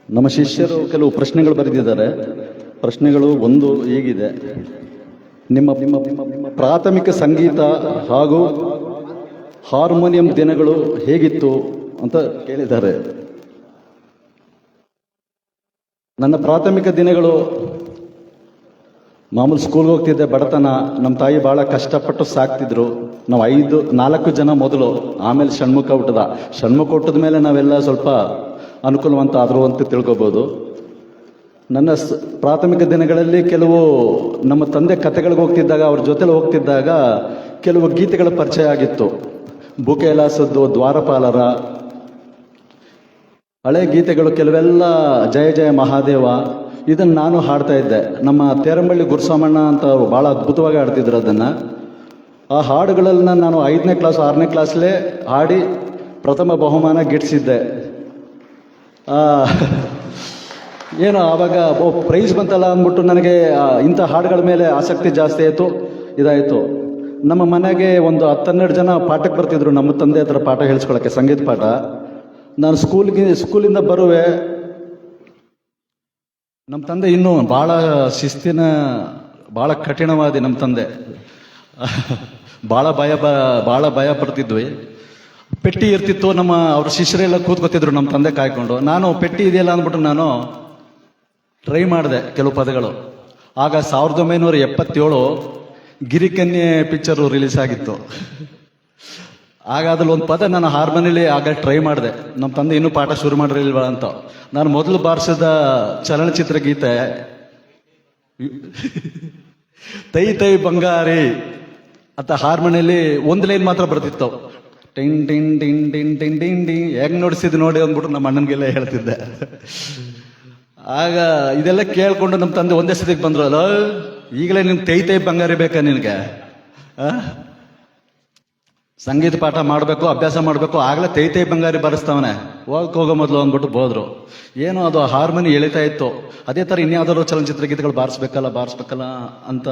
ನಮ್ಮ ಶಿಷ್ಯರು ಕೆಲವು ಪ್ರಶ್ನೆಗಳು ಬರೆದಿದ್ದಾರೆ. ಪ್ರಶ್ನೆಗಳು ಒಂದು ಹೀಗಿದೆ: ನಿಮ್ಮ ಪ್ರಾಥಮಿಕ ಸಂಗೀತ ಹಾಗೂ ಹಾರ್ಮೋನಿಯಂ ದಿನಗಳು ಹೇಗಿತ್ತು ಅಂತ ಕೇಳಿದ್ದಾರೆ. ನನ್ನ ಪ್ರಾಥಮಿಕ ದಿನಗಳು ಮಾಮೂಲು ಸ್ಕೂಲ್ಗೆ ಹೋಗ್ತಿದ್ದೆ. ಬಡತನ, ನಮ್ಮ ತಾಯಿ ಭಾಳ ಕಷ್ಟಪಟ್ಟು ಸಾಕ್ತಿದ್ರು. ನಾವು 4 ಜನ ಮೊದಲು, ಆಮೇಲೆ ಷಣ್ಮುಖ ಹುಟ್ಟದ. ಷಣ್ಮುಖ ಹುಟ್ಟಿದ ಮೇಲೆ ನಾವೆಲ್ಲ ಸ್ವಲ್ಪ ಅನುಕೂಲವಂತ ಆದರೂ ಅಂತ ತಿಳ್ಕೊಬೋದು. ನನ್ನ ಪ್ರಾಥಮಿಕ ದಿನಗಳಲ್ಲಿ ಕೆಲವು ನಮ್ಮ ತಂದೆ ಕತೆಗಳಿಗೆ ಹೋಗ್ತಿದ್ದಾಗ, ಅವ್ರ ಜೊತೆಲಿ ಹೋಗ್ತಿದ್ದಾಗ ಕೆಲವು ಗೀತೆಗಳ ಪರಿಚಯ ಆಗಿತ್ತು. ಬುಕೇಲಾಸದ್ದು, ದ್ವಾರಪಾಲರ ಹಳೆ ಗೀತೆಗಳು ಕೆಲವೆಲ್ಲ, ಜಯ ಜಯ ಮಹಾದೇವ, ಇದನ್ನು ನಾನು ಹಾಡ್ತಾ ಇದ್ದೆ. ನಮ್ಮ ತೇರಂಬಳ್ಳಿ ಗುರುಸ್ವಾಮಣ್ಣ ಅಂತ ಭಾಳ ಅದ್ಭುತವಾಗಿ ಹಾಡ್ತಿದ್ರು ಅದನ್ನು. ಆ ಹಾಡುಗಳನ್ನ ನಾನು 5ನೇ ಕ್ಲಾಸ್ 6ನೇ ಕ್ಲಾಸ್ಲೇ ಹಾಡಿ ಪ್ರಥಮ ಬಹುಮಾನ ಗಿಟ್ಟಿಸಿದ್ದೆ. ಏನೋ ಆವಾಗ ಪ್ರೈಸ್ ಬಂತಲ್ಲ ಅಂದ್ಬಿಟ್ಟು ನನಗೆ ಇಂಥ ಹಾಡುಗಳ ಮೇಲೆ ಆಸಕ್ತಿ ಜಾಸ್ತಿ ಆಯಿತು. ಇದಾಯಿತು. ನಮ್ಮ ಮನೆಗೆ ಒಂದು 10-12 ಜನ ಪಾಠಕ್ಕೆ ಬರ್ತಿದ್ರು ನಮ್ಮ ತಂದೆ ಹತ್ರ ಪಾಠ ಹೇಳಿಸ್ಕೊಳ್ಳೋಕ್ಕೆ, ಸಂಗೀತ ಪಾಠ. ನಾನು ಸ್ಕೂಲಿಂದ ಬರುವೆ. ನಮ್ಮ ತಂದೆ ಇನ್ನೂ ಭಾಳ ಶಿಸ್ತಿನ, ಭಾಳ ಕಠಿಣವಾದಿ ನಮ್ಮ ತಂದೆ. ಭಾಳ ಭಯ ಪಡ್ತಿದ್ವಿ. ಪೆಟ್ಟಿ ಇರ್ತಿತ್ತು, ಅವ್ರ ಶಿಷ್ಯರೆಲ್ಲ ಕೂತ್ಕೊತಿದ್ರು ನಮ್ಮ ತಂದೆ ಕಾಯ್ಕೊಂಡು. ನಾನು ಪೆಟ್ಟಿ ಇದೆಯಲ್ಲ ಅಂದ್ಬಿಟ್ಟು ನಾನು ಟ್ರೈ ಮಾಡಿದೆ ಕೆಲವು ಪದಗಳು. ಆಗ 1977 ಗಿರಿಕನ್ಯೆ ಪಿಕ್ಚರು ರಿಲೀಸ್ ಆಗಿತ್ತು. ಆಗ ಅದ್ರಲ್ಲಿ ಒಂದು ಪದ ನಾನು ಹಾರ್ಮೋನಿಯಲ್ಲಿ ಆಗ ಟ್ರೈ ಮಾಡಿದೆ. ನಮ್ಮ ತಂದೆ ಇನ್ನೂ ಪಾಠ ಶುರು ಮಾಡಿರಲಿಲ್ವ ಅಂತ. ನಾನು ಮೊದಲು ಬಾರಿಸಿದ ಚಲನಚಿತ್ರ ಗೀತೆ ತೈ ತೈ ಬಂಗಾರಿ ಅಂತ ಹಾರ್ಮೋನಿಯಲ್ಲಿ ಒಂದು ಲೈನ್ ಮಾತ್ರ ಬರ್ತಿತ್ತು. ಟಿಂಗ್ ಟಿಂಗ್ ಟಿಂಗ್ ಟಿಂಗ್ ಟಿಂಗ್ ಟಿಂಗ್ ಟಿಂಗ್ ಹೆಂಗ್ ನೋಡಿಸಿದ್ದು ನೋಡಿ ಅಂದ್ಬಿಟ್ಟು ನಮ್ಮ ಅಣ್ಣನಿಗೆಲ್ಲ ಹೇಳ್ತಿದ್ದೆ. ಆಗ ಇದೆಲ್ಲ ಕೇಳ್ಕೊಂಡು ನಮ್ಮ ತಂದೆ ಒಂದೇ ಸತಿಗೆ ಬಂದ್ರು. ಅಲ್ಲ, ಈಗಲೇ ನಿಮ್ಗೆ ತೈ ತೈ ಬಂಗಾರಿ ಬೇಕಾ ನಿನಗೆ? ಸಂಗೀತ ಪಾಠ ಮಾಡಬೇಕು, ಅಭ್ಯಾಸ ಮಾಡಬೇಕು, ಆಗಲೇ ತೈ ತೈ ಬಂಗಾರಿ ಬರೆಸ್ತಾವನೆ, ಹೋಗೋ ಮೊದಲು ಅಂದ್ಬಿಟ್ಟು ಹೋದ್ರು. ಏನೋ ಅದು ಹಾರ್ಮೋನಿ ಎಳಿತಾ ಇತ್ತು. ಅದೇ ಥರ ಇನ್ಯಾವುದಾದ್ರು ಚಲನಚಿತ್ರ ಗೀತೆಗಳು ಬಾರಿಸ್ಬೇಕಲ್ಲ ಅಂತ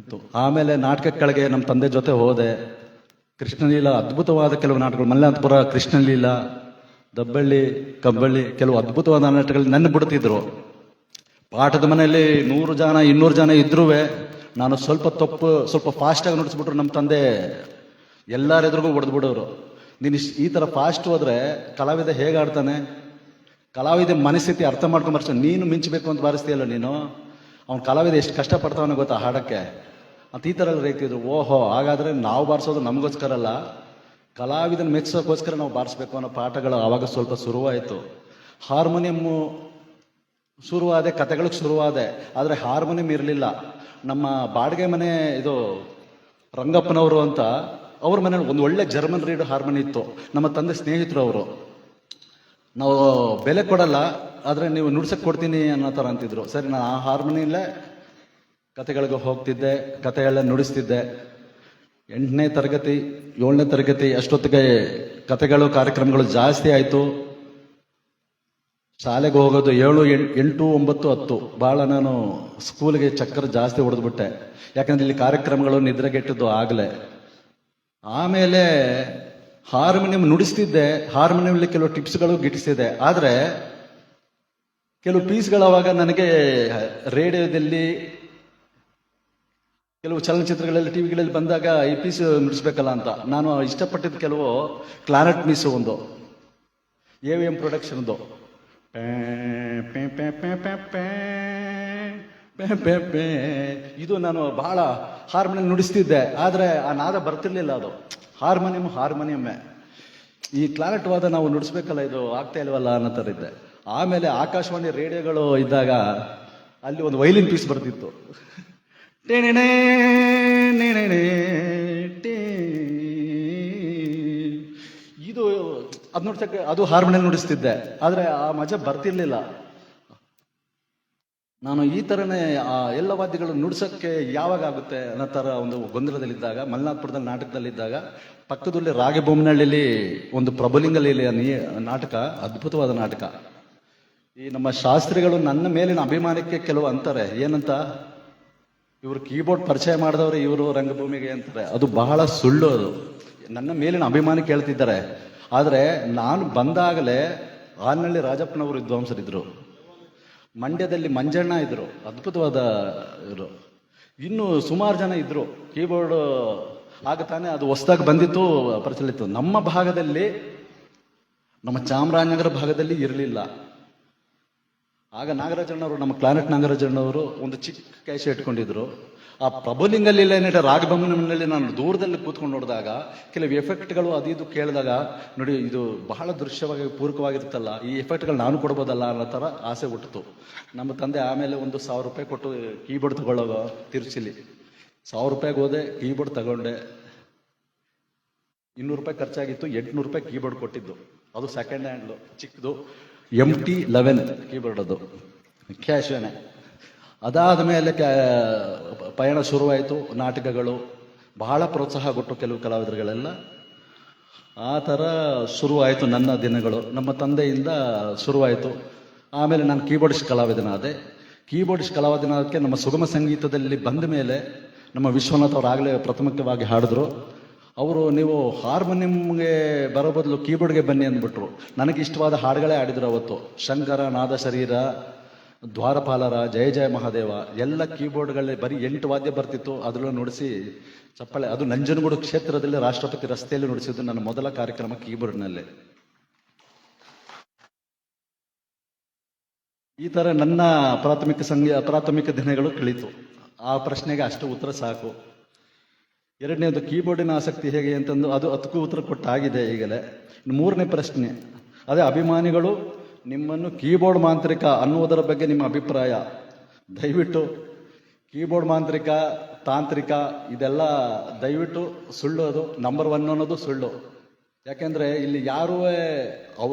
ಇತ್ತು. ಆಮೇಲೆ ನಾಟಕಗಳಿಗೆ ನಮ್ಮ ತಂದೆ ಜೊತೆ ಹೋದೆ. ಕೃಷ್ಣಲೀಲಾ, ಅದ್ಭುತವಾದ ಕೆಲವು ನಾಟಕಗಳು, ಮಲ್ಲಾಂತಪುರ, ಕೃಷ್ಣಲೀಲಾ, ದಬ್ಬಳ್ಳಿ, ಕಬ್ಬಳ್ಳಿ, ಕೆಲವು ಅದ್ಭುತವಾದ ನಾಟಕಗಳು ನನ್ನ ಬಿಡ್ತಿದ್ರು. ಪಾಠದ ಮನೆಯಲ್ಲಿ 100 ಜನ 200 ಜನ ಇದ್ರೂ ನಾನು ಸ್ವಲ್ಪ ಫಾಸ್ಟಾಗಿ ನುಡಿಸ್ಬಿಟ್ರು ನಮ್ಮ ತಂದೆ ಎಲ್ಲರೆದ್ರಿಗೂ ಹೊಡೆದ್ಬಿಡೋರು. ನೀನು ಈ ಥರ ಫಾಸ್ಟ್ ಹೋದ್ರೆ ಕಲಾವಿದ ಹೇಗೆ ಆಡ್ತಾನೆ? ಕಲಾವಿದ ಮನಸ್ಥಿತಿ ಅರ್ಥ ಮಾಡ್ಕೊಂಡು ಬರ್ತಾನೆ. ನೀನು ಮಿಂಚಬೇಕು ಅಂತ ಬಾರಿಸ್ತೀಯಲ್ಲ ನೀನು, ಅವ್ನು ಕಲಾವಿದ ಎಷ್ಟು ಕಷ್ಟಪಡ್ತಾವನ ಗೊತ್ತಾ ಹಾಡಕ್ಕೆ ಅಂತ ಈ ಥರ ಎಲ್ಲ ರೇಗ್ತಿದ್ರು. ಓಹೋ, ಹಾಗಾದರೆ ನಾವು ಬಾರಿಸೋದು ನಮಗೋಸ್ಕರ ಅಲ್ಲ, ಕಲಾವಿದನ ಮೆಚ್ಚೋಕ್ಕೋಸ್ಕರ ನಾವು ಬಾರಿಸ್ಬೇಕು ಅನ್ನೋ ಪಾಠಗಳು ಆವಾಗ ಸ್ವಲ್ಪ ಶುರುವಾಯಿತು. ಹಾರ್ಮೋನಿಯಮ್ಮು ಶುರುವಾದೆ, ಕತೆಗಳಿಗೆ ಶುರುವಾದೆ. ಆದರೆ ಹಾರ್ಮೋನಿಯಂ ಇರಲಿಲ್ಲ. ನಮ್ಮ ಬಾಡಿಗೆ ಮನೆ ಇದು ರಂಗಪ್ಪನವರು ಅಂತ, ಅವ್ರ ಮನೇಲಿ ಒಂದು ಒಳ್ಳೆ ಜರ್ಮನ್ ರೀಡ್ ಹಾರ್ಮೋನಿ ಇತ್ತು. ನಮ್ಮ ತಂದೆ ಸ್ನೇಹಿತರು ಅವರು. ನಾವು ಬೆಲೆ ಕೊಡಲ್ಲ, ಆದರೆ ನೀವು ನುಡ್ಸಕ್ಕೆ ಕೊಡ್ತೀನಿ ಅನ್ನೋ ಥರ ಅಂತಿದ್ರು. ಸರಿ, ನಾನು ಆ ಹಾರ್ಮೋನಿಯಲ್ಲೇ ಕತೆಗಳಿಗೆ ಹೋಗ್ತಿದ್ದೆ, ಕತೆಯೆಲ್ಲ ನುಡಿಸ್ತಿದ್ದೆ. 8ನೇ ತರಗತಿ 7ನೇ ತರಗತಿ ಅಷ್ಟೊತ್ತಿಗೆ ಕತೆಗಳು ಕಾರ್ಯಕ್ರಮಗಳು ಜಾಸ್ತಿ ಆಯಿತು. ಶಾಲೆಗೆ ಹೋಗೋದು 7, 8, 9, 10 ಭಾಳ ನಾನು ಸ್ಕೂಲ್ಗೆ ಚಕ್ಕರ್ ಜಾಸ್ತಿ ಹೊಡೆದ್ಬಿಟ್ಟೆ. ಯಾಕಂದ್ರೆ ಇಲ್ಲಿ ಕಾರ್ಯಕ್ರಮಗಳು ನಿದ್ರೆಗೆಟ್ಟಿದ್ದು ಆಗಲೇ. ಆಮೇಲೆ ಹಾರ್ಮೋನಿಯಂ ನುಡಿಸ್ತಿದ್ದೆ. ಹಾರ್ಮೋನಿಯಂಲಿ ಕೆಲವು ಟಿಪ್ಸ್ಗಳು ಗಿಟ್ಟಿಸಿದೆ. ಆದರೆ ಕೆಲವು ಪೀಸ್ಗಳು ಅವಾಗ ನನಗೆ ರೇಡಿಯೋದಲ್ಲಿ, ಕೆಲವು ಚಲನಚಿತ್ರಗಳಲ್ಲಿ, ಟಿವಿಗಳಲ್ಲಿ ಬಂದಾಗ ಈ ಪೀಸ್ ನುಡಿಸ್ಬೇಕಲ್ಲ ಅಂತ ನಾನು ಇಷ್ಟಪಟ್ಟಿದ್ದು ಕೆಲವು ಕ್ಲಾನೆಟ್ ಪೀಸು, ಒಂದು AVM ಪ್ರೊಡಕ್ಷನ್ದು ಇದು ನಾನು ಬಹಳ ಹಾರ್ಮೋನಿಯಂ ನುಡಿಸ್ತಿದ್ದೆ. ಆದರೆ ಆ ನಾದ ಬರ್ತಿರ್ಲಿಲ್ಲ. ಅದು ಹಾರ್ಮೋನಿಯಮ್ಮೇ. ಈ ಕ್ಲಾನೆಟ್ ವಾದ ನಾವು ನುಡಿಸ್ಬೇಕಲ್ಲ, ಇದು ಆಗ್ತಾ ಇಲ್ವಲ್ಲ ಅನ್ನೋ ಥರ ಇದ್ದೆ. ಆಮೇಲೆ ಆಕಾಶವಾಣಿ ರೇಡಿಯೋಗಳು ಇದ್ದಾಗ ಅಲ್ಲಿ ಒಂದು ವೈಲಿನ್ ಪೀಸ್ ಬರ್ತಿತ್ತು. ಇದು ಅದು ನುಡ್ಸಕ್ಕೆ, ಅದು ಹಾರ್ಮೋನಿಯಂ ನುಡಿಸ್ತಿದ್ದೆ. ಆದರೆ ಆ ಮಜಾ ಬರ್ತಿರ್ಲಿಲ್ಲ. ನಾನು ಈ ಥರನೇ ಎಲ್ಲ ವಾದ್ಯಗಳು ನುಡ್ಸೋಕ್ಕೆ ಯಾವಾಗ ಆಗುತ್ತೆ ಅನ್ನೋ ಥರ ಒಂದು ಗೊಂದಲದಲ್ಲಿದ್ದಾಗ, ಮಲ್ನಾಥ್ಪುರದಲ್ಲಿ ನಾಟಕದಲ್ಲಿದ್ದಾಗ, ಪಕ್ಕದಲ್ಲಿ ರಾಗಬೊಮ್ಮನಹಳ್ಳಿಲಿ ಒಂದು ಪ್ರಭುಲಿಂಗಲೀಲೆ ನಾಟಕ, ಅದ್ಭುತವಾದ ನಾಟಕ. ಈ ನಮ್ಮ ಶಾಸ್ತ್ರಿಗಳು ನನ್ನ ಮೇಲಿನ ಅಭಿಮಾನಕ್ಕೆ ಕೆಲವು ಅಂತಾರೆ. ಏನಂತ? ಇವರು ಕೀಬೋರ್ಡ್ ಪರಿಚಯ ಮಾಡಿದವರು ಇವರು ರಂಗಭೂಮಿಗೆ ಅಂತಾರೆ. ಅದು ಬಹಳ ಸುಳ್ಳು. ಅದು ನನ್ನ ಮೇಲಿನ ಅಭಿಮಾನ ಕೇಳ್ತಿದ್ದಾರೆ. ಆದರೆ ನಾನು ಬಂದಾಗಲೇ ಆಲ್ನಳ್ಳಿ ರಾಜಪ್ಪನವರು ವಿದ್ವಾಂಸರಿದ್ದರು, ಮಂಡ್ಯದಲ್ಲಿ ಮಂಜಣ್ಣ ಇದ್ದರು, ಅದ್ಭುತವಾದ ಇವರು, ಇನ್ನು ಸುಮಾರು ಜನ ಇದ್ದರು. ಕೀಬೋರ್ಡ್ ಆಗ ತಾನೇ ಅದು ಹೊಸದಾಗಿ ಬಂದಿತ್ತು, ಪ್ರಚಲಿತ್ತು. ನಮ್ಮ ಭಾಗದಲ್ಲಿ, ನಮ್ಮ ಚಾಮರಾಜನಗರ ಭಾಗದಲ್ಲಿ ಇರಲಿಲ್ಲ. ಆಗ ನಾಗರಾಜಣ್ಣವರು, ನಮ್ಮ ಪ್ಲಾನೆಟ್ ನಾಗರಾಜಣ್ಣವರು ಒಂದು ಚಿಕ್ಕ ಕ್ಯಾಶೆ ಇಟ್ಕೊಂಡಿದ್ರು. ಆ ಪ್ರಭುಲಿಂಗಲ್ಲಿ ರಾಗಭವನಲ್ಲಿ ನಾನು ದೂರದಲ್ಲಿ ಕೂತ್ಕೊಂಡು ನೋಡಿದಾಗ ಕೆಲವು ಎಫೆಕ್ಟ್ಗಳು ಅದು ಇದು ಕೇಳಿದಾಗ, ನೋಡಿ ಇದು ಬಹಳ ದೃಶ್ಯವಾಗಿ ಪೂರಕವಾಗಿರುತ್ತಲ್ಲ, ಈ ಎಫೆಕ್ಟ್ಗಳು ನಾನು ಕೊಡ್ಬೋದಲ್ಲ ಅನ್ನೋ ಥರ ಆಸೆ ಹುಟ್ಟಿತು. ನಮ್ಮ ತಂದೆ ಆಮೇಲೆ ಒಂದು 1000 ರೂಪಾಯಿ ಕೊಟ್ಟು ಕೀಬೋರ್ಡ್ ತಗೊಳ್ಳೋ ತಿರುಚಿಲಿ 1000 ರೂಪಾಯಿಗೆ ಹೋದೆ, ಕೀಬೋರ್ಡ್ ತಗೊಂಡೆ. 200 ರೂಪಾಯಿ ಖರ್ಚಾಗಿತ್ತು, 800 ರೂಪಾಯಿ ಕೀಬೋರ್ಡ್ ಕೊಟ್ಟಿದ್ದು. ಅದು ಸೆಕೆಂಡ್ ಹ್ಯಾಂಡ್ಲು, ಚಿಕ್ಕದು MT11 ಕೀಬೋರ್ಡ್, ಅದು ಕ್ಯಾಶ್ವೇನೆ. ಅದಾದ ಮೇಲೆ ಪಯಣ ಶುರುವಾಯಿತು. ನಾಟಕಗಳು ಬಹಳ ಪ್ರೋತ್ಸಾಹ ಕೊಟ್ಟು ಕೆಲವು ಕಲಾವಿದರುಗಳೆಲ್ಲ. ಆ ಥರ ಶುರುವಾಯಿತು ನನ್ನ ದಿನಗಳು. ನಮ್ಮ ತಂದೆಯಿಂದ ಶುರುವಾಯಿತು. ಆಮೇಲೆ ನಾನು ಕೀಬೋರ್ಡಿಸ್ಟ್ ಕಲಾವಿದನಾದೆ. ಕೀಬೋರ್ಡಿಸ್ಟ್ ಕಲಾವಿದನಾದಕ್ಕೆ ನಮ್ಮ ಸುಗಮ ಸಂಗೀತದಲ್ಲಿ ಬಂದ ಮೇಲೆ ನಮ್ಮ ವಿಶ್ವನಾಥ್ ಅವರು ಆಗಲೇ ಪ್ರಾಥಮಿಕವಾಗಿ ಹಾಡಿದ್ರು. ಅವರು ನೀವು ಹಾರ್ಮೋನಿಯಂಗೆ ಬರೋ ಬದಲು ಕೀಬೋರ್ಡ್ಗೆ ಬನ್ನಿ ಅಂದ್ಬಿಟ್ರು. ನನಗೆ ಇಷ್ಟವಾದ ಹಾಡುಗಳೇ ಆಡಿದ್ರು ಅವತ್ತು. ಶಂಕರ, ನಾದ ಶರೀರ, ದ್ವಾರಪಾಲರ, ಜಯ ಜಯ ಮಹಾದೇವ ಎಲ್ಲ ಕೀಬೋರ್ಡ್ಗಳೇ ಬರೀ 8 ವಾದ್ಯ ಬರ್ತಿತ್ತು. ಅದರಲ್ಲೂ ನುಡಿಸಿ ಚಪ್ಪಾಳೆ, ಅದು ನಂಜನಗೂಡು ಕ್ಷೇತ್ರದಲ್ಲಿ ರಾಷ್ಟ್ರಪತಿ ರಸ್ತೆಯಲ್ಲಿ ನುಡಿಸಿದ್ದು ನನ್ನ ಮೊದಲ ಕಾರ್ಯಕ್ರಮ ಕೀಬೋರ್ಡ್ನಲ್ಲೇ. ಈ ಥರ ನನ್ನ ಪ್ರಾಥಮಿಕ ದಿನಗಳು ಕಳೀತು. ಆ ಪ್ರಶ್ನೆಗೆ ಅಷ್ಟು ಉತ್ತರ ಸಾಕು. ಎರಡನೇದು ಕೀಬೋರ್ಡಿನ ಆಸಕ್ತಿ ಹೇಗೆ ಅಂತಂದು ಅದು ಅದಕ್ಕೂ ಉತ್ತರ ಕೊಟ್ಟಾಗಿದೆ ಈಗಲೇ. ಮೂರನೇ ಪ್ರಶ್ನೆ, ಅದೇ ಅಭಿಮಾನಿಗಳು ನಿಮ್ಮನ್ನು ಕೀಬೋರ್ಡ್ ಮಾಂತ್ರಿಕ ಅನ್ನುವುದರ ಬಗ್ಗೆ ನಿಮ್ಮ ಅಭಿಪ್ರಾಯ. ದಯವಿಟ್ಟು ಕೀಬೋರ್ಡ್ ಮಾಂತ್ರಿಕ, ತಾಂತ್ರಿಕ ಇದೆಲ್ಲ ದಯವಿಟ್ಟು ಸುಳ್ಳು. ಅದು ನಂಬರ್ 1 ಅನ್ನೋದು ಸುಳ್ಳು. ಯಾಕೆಂದರೆ ಇಲ್ಲಿ ಯಾರೂ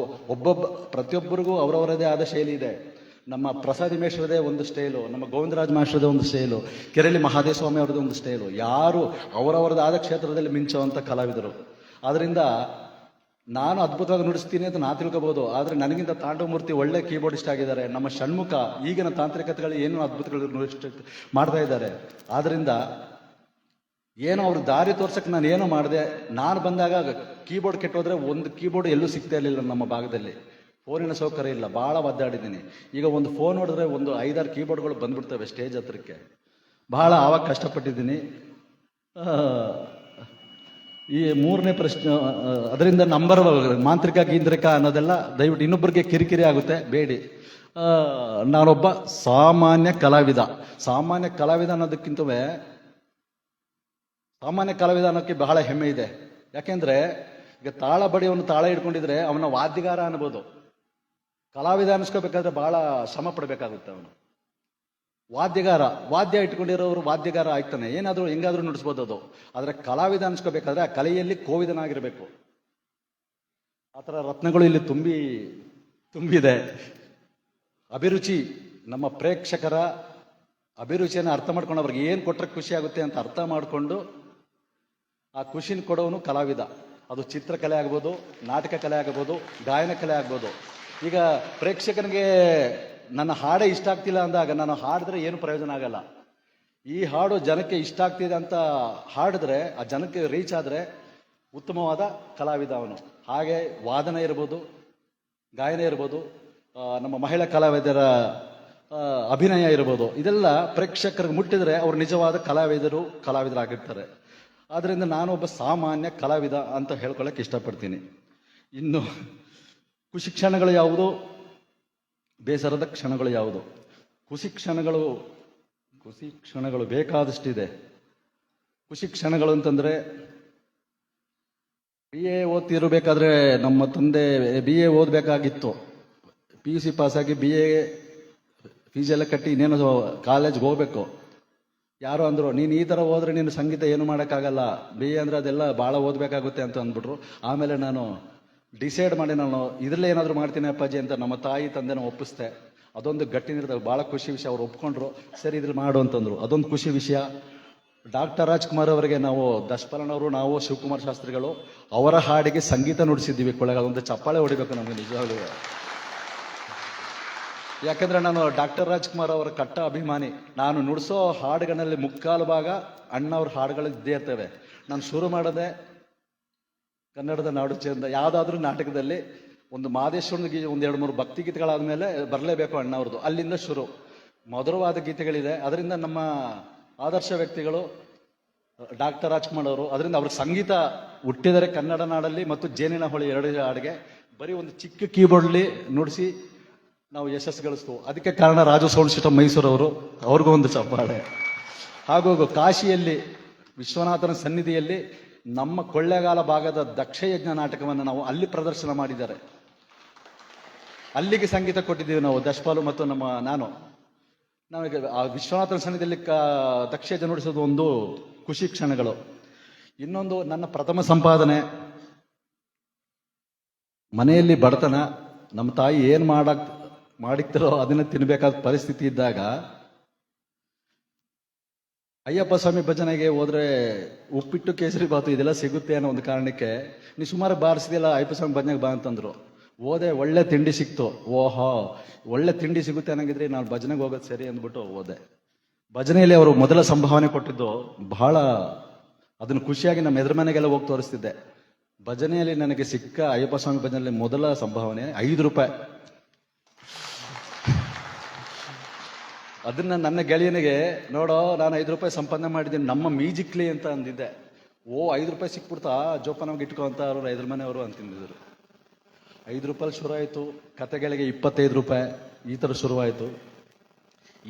ಪ್ರತಿಯೊಬ್ಬರಿಗೂ ಅವರವರದೇ ಆದ ಶೈಲಿ ಇದೆ. ನಮ್ಮ ಪ್ರಸಾದಿ ಮೇಶ್ವರದೇ ಒಂದು ಸ್ಟೈಲು, ನಮ್ಮ ಗೋವಿಂದರಾಜ್ ಮಾಸ್ಟರದೇ ಒಂದು ಸ್ಟೈಲು, ಕೆರೆಯಲ್ಲಿ ಮಹಾದೇವ ಸ್ವಾಮಿ ಅವ್ರದ್ದು ಒಂದು ಸ್ಟೈಲು. ಯಾರು ಅವರವರದಾದ ಕ್ಷೇತ್ರದಲ್ಲಿ ಮಿಂಚುವಂಥ ಕಲಾವಿದರು. ಆದ್ದರಿಂದ ನಾನು ಅದ್ಭುತವಾಗಿ ನುಡಿಸ್ತೀನಿ ಅಂತ ನಾ ತಿಳ್ಕೋಬಹುದು, ಆದರೆ ನನಗಿಂತ ತಾಂಡವಮೂರ್ತಿ ಒಳ್ಳೆ ಕೀಬೋರ್ಡಿಸ್ಟ್ ಆಗಿದ್ದಾರೆ. ನಮ್ಮ ಷಣ್ಮುಖ ಈಗಿನ ತಾಂತ್ರಿಕತೆಗಳು ಏನು ಅದ್ಭುತಗಳು ಮಾಡ್ತಾ ಇದ್ದಾರೆ. ಆದ್ದರಿಂದ ಏನೋ ಅವ್ರ ದಾರಿ ತೋರ್ಸಕ್ಕೆ ನಾನು ಏನೋ ಮಾಡಿದೆ. ನಾನು ಬಂದಾಗ ಕೀಬೋರ್ಡ್ ಕೆಟ್ಟೋದ್ರೆ ಒಂದು ಕೀಬೋರ್ಡ್ ಎಲ್ಲೂ ಸಿಗ್ತಾ ಇರಲಿಲ್ಲ ನಮ್ಮ ಭಾಗದಲ್ಲಿ. ಫೋನಿನ ಸೌಕರ್ಯ ಇಲ್ಲ, ಭಾಳ ಒದ್ದಾಡಿದ್ದೀನಿ. ಈಗ ಒಂದು ಫೋನ್ ಹೊಡೆದ್ರೆ ಒಂದು 5-6 ಕೀಬೋರ್ಡ್ಗಳು ಬಂದ್ಬಿಡ್ತವೆ ಸ್ಟೇಜ್ ಹತ್ರಕ್ಕೆ. ಬಹಳ ಆವಾಗ ಕಷ್ಟಪಟ್ಟಿದ್ದೀನಿ. ಈ ಮೂರನೇ ಪ್ರಶ್ನೆ, ಅದರಿಂದ ನಂಬರ್ ಮಾಂತ್ರಿಕ ಗೀಂತ್ರಿಕ ಅನ್ನೋದೆಲ್ಲ ದಯವಿಟ್ಟು ಇನ್ನೊಬ್ಬರಿಗೆ ಕಿರಿಕಿರಿ ಆಗುತ್ತೆ, ಬೇಡಿ. ನಾನೊಬ್ಬ ಸಾಮಾನ್ಯ ಕಲಾವಿದ. ಸಾಮಾನ್ಯ ಕಲಾವಿದ ಅನ್ನೋದಕ್ಕಿಂತವೇ ಸಾಮಾನ್ಯ ಕಲಾವಿದ ಅನ್ನೋಕ್ಕೆ ಬಹಳ ಹೆಮ್ಮೆ ಇದೆ. ಯಾಕೆಂದ್ರೆ ಈಗ ತಾಳ ಬಡಿಯವನು ತಾಳ ಹಿಡ್ಕೊಂಡಿದ್ರೆ ಅವನ ವಾದ್ಯಗಾರ ಅನ್ಬೋದು. ಕಲಾವಿದ ಅನ್ನಿಸ್ಕೋಬೇಕಾದ್ರೆ ಬಹಳ ಶ್ರಮ ಪಡಬೇಕಾಗುತ್ತೆ ಅವನು. ವಾದ್ಯಗಾರ, ವಾದ್ಯ ಇಟ್ಕೊಂಡಿರೋರು ವಾದ್ಯಗಾರ ಆಗ್ತಾನೆ, ಏನಾದರೂ ಹೆಂಗಾದ್ರೂ ನುಡಿಸ್ಬೋದು ಅದು. ಆದರೆ ಕಲಾವಿದ ಅನ್ಸ್ಕೋಬೇಕಾದ್ರೆ ಆ ಕಲೆಯಲ್ಲಿ ಕೋವಿದನಾಗಿರ್ಬೇಕು. ಆ ಥರ ರತ್ನಗಳು ಇಲ್ಲಿ ತುಂಬಿದೆ. ಅಭಿರುಚಿ, ನಮ್ಮ ಪ್ರೇಕ್ಷಕರ ಅಭಿರುಚಿಯನ್ನು ಅರ್ಥ ಮಾಡ್ಕೊಂಡು ಅವ್ರಿಗೆ ಏನು ಕೊಟ್ಟರೆ ಖುಷಿ ಆಗುತ್ತೆ ಅಂತ ಅರ್ಥ ಮಾಡಿಕೊಂಡು ಆ ಖುಷಿನ ಕೊಡೋನು ಕಲಾವಿದ. ಅದು ಚಿತ್ರಕಲೆ ಆಗ್ಬೋದು, ನಾಟಕ ಕಲೆ ಆಗ್ಬೋದು, ಗಾಯನ ಕಲೆ ಆಗ್ಬೋದು. ಈಗ ಪ್ರೇಕ್ಷಕನಿಗೆ ನನ್ನ ಹಾಡೇ ಇಷ್ಟ ಆಗ್ತಿಲ್ಲ ಅಂದಾಗ ನಾನು ಹಾಡಿದ್ರೆ ಏನು ಪ್ರಯೋಜನ ಆಗಲ್ಲ. ಈ ಹಾಡು ಜನಕ್ಕೆ ಇಷ್ಟ ಆಗ್ತಿದೆ ಅಂತ ಹಾಡಿದ್ರೆ, ಆ ಜನಕ್ಕೆ ರೀಚ್ ಆದರೆ ಉತ್ತಮವಾದ ಕಲಾವಿದ ಅವನು. ಹಾಗೆ ವಾದನ ಇರ್ಬೋದು, ಗಾಯನ ಇರ್ಬೋದು, ನಮ್ಮ ಮಹಿಳಾ ಕಲಾವಿದರ ಅಭಿನಯ ಇರ್ಬೋದು, ಇದೆಲ್ಲ ಪ್ರೇಕ್ಷಕರಿಗೆ ಮುಟ್ಟಿದ್ರೆ ಅವರು ನಿಜವಾದ ಕಲಾವಿದರಾಗಿರ್ತಾರೆ. ಆದ್ದರಿಂದ ನಾನೊಬ್ಬ ಸಾಮಾನ್ಯ ಕಲಾವಿದ ಅಂತ ಹೇಳ್ಕೊಳ್ಳೋಕೆ ಇಷ್ಟಪಡ್ತೀನಿ. ಇನ್ನು ಖುಷಿ ಕ್ಷಣಗಳು ಯಾವುದು, ಬೇಸರದ ಕ್ಷಣಗಳು ಯಾವುದು? ಖುಷಿ ಕ್ಷಣಗಳು ಬೇಕಾದಷ್ಟಿದೆ. ಖುಷಿ ಕ್ಷಣಗಳು ಅಂತಂದರೆ, BA ಓದ್ತಿರಬೇಕಾದ್ರೆ ನಮ್ಮ ತಂದೆ BA ಓದಬೇಕಾಗಿತ್ತು. PUC ಪಾಸಾಗಿ BA ಫೀಸ್ ಎಲ್ಲ ಕಟ್ಟಿ ಇನ್ನೇನು ಕಾಲೇಜ್ಗೆ ಹೋಗ್ಬೇಕು. ಯಾರೋ ಅಂದರು, ನೀನು ಈ ಥರ ಹೋದ್ರೆ ನೀನು ಸಂಗೀತ ಏನು ಮಾಡೋಕ್ಕಾಗಲ್ಲ, BA ಅಂದರೆ ಅದೆಲ್ಲ ಭಾಳ ಓದಬೇಕಾಗುತ್ತೆ ಅಂತ ಅಂದ್ಬಿಟ್ರು. ಆಮೇಲೆ ನಾನು ಡಿಸೈಡ್ ಮಾಡಿ ನಾನು ಇದರಲ್ಲೇ ಏನಾದರೂ ಮಾಡ್ತೀನಿ ಅಪ್ಪಾಜಿ ಅಂತ ನಮ್ಮ ತಾಯಿ ತಂದೆನ ಒಪ್ಪಿಸ್ದೆ. ಅದೊಂದು ಗಟ್ಟಿ ನಿರ್ಧಾರ, ಭಾಳ ಖುಷಿ ವಿಷಯ. ಅವ್ರು ಒಪ್ಕೊಂಡ್ರು, ಸರಿ ಇದ್ರಲ್ಲಿ ಮಾಡು ಅಂತಂದರು. ಅದೊಂದು ಖುಷಿ ವಿಷಯ. ಡಾಕ್ಟರ್ ರಾಜ್ಕುಮಾರ್ ಅವರಿಗೆ ನಾವು ದಶಪರ್ಣವರು, ನಾವು ಶಿವಕುಮಾರ್ ಶಾಸ್ತ್ರಿಗಳು ಅವರ ಹಾಡಿಗೆ ಸಂಗೀತ ನುಡಿಸಿದ್ದೀವಿ. ಅದೊಂದು ಚಪ್ಪಾಳೆ ಹೊಡಿಬೇಕು ನಮಗೆ ನಿಜವಾಗ್ಲೂ. ಯಾಕಂದರೆ ನಾನು ಡಾಕ್ಟರ್ ರಾಜ್ಕುಮಾರ್ ಅವರ ಕಟ್ಟ ಅಭಿಮಾನಿ. ನಾನು ನುಡಿಸೋ ಹಾಡುಗಳಲ್ಲಿ ಮುಕ್ಕಾಲು ಭಾಗ ಅಣ್ಣವ್ರ ಹಾಡುಗಳು ಇದ್ದೇ ಇರ್ತವೆ. ನಾನು ಶುರು ಮಾಡೋದೆ ಕನ್ನಡದ ನಾಡು ಚಂದ ಯಾವುದಾದ್ರೂ ನಾಟಕದಲ್ಲಿ ಒಂದು ಮಹದೇಶ್ವರನಿಗೆ ಒಂದು 2-3 ಭಕ್ತಿ ಗೀತೆಗಳಾದ್ಮೇಲೆ ಬರಲೇಬೇಕು ಅಣ್ಣವ್ರದ್ದು. ಅಲ್ಲಿಂದ ಶುರು ಮಧುರವಾದ ಗೀತೆಗಳಿದೆ. ಅದರಿಂದ ನಮ್ಮ ಆದರ್ಶ ವ್ಯಕ್ತಿಗಳು ಡಾಕ್ಟರ್ ರಾಜ್ಕುಮಾರ್ ಅವರು, ಅದರಿಂದ ಅವ್ರ ಸಂಗೀತ ಹುಟ್ಟಿದರೆ ಕನ್ನಡ ನಾಡಲ್ಲಿ ಮತ್ತು ಜೇನಿನ ಹೊಳೆ 2 ಹಾಡಿಗೆ ಬರೀ ಒಂದು ಚಿಕ್ಕ ಕೀಬೋರ್ಡ್ಲಿ ನುಡಿಸಿ ನಾವು ಯಶಸ್ಸು ಗಳಿಸ್ತು. ಅದಕ್ಕೆ ಕಾರಣ ರಾಜು ಸೌಂಡ್ ಸಿಸ್ಟಮ್ ಮೈಸೂರವರು, ಅವ್ರಿಗೂ ಒಂದು ಚಪ್ಪಾಳೆ. ಹಾಗೂ ಕಾಶಿಯಲ್ಲಿ ವಿಶ್ವನಾಥನ ಸನ್ನಿಧಿಯಲ್ಲಿ ನಮ್ಮ ಕೊಳ್ಳೇಗಾಲ ಭಾಗದ ದಕ್ಷಯಜ್ಞ ನಾಟಕವನ್ನು ನಾವು ಅಲ್ಲಿ ಪ್ರದರ್ಶನ ಮಾಡಿದ್ದಾರೆ. ಅಲ್ಲಿಗೆ ಸಂಗೀತ ಕೊಟ್ಟಿದ್ದೀವಿ ನಾವು, ದಶಪಾಲು ಮತ್ತು ನಾನು ಆ ವಿಶ್ವನಾಥನ ಸನ್ನಿಧಿಯಲ್ಲಿ ದಕ್ಷಯಜ್ಞ ನುಡಿಸೋದು ಒಂದು ಖುಷಿ ಕ್ಷಣಗಳು. ಇನ್ನೊಂದು, ನನ್ನ ಪ್ರಥಮ ಸಂಪಾದನೆ ಮನೆಯಲ್ಲಿ ಬಡತನ, ನಮ್ಮ ತಾಯಿ ಏನ್ ಮಾಡಿಕ್ತಾರೋ ಅದನ್ನ ತಿನ್ಬೇಕಾದ ಪರಿಸ್ಥಿತಿ ಇದ್ದಾಗ ಅಯ್ಯಪ್ಪ ಸ್ವಾಮಿ ಭಜನೆಗೆ ಹೋದ್ರೆ ಉಪ್ಪಿಟ್ಟು ಕೇಸರಿ ಬಾತು ಇದೆಲ್ಲ ಸಿಗುತ್ತೆ ಅನ್ನೋ ಒಂದು ಕಾರಣಕ್ಕೆ ನೀ ಸುಮಾರು ಬಾರಿಸಿದೆಲ್ಲ ಅಯ್ಯಪ್ಪ ಸ್ವಾಮಿ ಭಜನೆಗೆ ಬಾ ಅಂತಂದ್ರು. ಹೋದೆ, ಒಳ್ಳೆ ತಿಂಡಿ ಸಿಕ್ತು. ಓಹೋ, ಒಳ್ಳೆ ತಿಂಡಿ ಸಿಗುತ್ತೆ ಅನ್ನಂಗಿದ್ರೆ ನಾನು ಭಜನೆಗೆ ಹೋಗೋದು ಸರಿ ಅಂದ್ಬಿಟ್ಟು ಹೋದೆ. ಭಜನೆಯಲ್ಲಿ ಅವರು ಮೊದಲ ಸಂಭಾವನೆ ಕೊಟ್ಟಿದ್ದು ಬಹಳ, ಅದನ್ನು ಖುಷಿಯಾಗಿ ನಮ್ಮ ಎದುರು ಮನೆಗೆಲ್ಲ ಹೋಗಿ ತೋರಿಸ್ತಿದ್ದೆ. ಭಜನೆಯಲ್ಲಿ ನನಗೆ ಸಿಕ್ಕ ಅಯ್ಯಪ್ಪ ಸ್ವಾಮಿ ಭಜನೆಯಲ್ಲಿ ಮೊದಲ ಸಂಭಾವನೆ 5 ರೂಪಾಯಿ. ಅದನ್ನ ನನ್ನ ಗೆಳೆಯನಿಗೆ, ನೋಡೋ ನಾನು 5 ರೂಪಾಯಿ ಸಂಪಾದನೆ ಮಾಡಿದ್ದೀನಿ ನಮ್ಮ ಮ್ಯೂಸಿಕ್ಲಿ ಅಂತ ಅಂದಿದ್ದೆ. ಓ, 5 ರೂಪಾಯಿ ಸಿಕ್ಬಿಡ್ತಾ, ಜೋಪಾನವಾಗಿ ಇಟ್ಕೊ ಅಂತ ಅವರು ಎದುರು ಮನೆಯವರು ಅಂತಿದ್ರು. 5 ರೂಪಾಯಿ ಶುರು ಆಯಿತು. ಕತೆಗಳಿಗೆ 25 ರೂಪಾಯಿ, ಈ ಥರ ಶುರುವಾಯಿತು.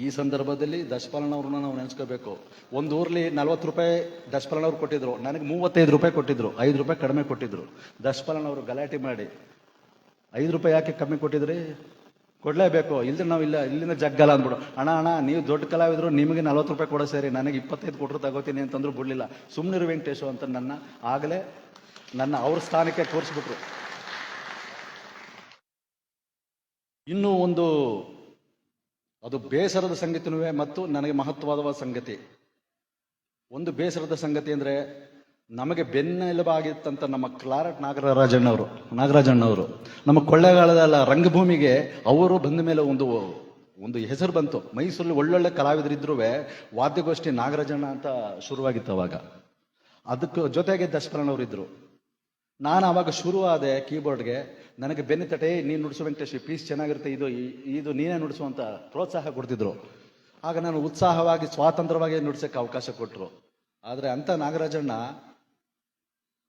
ಈ ಸಂದರ್ಭದಲ್ಲಿ ದಶಪಾಲನವ್ರನ್ನ ನಾವು ನೆನೆಸ್ಕೋಬೇಕು. ಒಂದು ಊರ್ಲಿ 40 ರೂಪಾಯಿ ದಶಪಾಲನವ್ರು ಕೊಟ್ಟಿದ್ರು, ನನಗೆ 35 ರೂಪಾಯಿ ಕೊಟ್ಟಿದ್ರು, 5 ರೂಪಾಯಿ ಕಡಿಮೆ ಕೊಟ್ಟಿದ್ರು. ದಶಪಾಲನವರು ಗಲಾಟೆ ಮಾಡಿ 5 ರೂಪಾಯಿ ಯಾಕೆ ಕಮ್ಮಿ ಕೊಟ್ಟಿದ್ರಿ, ಕೊಡ್ಲೇಬೇಕು, ಇಲ್ದ್ರೆ ನಾವು ಇಲ್ಲಿಂದ ಜಗ್ಗಲ್ಲ ಅಂದ್ಬಿಡು. ಅಣ್ಣ ನೀವು ದೊಡ್ಡ ಕಲಾವಿದ್ರು, ನಿಮಗೆ 40 ರೂಪಾಯಿ ಕೊಡೋ ಸೇರಿ, ನನಗೆ 25 ಕೊಟ್ಟರು ತಗೋತೀನಿ ಅಂತಂದ್ರು ಬಿಡ್ಲಿಲ್ಲ. ಸುಮ್ಮನಿರು ವೆಂಕಟೇಶು ಅಂತ ಆಗಲೇ ಅವ್ರ ಸ್ಥಾನಕ್ಕೆ ತೋರಿಸ್ಬಿಟ್ರು. ಇನ್ನೂ ಒಂದು, ಅದು ಬೇಸರದ ಸಂಗತಿನೂ ಮತ್ತು ನನಗೆ ಮಹತ್ವವಾದ ಸಂಗತಿ. ಬೇಸರದ ಸಂಗತಿ ಅಂದ್ರೆ, ನಮಗೆ ಬೆನ್ನೆಲುಬಾಗಿತ್ತಂತ ನಮ್ಮ ಕ್ಲಾರಟ್ ನಾಗರಾಜಣ್ಣವರು ನಮ್ಮ ಕೊಳ್ಳೇಗಾಲದ ರಂಗಭೂಮಿಗೆ ಅವರು ಬಂದ ಮೇಲೆ ಒಂದು ಹೆಸರು ಬಂತು. ಮೈಸೂರಲ್ಲಿ ಒಳ್ಳೊಳ್ಳೆ ಕಲಾವಿದರಿದ್ರೂ ವಾದ್ಯಗೋಷ್ಠಿ ನಾಗರಾಜಣ್ಣ ಅಂತ ಶುರುವಾಗಿತ್ತು ಅವಾಗ. ಅದಕ್ಕೆ ಜೊತೆಗೆ ದಶಪಾಲನವರು ಇದ್ರು. ನಾನು ಅವಾಗ ಶುರುವಾದೆ ಕೀಬೋರ್ಡ್ಗೆ. ನನಗೆ ಬೆನ್ನಿ ತಟೆ, ನೀನು ನುಡಿಸು ವೆಂಕಟೇಶ್, ಪೀಸ್ ಚೆನ್ನಾಗಿರುತ್ತೆ, ಇದು ನೀನೇ ನುಡಿಸು ಅಂತ ಪ್ರೋತ್ಸಾಹ ಕೊಡ್ತಿದ್ರು. ಆಗ ನಾನು ಉತ್ಸಾಹವಾಗಿ ಸ್ವಾತಂತ್ರ್ಯವಾಗಿ ನುಡಿಸೋಕ್ಕೆ ಅವಕಾಶ ಕೊಟ್ಟರು. ಆದರೆ ಅಂತ ನಾಗರಾಜಣ್ಣ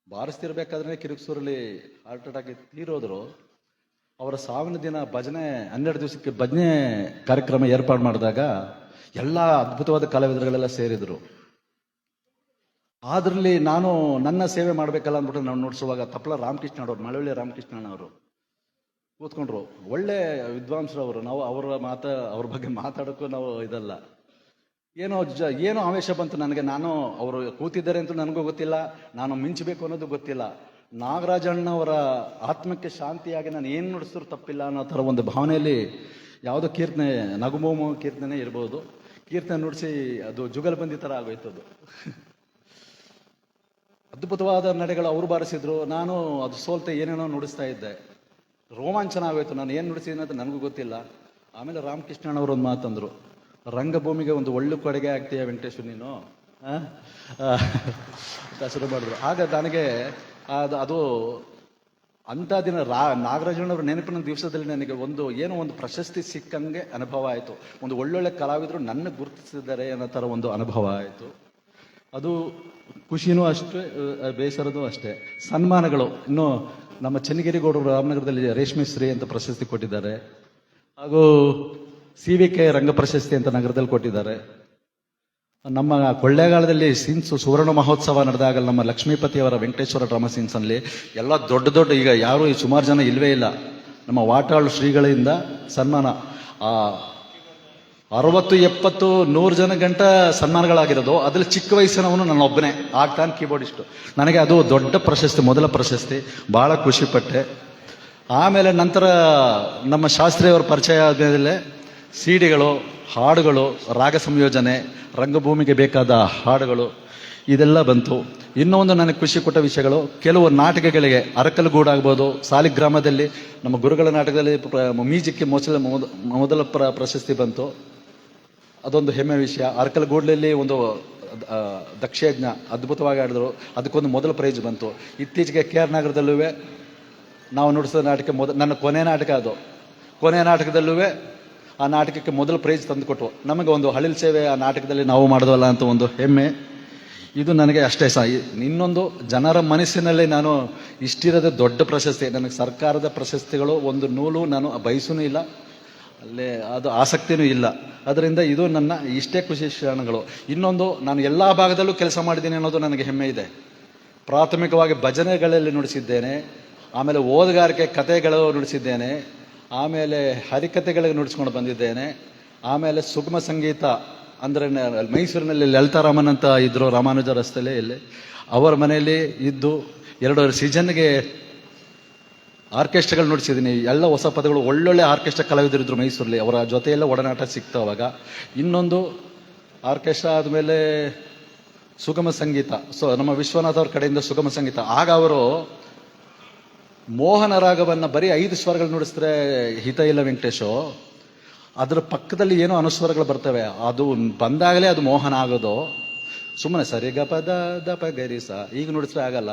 ಬಾರಿಸ್ತಿರ್ಬೇಕಾದ್ರೆ ಕಿರುಕ್ಸೂರಲ್ಲಿ ಹಾರ್ಟ್ ಅಟ್ಯಾಕ್ ತೀರೋದ್ರು. ಅವರ ಸಾವಿನ ದಿನ ಭಜನೆ 12 ದಿವಸಕ್ಕೆ ಭಜನೆ ಕಾರ್ಯಕ್ರಮ ಏರ್ಪಾಡು ಮಾಡಿದಾಗ ಎಲ್ಲ ಅದ್ಭುತವಾದ ಕಲಾವಿದರುಗಳೆಲ್ಲ ಸೇರಿದ್ರು. ಅದರಲ್ಲಿ ನಾನು ನನ್ನ ಸೇವೆ ಮಾಡಬೇಕಲ್ಲ ಅಂದ್ಬಿಟ್ಟು ನಾವು ನುಡಿಸುವಾಗ ತಪ್ಪಲ ರಾಮಕೃಷ್ಣನವರು, ಮಳವಳ್ಳಿ ರಾಮಕೃಷ್ಣನವರು ಕೂತ್ಕೊಂಡ್ರು. ಒಳ್ಳೆ ವಿದ್ವಾಂಸರು ಅವರು. ನಾವು ಅವ್ರ ಬಗ್ಗೆ ಮಾತಾಡೋಕ್ಕೂ ನಾವು ಇದಲ್ಲ. ಏನೋ ಆವೇಶ ಬಂತು ನನಗೆ. ಅವರು ಕೂತಿದ್ದಾರೆ ಅಂತ ನನಗೂ ಗೊತ್ತಿಲ್ಲ, ನಾನು ಮಿಂಚಬೇಕು ಅನ್ನೋದು ಗೊತ್ತಿಲ್ಲ. ನಾಗರಾಜಣ್ಣವರ ಆತ್ಮಕ್ಕೆ ಶಾಂತಿಯಾಗಿ ನಾನು ಏನು ನುಡಿಸಿದ್ರು ತಪ್ಪಿಲ್ಲ ಅನ್ನೋ ಥರ ಒಂದು ಭಾವನೆಯಲ್ಲಿ ಯಾವುದೋ ಕೀರ್ತನೆ, ನಗುಮೋಮ ಕೀರ್ತನೆ ಇರ್ಬೋದು, ಕೀರ್ತನೆ ನುಡಿಸಿ ಅದು ಜುಗಲ್ಬಂದಿ ಥರ ಆಗೋಯ್ತು. ಅದು ಅದ್ಭುತವಾದ ನಡೆಗಳು ಅವರು ಬಾರಿಸಿದ್ರು. ನಾನು ಅದು ಸೋಲ್ತೆ ಏನೇನೋ ನುಡಿಸ್ತಾ ಇದ್ದೆ. ರೋಮಾಂಚನ ಆಗೋಯ್ತು. ನಾನು ಏನು ನುಡಿಸಿದ್ದೀನಿ ಅಂತ ನನಗೂ ಗೊತ್ತಿಲ್ಲ. ಆಮೇಲೆ ರಾಮಕೃಷ್ಣನವರು ಒಂದು ಮಾತಂದ್ರು, ರಂಗಭೂಮಿಗೆ ಒಂದು ಒಳ್ಳೆ ಕೊಡುಗೆ ಆಗ್ತೀಯ ವೆಂಕಟೇಶ್ ನೀನು ಅಂತ ಶುರು ಮಾಡಿದ್ರು. ಆಗ ನನಗೆ ಅದು ಅಂಥ ದಿನ ನಾಗರಾಜಣ್ಣವ್ರ ನೆನಪಿನ ದಿವಸದಲ್ಲಿ ನನಗೆ ಒಂದು ಪ್ರಶಸ್ತಿ ಸಿಕ್ಕಂಗೆ ಅನುಭವ ಆಯಿತು. ಒಂದು ಒಳ್ಳೊಳ್ಳೆ ಕಲಾವಿದರು ನನ್ನ ಗುರುತಿಸಿದ್ದಾರೆ ಅನ್ನೋ ಥರ ಒಂದು ಅನುಭವ ಆಯಿತು. ಅದು ಖುಷಿನೂ ಅಷ್ಟೇ, ಬೇಸರದೂ ಅಷ್ಟೇ. ಸನ್ಮಾನಗಳು ಇನ್ನು ನಮ್ಮ ಚನ್ನಗಿರಿಗೌಡರು ರಾಮನಗರದಲ್ಲಿ ರೇಷ್ಮೆಶ್ರೀ ಅಂತ ಪ್ರಶಸ್ತಿ ಕೊಟ್ಟಿದ್ದಾರೆ. ಹಾಗೂ CVK ರಂಗ ಪ್ರಶಸ್ತಿ ಅಂತ ನಗರದಲ್ಲಿ ಕೊಟ್ಟಿದ್ದಾರೆ. ನಮ್ಮ ಕೊಳ್ಳೇಗಾಲದಲ್ಲಿ ಸುವರ್ಣ ಮಹೋತ್ಸವ ನಡೆದಾಗ ನಮ್ಮ ಲಕ್ಷ್ಮೀಪತಿಯವರ ವೆಂಕಟೇಶ್ವರ ಡ್ರಾಮಾ ಸೀನ್ಸ್ನಲ್ಲಿ ಎಲ್ಲ ದೊಡ್ಡ ಈಗ ಯಾರು ಸುಮಾರು ಜನ ಇಲ್ವೇ ಇಲ್ಲ. ನಮ್ಮ ವಾಟಾಳು ಶ್ರೀಗಳಿಂದ ಸನ್ಮಾನ 60, 70, 100 ಜನ ಗಂಟ ಸನ್ಮಾನಗಳಾಗಿರೋದು. ಅದ್ರಲ್ಲಿ ಚಿಕ್ಕ ವಯಸ್ಸಿನವನು ನನ್ನ ಒಬ್ಬನೇ ಆಗ್ತಾನೆ ಕೀಬೋರ್ಡಿಸ್ಟು. ನನಗೆ ಅದು ದೊಡ್ಡ ಪ್ರಶಸ್ತಿ, ಮೊದಲ ಪ್ರಶಸ್ತಿ. ಬಹಳ ಖುಷಿಪಟ್ಟೆ. ಆಮೇಲೆ ನಂತರ ನಮ್ಮ ಶಾಸ್ತ್ರಿಯವರ ಪರಿಚಯ ಆದಮೇಲೆ ಸಿಡಿಗಳು, ಹಾಡುಗಳು, ರಾಗ ಸಂಯೋಜನೆ, ರಂಗಭೂಮಿಗೆ ಬೇಕಾದ ಹಾಡುಗಳು ಇದೆಲ್ಲ ಬಂತು. ಇನ್ನೊಂದು ನನಗೆ ಖುಷಿ ಕೊಟ್ಟ ವಿಷಯಗಳು, ಕೆಲವು ನಾಟಕಗಳಿಗೆ ಅರಕಲಗೂಡಾಗ್ಬೋದು, ಸಾಲಿಗ್ರಾಮದಲ್ಲಿ ನಮ್ಮ ಗುರುಗಳ ನಾಟಕದಲ್ಲಿ ಮ್ಯೂಸಿಕ್ಗೆ ಮೊದಲ ಪ್ರಶಸ್ತಿ ಬಂತು. ಅದೊಂದು ಹೆಮ್ಮೆ ವಿಷಯ. ಅರಕಲಗೂಡಲ್ಲಿ ಒಂದು ದಕ್ಷಯಜ್ಞ ಅದ್ಭುತವಾಗಿ ಆಡಿದ್ರು, ಅದಕ್ಕೊಂದು ಮೊದಲ ಪ್ರೈಜ್ ಬಂತು. ಇತ್ತೀಚೆಗೆ KR ನಗರದಲ್ಲೂ ನಾವು ನುಡಿಸಿದ ನಾಟಕ ನನ್ನ ಕೊನೆ ನಾಟಕ ಅದು. ಕೊನೆ ನಾಟಕದಲ್ಲೂ ಆ ನಾಟಕಕ್ಕೆ ಮೊದಲು ಪ್ರೈಸ್ ತಂದುಕೊಟ್ರು. ನಮಗೆ ಒಂದು ಹಳಿಲ್ ಸೇವೆ ಆ ನಾಟಕದಲ್ಲಿ ನಾವು ಮಾಡಿದ್ವಲ್ಲ ಅಂತ ಒಂದು ಹೆಮ್ಮೆ. ಇದು ನನಗೆ ಅಷ್ಟೇ ಇನ್ನೊಂದು ಜನರ ಮನಸ್ಸಿನಲ್ಲಿ ನಾನು ಇಷ್ಟಿರೋದೇ ದೊಡ್ಡ ಪ್ರಶಸ್ತಿ. ನನಗೆ ಸರ್ಕಾರದ ಪ್ರಶಸ್ತಿಗಳು ಒಂದು ನೂಲು ನಾನು ಬಯಸೂ ಇಲ್ಲ, ಅಲ್ಲೇ ಅದು ಆಸಕ್ತಿನೂ ಇಲ್ಲ. ಅದರಿಂದ ಇದು ನನ್ನ ಇಷ್ಟೇ ಖುಷಿ ಕ್ಷಣಗಳು. ಇನ್ನೊಂದು, ನಾನು ಎಲ್ಲ ಭಾಗದಲ್ಲೂ ಕೆಲಸ ಮಾಡಿದ್ದೀನಿ ಅನ್ನೋದು ನನಗೆ ಹೆಮ್ಮೆ ಇದೆ. ಪ್ರಾಥಮಿಕವಾಗಿ ಭಜನೆಗಳಲ್ಲಿ ನುಡಿಸಿದ್ದೇನೆ, ಆಮೇಲೆ ಓದುಗಾರಿಕೆ ಕಥೆಗಳು ನುಡಿಸಿದ್ದೇನೆ, ಆಮೇಲೆ ಹರಿಕಥೆಗಳಿಗೆ ನುಡಿಸ್ಕೊಂಡು ಬಂದಿದ್ದೇನೆ, ಆಮೇಲೆ ಸುಗಮ ಸಂಗೀತ ಅಂದರೆ ಮೈಸೂರಿನಲ್ಲಿ ಲಲಿತಾರಾಮನ್ ಅಂತ ಇದ್ದರು, ರಾಮಾನುಜ ರಸ್ತೆಯಲ್ಲಿ ಇಲ್ಲಿ ಅವರ ಮನೆಯಲ್ಲಿ ಇದ್ದು 2 ಸೀಸನ್ಗೆ ಆರ್ಕೆಸ್ಟ್ರಾಗಳು ನುಡಿಸಿದ್ದೀನಿ. ಎಲ್ಲ ಹೊಸ ಪದಗಳು, ಒಳ್ಳೊಳ್ಳೆ ಆರ್ಕೆಸ್ಟ್ರಾ ಕಲಾವಿದರಿದ್ದರು ಮೈಸೂರಲ್ಲಿ, ಅವರ ಜೊತೆಯೆಲ್ಲ ಒಡನಾಟ ಸಿಕ್ತು ಅವಾಗ. ಇನ್ನೊಂದು ಆರ್ಕೆಸ್ಟ್ರಾ ಆದಮೇಲೆ ಸುಗಮ ಸಂಗೀತ, ನಮ್ಮ ವಿಶ್ವನಾಥ್ ಅವ್ರ ಕಡೆಯಿಂದ ಸುಗಮ ಸಂಗೀತ. ಆಗ ಅವರು ಮೋಹನ ರಾಗವನ್ನು ಬರೀ 5 ಸ್ವರಗಳು ನುಡಿಸಿದ್ರೆ ಹಿತ ಇಲ್ಲ ವೆಂಕಟೇಶು, ಅದರ ಪಕ್ಕದಲ್ಲಿ ಏನೋ ಅನುಸ್ವರಗಳು ಬರ್ತವೆ, ಅದು ಬಂದಾಗಲೇ ಅದು ಮೋಹನ ಆಗೋದು. ಸುಮ್ಮನೆ ಸರಿಗ ಪದ ದ ಪ ಗರಿಸ ಈಗ ನುಡಿಸಿದ್ರೆ ಆಗಲ್ಲ.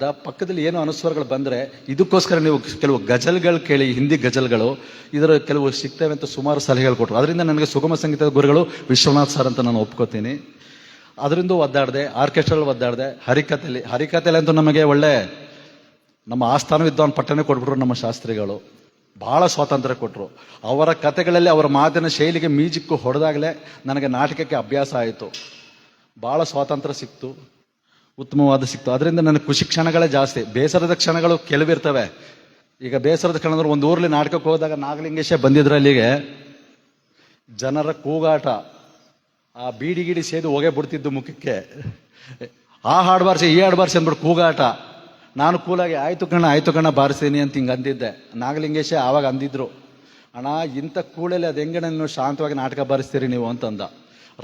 ದ ಪಕ್ಕದಲ್ಲಿ ಏನೋ ಅನುಸ್ವರಗಳು ಬಂದರೆ, ಇದಕ್ಕೋಸ್ಕರ ನೀವು ಕೆಲವು ಗಜಲ್ಗಳು ಕೇಳಿ, ಹಿಂದಿ ಗಜಲ್ಗಳು ಇದರ ಕೆಲವು ಸಿಗ್ತವೆ ಅಂತ ಸುಮಾರು ಸಲಹೆಗಳು ಕೊಟ್ಟರು. ಅದರಿಂದ ನನಗೆ ಸುಗಮ ಸಂಗೀತದ ಗುರುಗಳು ವಿಶ್ವನಾಥ್ ಸರ್ ಅಂತ ನಾನು ಒಪ್ಕೋತೀನಿ. ಅದರಿಂದ ಒದ್ದಾಡಿದೆ, ಆರ್ಕೆಸ್ಟ್ರಲ್ಲಿ ಒದ್ದಾಡಿದೆ. ಹರಿಕಥೆಯಲ್ಲಿ ಅಂತೂ ನಮಗೆ ಒಳ್ಳೆ ನಮ್ಮ ಆಸ್ಥಾನ ವಿದ್ವಾನ್ ಪಟ್ಟಣೆ ಕೊಟ್ಬಿಟ್ರು ನಮ್ಮ ಶಾಸ್ತ್ರಿಗಳು. ಭಾಳ ಸ್ವಾತಂತ್ರ್ಯ ಕೊಟ್ಟರು. ಅವರ ಕಥೆಗಳಲ್ಲಿ ಅವರ ಮಾತಿನ ಶೈಲಿಗೆ ಮ್ಯೂಸಿಕ್ಕು ಹೊಡೆದಾಗಲೇ ನನಗೆ ನಾಟಕಕ್ಕೆ ಅಭ್ಯಾಸ ಆಯಿತು. ಭಾಳ ಸ್ವಾತಂತ್ರ್ಯ ಸಿಕ್ತು, ಉತ್ತಮವಾದ ಸಿಕ್ತು. ಅದರಿಂದ ನನಗೆ ಖುಷಿ ಕ್ಷಣಗಳೇ ಜಾಸ್ತಿ. ಬೇಸರದ ಕ್ಷಣಗಳು ಕೆಲವಿರ್ತವೆ. ಈಗ ಬೇಸರದ ಕ್ಷಣಗಳು, ಒಂದು ಊರಲ್ಲಿ ನಾಟಕಕ್ಕೆ ಹೋದಾಗ ನಾಗಲಿಂಗೇಶ ಬಂದಿದ್ರು, ಅಲ್ಲಿಗೆ ಜನರ ಕೂಗಾಟ, ಆ ಬೀಡಿ ಗಿಡಿ ಸೇದು ಹೊಗೆ ಬಿಡ್ತಿದ್ದು ಮುಖಕ್ಕೆ, ಆ ಹಾಡು ಬಾರಿಸಿ ಈ ಹಾಡು ಬಾರಿಸಿ ಅಂದ್ಬಿಟ್ಟು ಕೂಗಾಟ. ನಾನು ಕೂಲಾಗಿ ಆಯ್ತು ಕಣ ಬಾರಿಸ್ತೀನಿ ಅಂತ ಹಿಂಗೆ ಅಂದಿದ್ದೆ. ನಾಗಲಿಂಗೇಶ ಆವಾಗ ಅಂದಿದ್ರು, ಅಣ್ಣ ಇಂಥ ಕೂಳಲ್ಲಿ ಅದು ಹೆಂಗೆ ನೀವು ಶಾಂತವಾಗಿ ನಾಟಕ ಬಾರಿಸ್ತೀರಿ ನೀವು ಅಂತಂದ.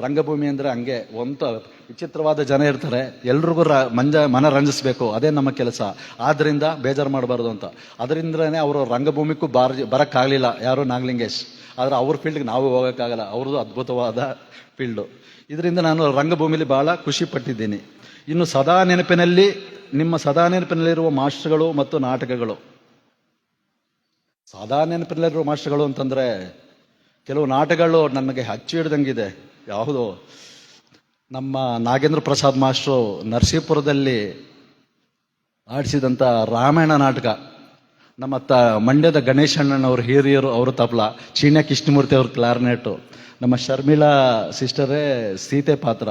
ರಂಗಭೂಮಿ ಅಂದರೆ ಹಂಗೆ ಒಂದು ವಿಚಿತ್ರವಾದ ಜನ ಇರ್ತಾರೆ, ಎಲ್ರಿಗೂ ಮನರಂಜಿಸ್ಬೇಕು, ಅದೇ ನಮ್ಮ ಕೆಲಸ. ಆದ್ದರಿಂದ ಬೇಜಾರು ಮಾಡಬಾರ್ದು ಅಂತ. ಅದರಿಂದನೇ ಅವರು ರಂಗಭೂಮಿಗೂ ಬರೋಕ್ಕಾಗಲಿಲ್ಲ ಯಾರು ನಾಗಲಿಂಗೇಶ್. ಆದರೆ ಅವ್ರ ಫೀಲ್ಡ್ಗೆ ನಾವು ಹೋಗೋಕ್ಕಾಗಲ್ಲ, ಅವ್ರದ್ದು ಅದ್ಭುತವಾದ ಫೀಲ್ಡು. ಇದರಿಂದ ನಾನು ರಂಗಭೂಮಿಲಿ ಭಾಳ ಖುಷಿ ಪಟ್ಟಿದ್ದೀನಿ. ಇನ್ನು ನಿಮ್ಮ ಸದಾ ನೆನಪಿನಲ್ಲಿರುವ ಮಾಸ್ಟರ್ಗಳು ಮತ್ತು ನಾಟಕಗಳು. ಸದಾ ನೆನಪಿನಲ್ಲಿರುವ ಮಾಸ್ಟರ್ಗಳು ಅಂತಂದರೆ ಕೆಲವು ನಾಟಕಗಳು ನನಗೆ ಹಚ್ಚಿ ಹಿಡ್ದಂಗಿದೆ. ಯಾವುದು, ನಮ್ಮ ನಾಗೇಂದ್ರ ಪ್ರಸಾದ್ ಮಾಸ್ಟ್ರು ನರಸೀಪುರದಲ್ಲಿ ಆಡಿಸಿದಂಥ ರಾಮಾಯಣ ನಾಟಕ. ನಮ್ಮ ಮಂಡ್ಯದ ಗಣೇಶಣ್ಣನವರು ಹಿರಿಯರು, ಅವರು ತಬಲ, ಚೀಣ್ಯ ಕೃಷ್ಣಮೂರ್ತಿ ಅವ್ರ ಕ್ಲಾರ್ನೆಟು, ನಮ್ಮ ಶರ್ಮಿಳಾ ಸಿಸ್ಟರೇ ಸೀತೆ ಪಾತ್ರ.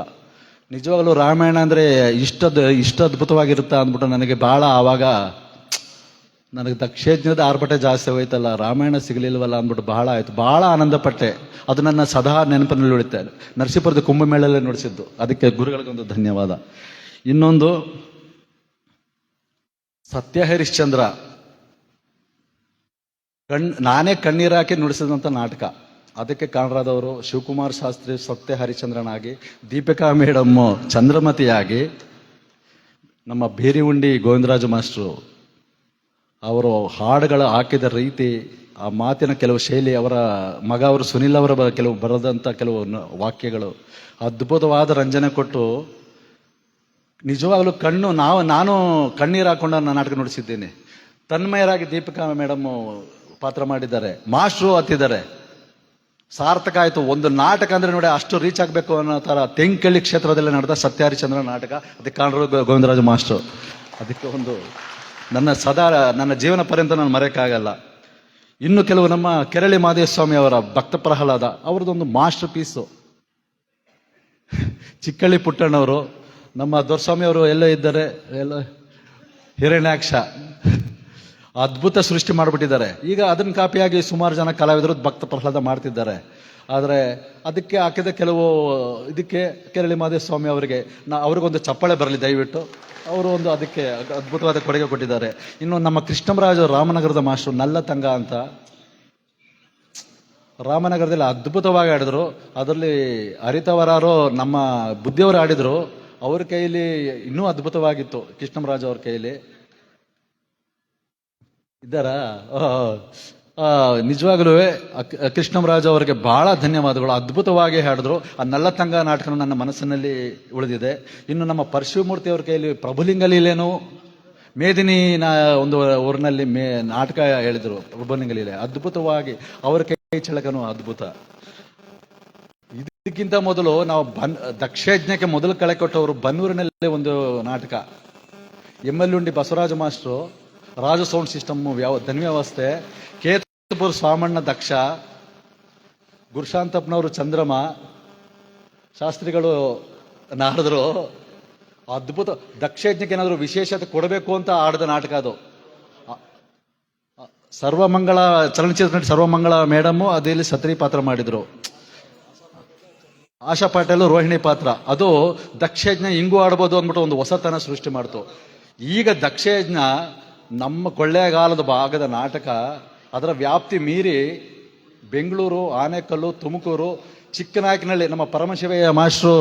ನಿಜವಾಗಲೂ ರಾಮಾಯಣ ಅಂದರೆ ಇಷ್ಟು ಅದ್ಭುತವಾಗಿರುತ್ತಾ ಅಂದ್ಬಿಟ್ಟು ನನಗೆ ಭಾಳ ಆವಾಗ ನನಗೆ ದಕ್ಷಯಜ್ಞದ ಆರ್ಭಟ ಜಾಸ್ತಿ ಹೋಯ್ತಲ್ಲ, ರಾಮಾಯಣ ಸಿಗಲಿಲ್ವಲ್ಲ ಅಂದ್ಬಿಟ್ಟು ಭಾಳ ಆಯಿತು. ಭಾಳ ಆನಂದಪಟ್ಟೆ. ಅದು ನನ್ನ ಸದಾ ನೆನಪಿನಲ್ಲಿ ಉಳಿತೆ. ನರಸೀಪುರದ ಕುಂಭಮೇಳಲ್ಲೇ ನುಡಿಸಿದ್ದು, ಅದಕ್ಕೆ ಗುರುಗಳಿಗೊಂದು ಧನ್ಯವಾದ. ಇನ್ನೊಂದು, ಸತ್ಯ ಹರಿಶ್ಚಂದ್ರ ನಾನೇ ಕಣ್ಣೀರಾಕಿ ನುಡಿಸಿದಂಥ ನಾಟಕ. ಅದಕ್ಕೆ ಕಾರಣರಾದವರು ಶಿವಕುಮಾರ್ ಶಾಸ್ತ್ರಿ ಸತ್ಯ ಹರಿಶ್ಚಂದ್ರನಾಗಿ, ದೀಪಿಕಾ ಮೇಡಮ್ಮು ಚಂದ್ರಮತಿಯಾಗಿ, ನಮ್ಮ ಬೇರಿಹುಂಡಿ ಗೋವಿಂದರಾಜು ಮಾಸ್ಟ್ರು ಅವರು ಹಾಡುಗಳು ಹಾಕಿದ ರೀತಿ, ಆ ಮಾತಿನ ಕೆಲವು ಶೈಲಿ, ಅವರ ಮಗ ಅವರು ಸುನಿಲ್ ಅವರ ಕೆಲವು ಬರೆದಂಥ ಕೆಲವು ವಾಕ್ಯಗಳು ಅದ್ಭುತವಾದ ರಂಜನೆ ಕೊಟ್ಟು, ನಿಜವಾಗಲೂ ನಾನು ಕಣ್ಣೀರು ಹಾಕೊಂಡು ನಾಟಕ ನುಡಿಸಿದ್ದೀನಿ. ತನ್ಮಯರಾಗಿ ದೀಪಿಕಾ ಮೇಡಮ್ಮು ಪಾತ್ರ ಮಾಡಿದ್ದಾರೆ, ಮಾಸ್ಟ್ರು ಹತ್ತಿದ್ದಾರೆ. ಸಾರ್ಥಕ ಆಯಿತು. ಒಂದು ನಾಟಕ ಅಂದರೆ ನೋಡಿ ಅಷ್ಟು ರೀಚ್ ಆಗಬೇಕು ಅನ್ನೋ ಥರ ತೆಂಕಳ್ಳಿ ಕ್ಷೇತ್ರದಲ್ಲಿ ನಡೆದ ಸತ್ಯ ಹರಿಶ್ಚಂದ್ರ ನಾಟಕ. ಅದಕ್ಕೆ ಕಾರಣರು ಗೋವಿಂದರಾಜು ಮಾಸ್ಟ್ರು. ಅದಕ್ಕೆ ಒಂದು ನನ್ನ ಜೀವನ ಪರ್ಯಂತ ನಾನು ಮರೆಯೋಕ್ಕಾಗಲ್ಲ. ಇನ್ನು ಕೆಲವು, ನಮ್ಮ ಕೆರಳಿ ಮಾದೇವ ಸ್ವಾಮಿ ಅವರ ಭಕ್ತ ಪ್ರಹ್ಲಾದ ಅವ್ರದ್ದೊಂದು ಮಾಸ್ಟರ್ ಪೀಸು. ಚಿಕ್ಕಳ್ಳಿ ಪುಟ್ಟಣ್ಣವರು, ನಮ್ಮ ದೊರೆಸ್ವಾಮಿ ಅವರು ಎಲ್ಲ ಇದ್ದಾರೆ, ಎಲ್ಲ ಹಿರಣ್ಯಾಕ್ಷ ಅದ್ಭುತ ಸೃಷ್ಟಿ ಮಾಡಿಬಿಟ್ಟಿದ್ದಾರೆ. ಈಗ ಅದನ್ನ ಕಾಪಿಯಾಗಿ ಸುಮಾರು ಜನ ಕಲಾವಿದರು ಭಕ್ತ ಪ್ರಹ್ಲಾದ ಮಾಡ್ತಿದ್ದಾರೆ. ಆದರೆ ಅದಕ್ಕೆ ಹಾಕಿದ ಕೆಲವು ಇದಕ್ಕೆ ಕೆರಳಿ ಮಾದೇವ ಸ್ವಾಮಿ ಅವರಿಗೆ ಅವ್ರಿಗೊಂದು ಚಪ್ಪಾಳೆ ಬರಲಿ ದಯವಿಟ್ಟು. ಅವರು ಒಂದು ಅದಕ್ಕೆ ಅದ್ಭುತವಾದ ಕೊಡುಗೆ ಕೊಟ್ಟಿದ್ದಾರೆ. ಇನ್ನು ನಮ್ಮ ಕೃಷ್ಣರಾಜು ರಾಮನಗರದ ಮಾಸ್ಟರು ನಲ್ಲತಂಗ ಅಂತ ರಾಮನಗರದಲ್ಲಿ ಅದ್ಭುತವಾಗಿ ಆಡಿದ್ರು. ಅದರಲ್ಲಿ ಹರಿತವರಾರು ನಮ್ಮ ಬುದ್ಧಿಯವರು ಆಡಿದ್ರು. ಅವ್ರ ಕೈಲಿ ಇನ್ನೂ ಅದ್ಭುತವಾಗಿತ್ತು. ಕೃಷ್ಣರಾಜು ಅವ್ರ ಕೈಲಿ ಇದ್ದಾರಾ? ನಿಜವಾಗಲೂ ಕೃಷ್ಣರಾಜು ಅವರಿಗೆ ಬಹಳ ಧನ್ಯವಾದಗಳು. ಅದ್ಭುತವಾಗಿ ಹಾಡಿದ್ರು. ಆ ನಲ್ಲತಂಗ ನಾಟಕ ನನ್ನ ಮನಸ್ಸಿನಲ್ಲಿ ಉಳಿದಿದೆ. ಇನ್ನು ನಮ್ಮ ಪರಶಿವಮೂರ್ತಿ ಅವ್ರ ಕೈಲಿ ಪ್ರಭುಲಿಂಗ ಲೀಲೇನು, ಮೇದಿನಿ ಒಂದು ಊರಿನಲ್ಲಿ ನಾಟಕ ಹೇಳಿದ್ರು ಪ್ರಭುಲಿಂಗಲೀಲೆ, ಅದ್ಭುತವಾಗಿ ಅವರ ಕೈ ಚಳಕನು ಅದ್ಭುತ. ಇದಕ್ಕಿಂತ ಮೊದಲು ನಾವು ದಕ್ಷಯಜ್ಞಕ್ಕೆ ಮೊದಲು ಕಳೆ ಕೊಟ್ಟವರು ಬನ್ನೂರಿನಲ್ಲಿ ಒಂದು ನಾಟಕ, Emmallundi Basavaraja master, Raju sound system ಧ್ವನಿ ವ್ಯವಸ್ಥೆ, ಕೇತಪುರ ಸ್ವಾಮಣ್ಣ ದಕ್ಷ, ಗುರುಶಾಂತಪ್ಪನವರು ಚಂದ್ರಮ, ಶಾಸ್ತ್ರಿಗಳು ನಾರದರು. ಅದ್ಭುತ. ದಕ್ಷಯಜ್ಞಕ್ಕೆ ಏನಾದರೂ ವಿಶೇಷತೆ ಕೊಡಬೇಕು ಅಂತ ಆಡಿದ ನಾಟಕ ಅದು. ಸರ್ವಮಂಗಳ ಚಲನಚಿತ್ರ ನಟಿ ಸರ್ವಮಂಗಳ ಮೇಡಮ್ ಅದಲ್ಲಿ ಸತ್ರಿ ಪಾತ್ರ ಮಾಡಿದ್ರು, ಆಶಾ ಪಾಟೀಲ್ ರೋಹಿಣಿ ಪಾತ್ರ. ಅದು ದಕ್ಷಯಜ್ಞ ಹಿಂಗೂ ಆಡ್ಬೋದು ಅಂದ್ಬಿಟ್ಟು ಒಂದು ಹೊಸತನ ಸೃಷ್ಟಿ ಮಾಡ್ತು. ಈಗ ದಕ್ಷಯಜ್ಞ ನಮ್ಮ ಕೊಳ್ಳೇಗಾಲದ ಭಾಗದ ನಾಟಕ, ಅದರ ವ್ಯಾಪ್ತಿ ಮೀರಿ ಬೆಂಗಳೂರು, ಆನೇಕಲ್ಲು, ತುಮಕೂರು, ಚಿಕ್ಕನಾಯಕನಹಳ್ಳಿ, ನಮ್ಮ ಪರಮಶಿವಯ್ಯ ಮಾಸ್ಟ್ರು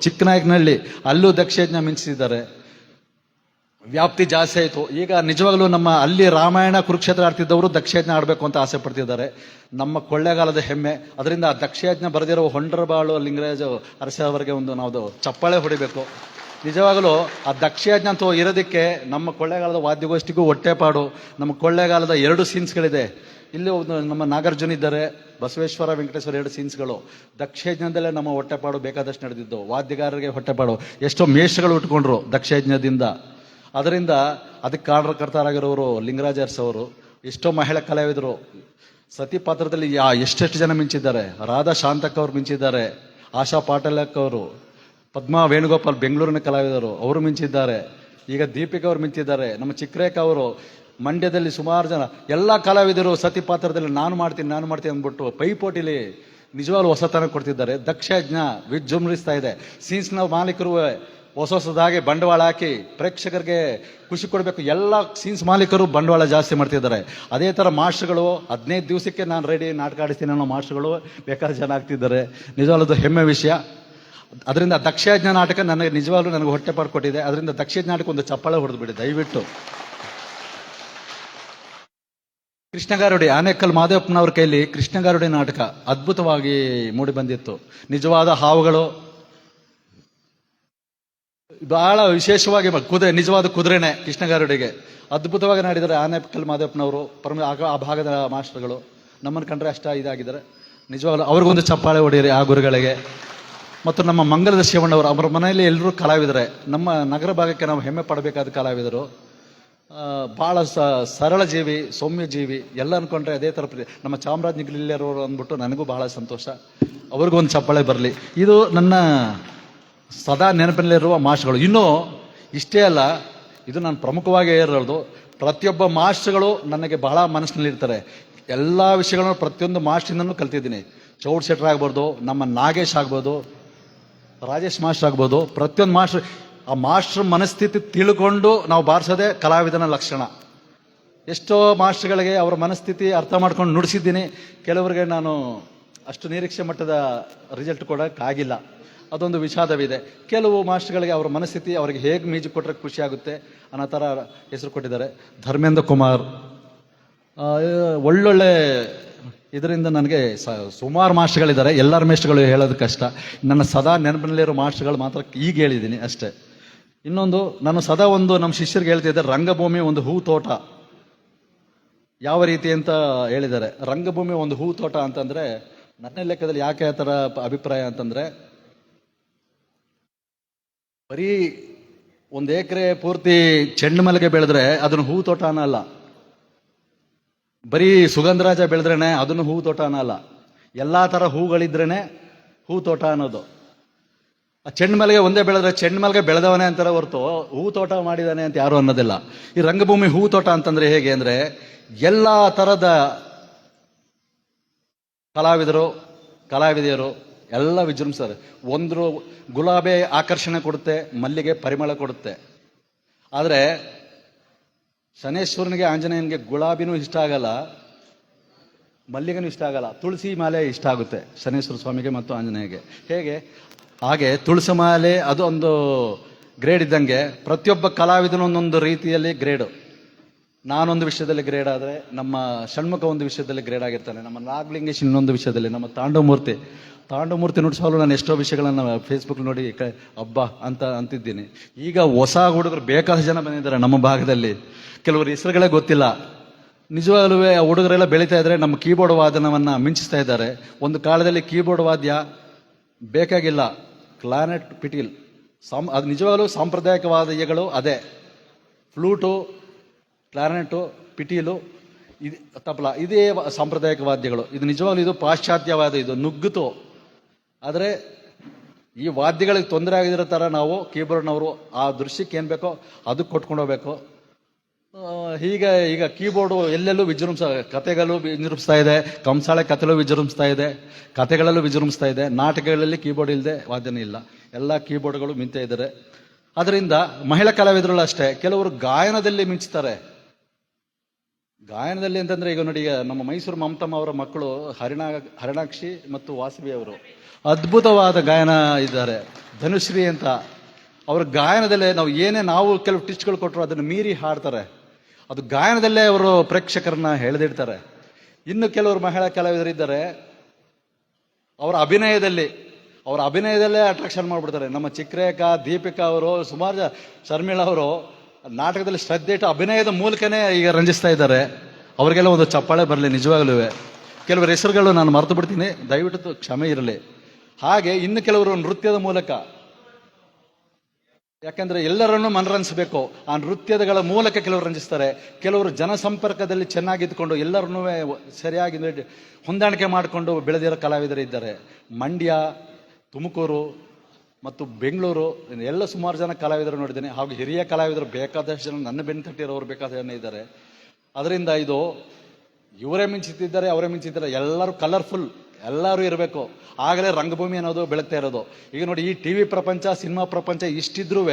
ಚಿಕ್ಕನಾಯಕನಹಳ್ಳಿ, ಅಲ್ಲೂ ದಕ್ಷಯಜ್ಞ ಮಿಂಚಿಸಿದ್ದಾರೆ. ವ್ಯಾಪ್ತಿ ಜಾಸ್ತಿ ಆಯಿತು. ಈಗ ನಿಜವಾಗ್ಲೂ ನಮ್ಮ ಅಲ್ಲಿ ರಾಮಾಯಣ ಕುರುಕ್ಷೇತ್ರ ಆಡ್ತಿದ್ದವರು ದಕ್ಷಯಜ್ಞ ಆಡಬೇಕು ಅಂತ ಆಸೆ ಪಡ್ತಿದ್ದಾರೆ. ನಮ್ಮ ಕೊಳ್ಳೇಗಾಲದ ಹೆಮ್ಮೆ. ಅದರಿಂದ ಆ ದಕ್ಷಯಜ್ಞ ಬರೆದಿರೋ ಹೊಂಡ್ರಬಾಳು ಲಿಂಗರಾಜ ಅರಸೆ ಅವರಿಗೆ ಒಂದು ನಾವು ಚಪ್ಪಾಳೆ ಹೊಡಿಬೇಕು. ನಿಜವಾಗಲೂ ಆ ದಕ್ಷಯಜ್ಞ ಅಂತ ಇರೋದಕ್ಕೆ ನಮ್ಮ ಕೊಳ್ಳೇಗಾಲದ ವಾದ್ಯಗೋಷ್ಠಿಗೂ ಹೊಟ್ಟೆಪಾಡು. ನಮ್ಮ ಕೊಳ್ಳೇಗಾಲದ 2 ಸೀನ್ಸ್ಗಳಿದೆ. ಇಲ್ಲಿ ಒಂದು ನಮ್ಮ ನಾಗಾರ್ಜುನ ಇದ್ದಾರೆ, ಬಸವೇಶ್ವರ, ವೆಂಕಟೇಶ್ವರ 2 ಸೀನ್ಸ್ಗಳು. ದಕ್ಷಯಜ್ಞದಲ್ಲೇ ನಮ್ಮ ಹೊಟ್ಟೆಪಾಡು ಬೇಕಾದಷ್ಟು ನಡೆದಿದ್ದು. ವಾದ್ಯಗಾರರಿಗೆ ಹೊಟ್ಟೆಪಾಡು, ಎಷ್ಟೋ ಮೇಷಗಳು ಉಟ್ಕೊಂಡ್ರು ದಕ್ಷಯಜ್ಞದಿಂದ. ಅದರಿಂದ ಅದಕ್ಕೆ ಕಾರಣಕರ್ತರಾಗಿರೋರು ಲಿಂಗರಾಜ ಅರಸ್ ಅವರು. ಎಷ್ಟೋ ಮಹಿಳಾ ಕಲಾವಿದರು ಸತಿ ಪಾತ್ರದಲ್ಲಿ ಎಷ್ಟೆಷ್ಟು ಜನ ಮಿಂಚಿದ್ದಾರೆ. ರಾಧಾ ಶಾಂತಕ್ಕ ಅವರು ಮಿಂಚಿದ್ದಾರೆ, ಆಶಾ ಪಾಟೀಲಕ್ಕ ಅವರು, ಪದ್ಮಾ ವೇಣುಗೋಪಾಲ್ ಬೆಂಗಳೂರಿನ ಕಲಾವಿದರು ಅವರು ಮಿಂಚಿದ್ದಾರೆ. ಈಗ ದೀಪಿಕಾ ಅವರು ಮಿಂಚಿದ್ದಾರೆ, ನಮ್ಮ ಚಿಕ್ಕರೇಖ ಅವರು. ಮಂಡ್ಯದಲ್ಲಿ ಸುಮಾರು ಜನ ಎಲ್ಲ ಕಲಾವಿದರು ಸತಿ ಪಾತ್ರದಲ್ಲಿ ನಾನು ಮಾಡ್ತೀನಿ ಅಂದ್ಬಿಟ್ಟು ಪೈಪೋಟಿಲಿ ನಿಜವಾಗ್ಲೂ ಹೊಸತನ ಕೊಡ್ತಿದ್ದಾರೆ. ದಕ್ಷಯಜ್ಞ ವಿಜೃಂಭಿಸ್ತಾ ಇದೆ. ಸೀನ್ಸ್ನ ಮಾಲೀಕರು ಹೊಸದಾಗಿ ಬಂಡವಾಳ ಹಾಕಿ ಪ್ರೇಕ್ಷಕರಿಗೆ ಖುಷಿ ಕೊಡಬೇಕು. ಎಲ್ಲ ಸೀನ್ಸ್ ಮಾಲೀಕರು ಬಂಡವಾಳ ಜಾಸ್ತಿ ಮಾಡ್ತಿದ್ದಾರೆ. ಅದೇ ಥರ ಮಾಸ್ಟರ್ಗಳು 15 ದಿವಸಕ್ಕೆ ನಾನು ರೆಡಿ ನಾಟಕ ಆಡಿಸ್ತೀನಿ ಅನ್ನೋ ಮಾಸ್ಟರ್ಗಳು ಬೇಕಾದ ಜನ ಆಗ್ತಿದ್ದಾರೆ. ನಿಜವಾಗ್ಲೂ ಹೆಮ್ಮೆ ವಿಷಯ. ಅದರಿಂದ ದಕ್ಷಯಜ್ಞ ನಾಟಕ ನಿಜವಾಗ್ಲೂ ನನಗೆ ಹೊಟ್ಟೆಪಾಡು ಕೊಟ್ಟಿದೆ. ಅದರಿಂದ ದಕ್ಷಯಜ್ಞ ನಾಟಕ ಒಂದು ಚಪ್ಪಾಳೆ ಹೊಡೆದ್ಬಿಡಿ ದಯವಿಟ್ಟು. ಕೃಷ್ಣಗಾರುಡಿ, ಆನೇಕಲ್ ಮಾದೇವಪ್ಪನವ್ರ ಕೈಲಿ ಕೃಷ್ಣಗಾರುಡಿ ನಾಟಕ ಅದ್ಭುತವಾಗಿ ಮೂಡಿ ಬಂದಿತ್ತು. ನಿಜವಾದ ಹಾವುಗಳು, ಬಹಳ ವಿಶೇಷವಾಗಿ ನಿಜವಾದ ಕುದುರೆನೆ ಕೃಷ್ಣಗಾರುಡಿಗೆ ಅದ್ಭುತವಾಗಿ ನಾಡಿದ್ದಾರೆ ಆನೇಕಲ್ ಮಾದೇವಪ್ಪನವರು, ಆ ಭಾಗದ ಮಾಸ್ಟರ್ಗಳು. ನಮ್ಮನ್ನು ಕಂಡ್ರೆ ಅಷ್ಟ ಇದಾಗಿದ್ದಾರೆ. ನಿಜವಾಗ್ಲೂ ಅವ್ರಿಗೊಂದು ಚಪ್ಪಾಳೆ ಹೊಡೆಯಿರಿ ಆ ಗುರುಗಳಿಗೆ. ಮತ್ತು ನಮ್ಮ ಮಂಗಲದ ಶಿವಣ್ಣವರು, ಅವರ ಮನೆಯಲ್ಲಿ ಎಲ್ಲರೂ ಕಲಾವಿದರೆ. ನಮ್ಮ ನಗರ ಭಾಗಕ್ಕೆ ನಾವು ಹೆಮ್ಮೆ ಪಡಬೇಕಾದ ಕಲಾವಿದರು. ಭಾಳ ಸರಳ ಜೀವಿ, ಸೌಮ್ಯ ಜೀವಿ. ಎಲ್ಲ ಅನ್ಕೊಂಡ್ರೆ ಅದೇ ಥರ ನಮ್ಮ ಚಾಮರಾಜ ನಿಗಲಿಲ್ಲರವರು ಅಂದ್ಬಿಟ್ಟು ನನಗೂ ಬಹಳ ಸಂತೋಷ. ಅವ್ರಿಗೊಂದು ಚಪ್ಪಾಳೆ ಬರಲಿ. ಇದು ನನ್ನ ಸದಾ ನೆನಪಿನಲ್ಲಿರುವ ಮಾಸ್ಟರ್ಗಳು. ಇನ್ನೂ ಇಷ್ಟೇ ಅಲ್ಲ, ಇದು ನಾನು ಪ್ರಮುಖವಾಗಿ ಹೇಳೋದು, ಪ್ರತಿಯೊಬ್ಬ ಮಾಸ್ಟರ್ಗಳು ನನಗೆ ಬಹಳ ಮನಸ್ಸಿನಲ್ಲಿರ್ತಾರೆ. ಎಲ್ಲ ವಿಷಯಗಳನ್ನು ಪ್ರತಿಯೊಂದು ಮಾಸ್ಟ್ರಿಂದನೂ ಕಲ್ತಿದ್ದೀನಿ. ಚೌಡ್ ಶೆಟ್ರ್ ಆಗ್ಬೋದು, ನಮ್ಮ ನಾಗೇಶ್ ಆಗ್ಬೋದು, ರಾಜೇಶ್ ಮಾಸ್ಟರ್ ಆಗ್ಬೋದು. ಪ್ರತಿಯೊಂದು ಮಾಸ್ಟರ್, ಆ ಮಾಸ್ಟರ್ ಮನಸ್ಥಿತಿ ತಿಳ್ಕೊಂಡು ನಾವು ಬಾರಿಸೋದೇ ಕಲಾವಿದನ ಲಕ್ಷಣ. ಎಷ್ಟೋ ಮಾಸ್ಟರ್ಗಳಿಗೆ ಅವರ ಮನಸ್ಥಿತಿ ಅರ್ಥ ಮಾಡ್ಕೊಂಡು ನುಡಿಸಿದ್ದೀನಿ. ಕೆಲವರಿಗೆ ನಾನು ಅಷ್ಟು ನಿರೀಕ್ಷೆ ಮಟ್ಟದ ರಿಸಲ್ಟ್ ಕೊಡೋಕ್ಕಾಗಿಲ್ಲ, ಅದೊಂದು ವಿಷಾದವಿದೆ. ಕೆಲವು ಮಾಸ್ಟರ್ಗಳಿಗೆ ಅವರ ಮನಸ್ಥಿತಿ ಅವರಿಗೆ ಹೇಗೆ ಮೀಜು ಕೊಟ್ಟರೆ ಖುಷಿ ಆಗುತ್ತೆ ಅನ್ನೋ ಥರ ಹೆಸರು ಕೊಟ್ಟಿದ್ದಾರೆ. ಧರ್ಮೇಂದ್ರ ಕುಮಾರ್, ಒಳ್ಳೊಳ್ಳೆ ಇದರಿಂದ ನನಗೆ ಸುಮಾರು ಮಾಸ್ಟರ್ಗಳಿದ್ದಾರೆ. ಎಲ್ಲರ ಮೇಸ್ಟ್ಗಳು ಹೇಳೋದು ಕಷ್ಟ. ನನ್ನ ಸದಾ ನೆನಪಿನಲ್ಲಿರೋ ಮಾಸ್ಟರ್ಗಳು ಮಾತ್ರ ಈಗ ಹೇಳಿದ್ದೀನಿ ಅಷ್ಟೇ. ಇನ್ನೊಂದು, ನಾನು ಸದಾ ನಮ್ಮ ಶಿಷ್ಯರಿಗೆ ಹೇಳ್ತಿದ್ದೆ, ರಂಗಭೂಮಿ ಒಂದು ಹೂ ತೋಟ. ಯಾವ ರೀತಿ ಅಂತ ಹೇಳಿದ್ದಾರೆ. ರಂಗಭೂಮಿ ಒಂದು ಹೂ ತೋಟ ಅಂತಂದ್ರೆ ನನ್ನ ಲೆಕ್ಕದಲ್ಲಿ ಯಾಕೆ ಆ ಥರ ಅಭಿಪ್ರಾಯ ಅಂತಂದ್ರೆ, ಬರೀ 1 ಎಕರೆ ಪೂರ್ತಿ ಚೆಂಡು ಮಲ್ಲಿಗೆ ಬೆಳೆದ್ರೆ ಅದನ್ನು ಹೂ ತೋಟ ಅನ್ನಲ್ಲ. ಬರೀ ಸುಗಂಧರಾಜ ಬೆಳೆದ್ರೇನೆ ಅದನ್ನು ಹೂ ತೋಟ ಅನ್ನಲ್ಲ. ಎಲ್ಲಾ ತರ ಹೂಗಳಿದ್ರೇನೆ ಹೂ ತೋಟ ಅನ್ನೋದು. ಆ ಚೆಂಡು ಮಲ್ಲಿಗೆ ಒಂದೇ ಬೆಳೆದ್ರೆ ಚೆಂಡು ಮಲ್ಲಿಗೆ ಬೆಳೆದವನೇ ಅಂತಾರೆ ಹೊರತು ಹೂ ತೋಟ ಮಾಡಿದಾನೆ ಅಂತ ಯಾರು ಅನ್ನೋದಿಲ್ಲ. ಈ ರಂಗಭೂಮಿ ಹೂ ತೋಟ ಅಂತಂದ್ರೆ ಹೇಗೆ ಅಂದ್ರೆ, ಎಲ್ಲಾ ತರದ ಕಲಾವಿದೆಯರು ಎಲ್ಲ ವಿಜೃಂಭಿಸ್ತಾರೆ. ಒಂದು ಗುಲಾಬಿ ಆಕರ್ಷಣೆ ಕೊಡುತ್ತೆ, ಮಲ್ಲಿಗೆ ಪರಿಮಳ ಕೊಡುತ್ತೆ. ಆದರೆ ಶನೇಶ್ವರನಿಗೆ, ಆಂಜನೇಯನಿಗೆ ಗುಲಾಬಿನೂ ಇಷ್ಟ ಆಗಲ್ಲ, ಮಲ್ಲಿಗೆನೂ ಇಷ್ಟ ಆಗಲ್ಲ. ತುಳಸಿ ಮಾಲೆ ಇಷ್ಟ ಆಗುತ್ತೆ ಶನೇಶ್ವರ ಸ್ವಾಮಿಗೆ ಮತ್ತು ಆಂಜನೇಯಗೆ. ಹೇಗೆ ಹಾಗೆ ತುಳಸಿ ಮಾಲೆ ಅದು ಒಂದು ಗ್ರೇಡ್ ಇದ್ದಂಗೆ, ಪ್ರತಿಯೊಬ್ಬ ಕಲಾವಿದನು ಒಂದೊಂದು ರೀತಿಯಲ್ಲಿ ಗ್ರೇಡು. ನಾನೊಂದು ವಿಷಯದಲ್ಲಿ ಗ್ರೇಡ್ ಆದರೆ, ನಮ್ಮ ಷಣ್ಮುಖ ಒಂದು ವಿಷಯದಲ್ಲಿ ಗ್ರೇಡ್ ಆಗಿರ್ತಾನೆ, ನಮ್ಮ ನಾಗಲಿಂಗೇಶ್ ಇನ್ನೊಂದು ವಿಷಯದಲ್ಲಿ, ನಮ್ಮ ತಾಂಡವಮೂರ್ತಿ ತಾಂಡಮೂರ್ತಿ ನುಡಿಸಲು ನಾನು ಎಷ್ಟೋ ವಿಷಯಗಳನ್ನು ಫೇಸ್ಬುಕ್ ನೋಡಿ ಹಬ್ಬ ಅಂತ ಅಂತಿದ್ದೀನಿ. ಈಗ ಹೊಸ ಹುಡುಗರು ಬೇಕಾದಷ್ಟು ಜನ ಬಂದಿದ್ದಾರೆ ನಮ್ಮ ಭಾಗದಲ್ಲಿ, ಕೆಲವರು ಹೆಸರುಗಳೇ ಗೊತ್ತಿಲ್ಲ. ನಿಜವಾಗ್ಲೂ ಆ ಹುಡುಗರೆಲ್ಲ ಬೆಳೀತಾ ಇದ್ದಾರೆ, ನಮ್ಮ ಕೀಬೋರ್ಡ್ ವಾದನವನ್ನು ಮಿಂಚಿಸ್ತಾ ಇದ್ದಾರೆ. ಒಂದು ಕಾಲದಲ್ಲಿ ಕೀಬೋರ್ಡ್ ವಾದ್ಯ ಬೇಕಾಗಿಲ್ಲ, ಕ್ಲಾನೆಟ್, ಪಿಟೀಲ್, ಅದು ನಿಜವಾಗ್ಲೂ ಸಾಂಪ್ರದಾಯಿಕ ವಾದ್ಯಗಳು ಅದೇ. ಫ್ಲೂಟು, ಕ್ಲಾರಿನೆಟ್ಟು, ಪಿಟೀಲು, ಇದು ತಬಲ, ಇದೇ ಸಾಂಪ್ರದಾಯಿಕ ವಾದ್ಯಗಳು. ಇದು ನಿಜವಾಗ್ಲೂ ಇದು ಪಾಶ್ಚಾತ್ಯವಾದ, ಇದು ನುಗ್ಗಿತು. ಆದರೆ ಈ ವಾದ್ಯಗಳಿಗೆ ತೊಂದರೆ ಆಗಿರೋ ಥರ ನಾವು ಕೀಬೋರ್ಡ್ನವರು ಆ ದೃಶ್ಯಕ್ಕೆ ಏನು ಬೇಕೋ ಅದಕ್ಕೆ ಕೊಟ್ಕೊಂಡು ಹೋಗ್ಬೇಕು. ಈಗ ಕೀಬೋರ್ಡು ಎಲ್ಲೆಲ್ಲೂ ಕತೆಗಳು ವಿಜೃಂಭಿಸ್ತಾ ಇದೆ, ಕಂಸಾಳೆ ಕತೆಗಳು ವಿಜೃಂಭಿಸ್ತಾ ಇದೆ, ಕತೆಗಳಲ್ಲೂ ವಿಜೃಂಭಿಸ್ತಾ ಇದೆ. ನಾಟಕಗಳಲ್ಲಿ ಕೀಬೋರ್ಡ್ ಇಲ್ಲದೆ ವಾದ್ಯನೇ ಇಲ್ಲ, ಎಲ್ಲ ಕೀಬೋರ್ಡ್ಗಳು ಮಿಂತ ಇದ್ದಾರೆ. ಅದರಿಂದ ಮಹಿಳಾ ಕಲಾವಿದರಲ್ಲೂ ಅಷ್ಟೇ, ಕೆಲವರು ಗಾಯನದಲ್ಲಿ ಮಿಂಚ್ತಾರೆ. ಗಾಯನದಲ್ಲಿ ಅಂತಂದ್ರೆ ಈಗ ನೋಡಿ, ಈಗ ನಮ್ಮ ಮೈಸೂರು ಮಮತಮ್ಮ ಅವರ ಮಕ್ಕಳು ಹರಿಣಾಕ್ಷಿ ಮತ್ತು ವಾಸವಿ ಅವರು ಅದ್ಭುತವಾದ ಗಾಯನ ಇದ್ದಾರೆ. ಧನುಶ್ರೀ ಅಂತ ಅವ್ರ ಗಾಯನದಲ್ಲೇ ನಾವು ಕೆಲವು ಟಿಚ್ಗಳು ಕೊಟ್ಟರು ಅದನ್ನು ಮೀರಿ ಹಾಡ್ತಾರೆ. ಅದು ಗಾಯನದಲ್ಲೇ ಅವರು ಪ್ರೇಕ್ಷಕರನ್ನ ಎಳೆದಿಡ್ತಾರೆ. ಇನ್ನು ಕೆಲವರು ಮಹಿಳಾ ಕಲಾವಿದರಿದ್ದಾರೆ, ಅವರ ಅಭಿನಯದಲ್ಲೇ ಅಟ್ರಾಕ್ಷನ್ ಮಾಡಿಬಿಡ್ತಾರೆ. ನಮ್ಮ ಚಿಕ್ಕರೇಖಾ, ದೀಪಿಕಾ ಅವರು, ಸುಮಾರು ಶರ್ಮಿಳಾ ಅವರು ನಾಟಕದಲ್ಲಿ ಶ್ರದ್ಧೆ ಇಟ್ಟು ಅಭಿನಯದ ಮೂಲಕನೇ ಈಗ ರಂಜಿಸ್ತಾ ಇದ್ದಾರೆ. ಅವರಿಗೆಲ್ಲ ಒಂದು ಚಪ್ಪಾಳೆ ಬರಲಿ. ನಿಜವಾಗ್ಲೂ ಕೆಲವರ ಹೆಸರುಗಳು ನಾನು ಮರೆತು ಬಿಡ್ತೀನಿ, ದಯವಿಟ್ಟು ಕ್ಷಮೆ ಇರಲಿ. ಹಾಗೆ ಇನ್ನು ಕೆಲವರು ನೃತ್ಯದ ಮೂಲಕ, ಯಾಕಂದ್ರೆ ಎಲ್ಲರನ್ನೂ ಮನರಂಜಿಸಬೇಕು, ಆ ನೃತ್ಯಗಳ ಮೂಲಕ ಕೆಲವರು ರಂಜಿಸ್ತಾರೆ. ಕೆಲವರು ಜನಸಂಪರ್ಕದಲ್ಲಿ ಚೆನ್ನಾಗಿದ್ದುಕೊಂಡು ಎಲ್ಲರನ್ನೂ ಸರಿಯಾಗಿ ಹೊಂದಾಣಿಕೆ ಮಾಡಿಕೊಂಡು ಬೆಳೆದಿರೋ ಕಲಾವಿದರು ಇದ್ದಾರೆ. ಮಂಡ್ಯ, ತುಮಕೂರು ಮತ್ತು ಬೆಂಗಳೂರು ಎಲ್ಲ ಸುಮಾರು ಜನ ಕಲಾವಿದರು ನೋಡಿದ್ದೇನೆ. ಹಾಗೂ ಹಿರಿಯ ಕಲಾವಿದರು ಬೇಕಾದಷ್ಟು ಜನ, ನನ್ನ ಬೆನ್ನು ತಟ್ಟಿರೋರು ಬೇಕಾದಷ್ಟು ಜನ ಇದ್ದಾರೆ. ಅದರಿಂದ ಇದು ಇವರೇ ಮಿಂಚಿದ್ದಾರೆ, ಅವರೇ ಮಿಂಚಿದ್ದಾರೆ, ಎಲ್ಲರೂ ಕಲರ್ಫುಲ್, ಎಲ್ಲರೂ ಇರಬೇಕು. ಆಗಲೇ ರಂಗಭೂಮಿ ಅನ್ನೋದು ಬೆಳಗ್ತಾ ಇರೋದು. ಈಗ ನೋಡಿ, ಈ ಟಿವಿ ಪ್ರಪಂಚ, ಸಿನಿಮಾ ಪ್ರಪಂಚ ಇಷ್ಟಿದ್ರೂ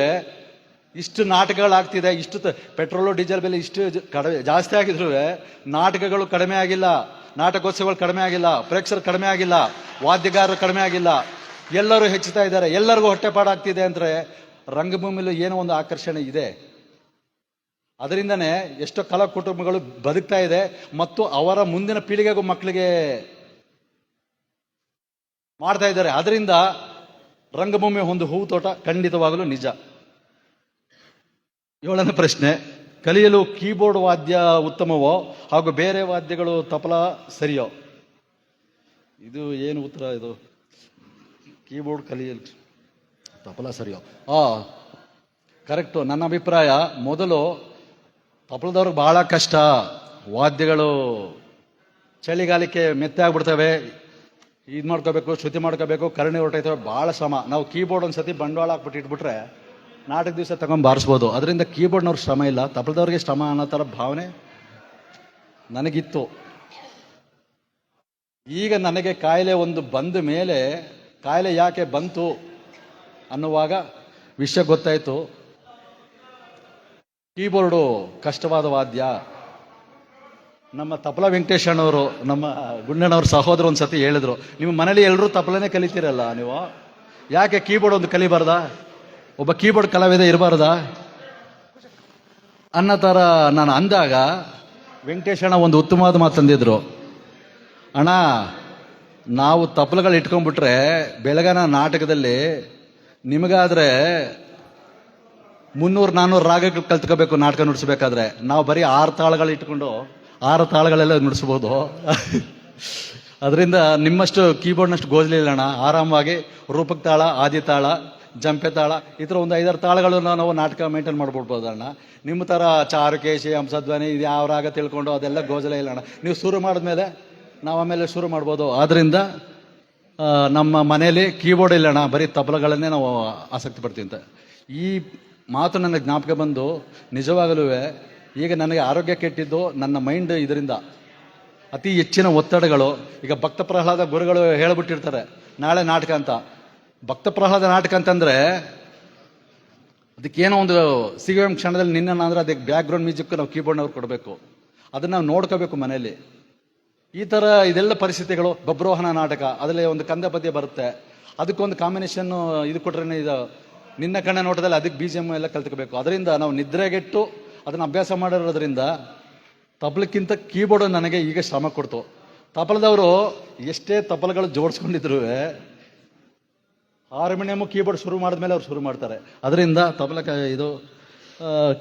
ಇಷ್ಟು ನಾಟಕಗಳಾಗ್ತಿದೆ, ಇಷ್ಟು ಪೆಟ್ರೋಲು ಡೀಸೆಲ್ ಬೆಲೆ ಇಷ್ಟು ಜಾಸ್ತಿ ಆಗಿದ್ರು ನಾಟಕಗಳು ಕಡಿಮೆ ಆಗಿಲ್ಲ, ನಾಟಕೋತ್ಸವಗಳು ಕಡಿಮೆ ಆಗಿಲ್ಲ, ಪ್ರೇಕ್ಷಕರು ಕಡಿಮೆ ಆಗಿಲ್ಲ, ವಾದ್ಯಗಾರರು ಕಡಿಮೆ ಆಗಿಲ್ಲ, ಎಲ್ಲರೂ ಹೆಚ್ಚುತ್ತಾ ಇದ್ದಾರೆ. ಎಲ್ಲರಿಗೂ ಹೊಟ್ಟೆಪಾಡಾಗ್ತಿದೆ ಅಂದರೆ ರಂಗಭೂಮಿಲಿ ಏನೋ ಒಂದು ಆಕರ್ಷಣೆ ಇದೆ. ಅದರಿಂದನೇ ಎಷ್ಟೋ ಕಲಾ ಕುಟುಂಬಗಳು ಬದುಕ್ತಾ ಇದೆ ಮತ್ತು ಅವರ ಮುಂದಿನ ಪೀಳಿಗೆಗೂ ಮಕ್ಕಳಿಗೆ ಮಾಡ್ತಾ ಇದ್ದಾರೆ. ಅದರಿಂದ ರಂಗಭೂಮಿ ಒಂದು ಹೂವು ತೋಟ ಖಂಡಿತವಾಗಲೂ ನಿಜ. 7ನೇ ಪ್ರಶ್ನೆ, ಕಲಿಯಲು ಕೀಬೋರ್ಡ್ ವಾದ್ಯ ಉತ್ತಮವೋ ಹಾಗೂ ಬೇರೆ ವಾದ್ಯಗಳು ತಬಲಾ ಸರಿಯೋ? ಇದು ಏನು ಉತ್ತರ? ಇದು ಕೀಬೋರ್ಡ್ ಕಲಿಯಲು ತಬಲಾ ಸರಿಯೋ? ಕರೆಕ್ಟು. ನನ್ನ ಅಭಿಪ್ರಾಯ, ಮೊದಲು ತಬಲದವ್ರಿಗೆ ಬಹಳ ಕಷ್ಟ. ವಾದ್ಯಗಳು ಚಳಿಗಾಲಕ್ಕೆ ಮೆತ್ತೆ ಆಗ್ಬಿಡ್ತವೆ, ಇದು ಮಾಡ್ಕೋಬೇಕು, ಶ್ರುತಿ ಮಾಡ್ಕೋಬೇಕು, ಕರ್ಣಿ ಹೊರಟೈತವೆ, ಭಾಳ ಶ್ರಮ. ನಾವು ಕೀಬೋರ್ಡ್ ಒಂದು ಸತಿ ಬಂಡವಾಳ ಹಾಕ್ಬಿಟ್ಟು ಇಟ್ಬಿಟ್ರೆ ನಾಟಕ ದಿವಸ ತಗೊಂಡು ಬಾರಿಸ್ಬೋದು. ಅದರಿಂದ ಕೀಬೋರ್ಡ್ನವ್ರಿಗೆ ಶ್ರಮ ಇಲ್ಲ, ತಬಲದವ್ರಿಗೆ ಶ್ರಮ ಅನ್ನೋ ಥರ ಭಾವನೆ ನನಗಿತ್ತು. ಈಗ ನನಗೆ ಕಾಯಿಲೆ ಒಂದು ಬಂದ ಮೇಲೆ, ಕಾಯಿಲೆ ಯಾಕೆ ಬಂತು ಅನ್ನುವಾಗ ವಿಷಯ ಗೊತ್ತಾಯಿತು. ಕೀಬೋರ್ಡು ಕಷ್ಟವಾದ ವಾದ್ಯ. ನಮ್ಮ ತಬಲಾ ವೆಂಕಟೇಶಣ್ಣವರು, ನಮ್ಮ ಗುಂಡಣ್ಣವ್ರ ಸಹೋದರ ಒಂದು ಸತಿ ಹೇಳಿದ್ರು, ನಿಮ್ಮ ಮನೇಲಿ ಎಲ್ಲರೂ ತಬಲನೇ ಕಲಿತೀರಲ್ಲ, ನೀವು ಯಾಕೆ ಕೀಬೋರ್ಡ್ ಒಂದು ಕಲಿಬಾರ್ದ? ಒಬ್ಬ ಕೀಬೋರ್ಡ್ ಕಲಾವಿದ ಇರಬಾರ್ದ ಅನ್ನೋ ಥರ ನಾನು ಅಂದಾಗ ವೆಂಕಟೇಶಣ್ಣ ಒಂದು ಉತ್ತಮವಾದ ಮಾತಂದಿದ್ರು. ಅಣ್ಣ, ನಾವು ತಬಲಗಳು ಇಟ್ಕೊಂಡ್ಬಿಟ್ರೆ ಬೆಳಗನ ನಾಟಕದಲ್ಲಿ ನಿಮಗಾದ್ರೆ 300-400 ರಾಗಗಳು ಕಲ್ತ್ಕೋಬೇಕು ನಾಟಕ ನುಡಿಸ್ಬೇಕಾದ್ರೆ. ನಾವು ಬರೀ 6 ತಾಳಗಳು ಇಟ್ಕೊಂಡು 6 ತಾಳಗಳೆಲ್ಲ ನುಡಿಸ್ಬೋದು. ಅದರಿಂದ ನಿಮ್ಮಷ್ಟು ಕೀಬೋರ್ಡ್ನಷ್ಟು ಗೋಜಲಿಲ್ಲ ಅಣ್ಣ. ಆರಾಮವಾಗಿ ರೂಪಕ್ ತಾಳ, ಆದಿ ತಾಳ, ಜಂಪೆ ತಾಳ, ಈ ಥರ ಒಂದು 5-6 ತಾಳಗಳನ್ನು ನಾವು ನಾಟಕ ಮೇಂಟೈನ್ ಮಾಡ್ಬಿಡ್ಬೋದು ಅಣ್ಣ. ನಿಮ್ಮ ಥರ ಚಾರುಕೇಶಿ, ಹಂಸಧ್ವನಿ, ಇದು ಯಾವ ರಾಗ ತಿಳ್ಕೊಂಡು ಅದೆಲ್ಲ ಗೋಜಲೇ ಇಲ್ಲ ಅಣ್ಣ. ನೀವು ಶುರು ಮಾಡಿದ್ಮೇಲೆ ನಾವು ಆಮೇಲೆ ಶುರು ಮಾಡ್ಬೋದು. ಆದ್ದರಿಂದ ನಮ್ಮ ಮನೇಲಿ ಕೀಬೋರ್ಡ್ ಇಲ್ಲಣ್ಣ, ಬರೀ ತಬಲಗಳನ್ನೇ ನಾವು ಆಸಕ್ತಿ ಪಡ್ತೀವಿ ಅಂತ. ಈ ಮಾತು ನನಗೆ ಜ್ಞಾಪಕ ಬಂದು ನಿಜವಾಗಲೂ ಈಗ ನನಗೆ ಆರೋಗ್ಯ ಕೆಟ್ಟಿದ್ದು ನನ್ನ ಮೈಂಡ್ ಇದರಿಂದ. ಅತಿ ಹೆಚ್ಚಿನ ಒತ್ತಡಗಳು. ಈಗ ಭಕ್ತ ಪ್ರಹ್ಲಾದ ಗುರುಗಳು ಹೇಳ್ಬಿಟ್ಟಿರ್ತಾರೆ ನಾಳೆ ನಾಟಕ ಅಂತ. ಭಕ್ತ ಪ್ರಹ್ಲಾದ ನಾಟಕ ಅಂತಂದರೆ ಅದಕ್ಕೇನೋ ಒಂದು ಸಿಗುವ ಕ್ಷಣದಲ್ಲಿ ನಿನ್ನ ಅಂದರೆ ಅದಕ್ಕೆ ಬ್ಯಾಕ್ಗ್ರೌಂಡ್ ಮ್ಯೂಸಿಕ್ ನಾವು ಕೀಬೋರ್ಡ್ನವ್ರು ಕೊಡಬೇಕು. ಅದನ್ನು ನಾವು ನೋಡ್ಕೋಬೇಕು ಮನೆಯಲ್ಲಿ. ಈ ಥರ ಇದೆಲ್ಲ ಪರಿಸ್ಥಿತಿಗಳು. ಬಬ್ರೋಹನ ನಾಟಕ, ಅದರಲ್ಲಿ ಒಂದು ಕಂದ ಪದ್ಯ ಬರುತ್ತೆ, ಅದಕ್ಕೊಂದು ಕಾಂಬಿನೇಷನ್ನು ಇದು ಕೊಟ್ರೆ ಇದು ನಿನ್ನ ಕಣ್ಣ ನೋಟದಲ್ಲಿ ಅದಕ್ಕೆ BGM ಎಲ್ಲ ಕಲ್ತ್ಕೋಬೇಕು. ಅದರಿಂದ ನಾವು ನಿದ್ರೆಗೆಟ್ಟು ಅದನ್ನು ಅಭ್ಯಾಸ ಮಾಡಿರೋದ್ರಿಂದ ತಬಲಕ್ಕಿಂತ ಕೀಬೋರ್ಡು ನನಗೆ ಈಗ ಶ್ರಮ ಕೊಡ್ತು. ತಬಲದವರು ಎಷ್ಟೇ ತಬಲಗಳು ಜೋಡಿಸ್ಕೊಂಡಿದ್ರು ಹಾರ್ಮೋನಿಯಂ ಕೀಬೋರ್ಡ್ ಶುರು ಮಾಡಿದ್ಮೇಲೆ ಅವ್ರು ಶುರು ಮಾಡ್ತಾರೆ. ಅದರಿಂದ ತಬಲ ಇದು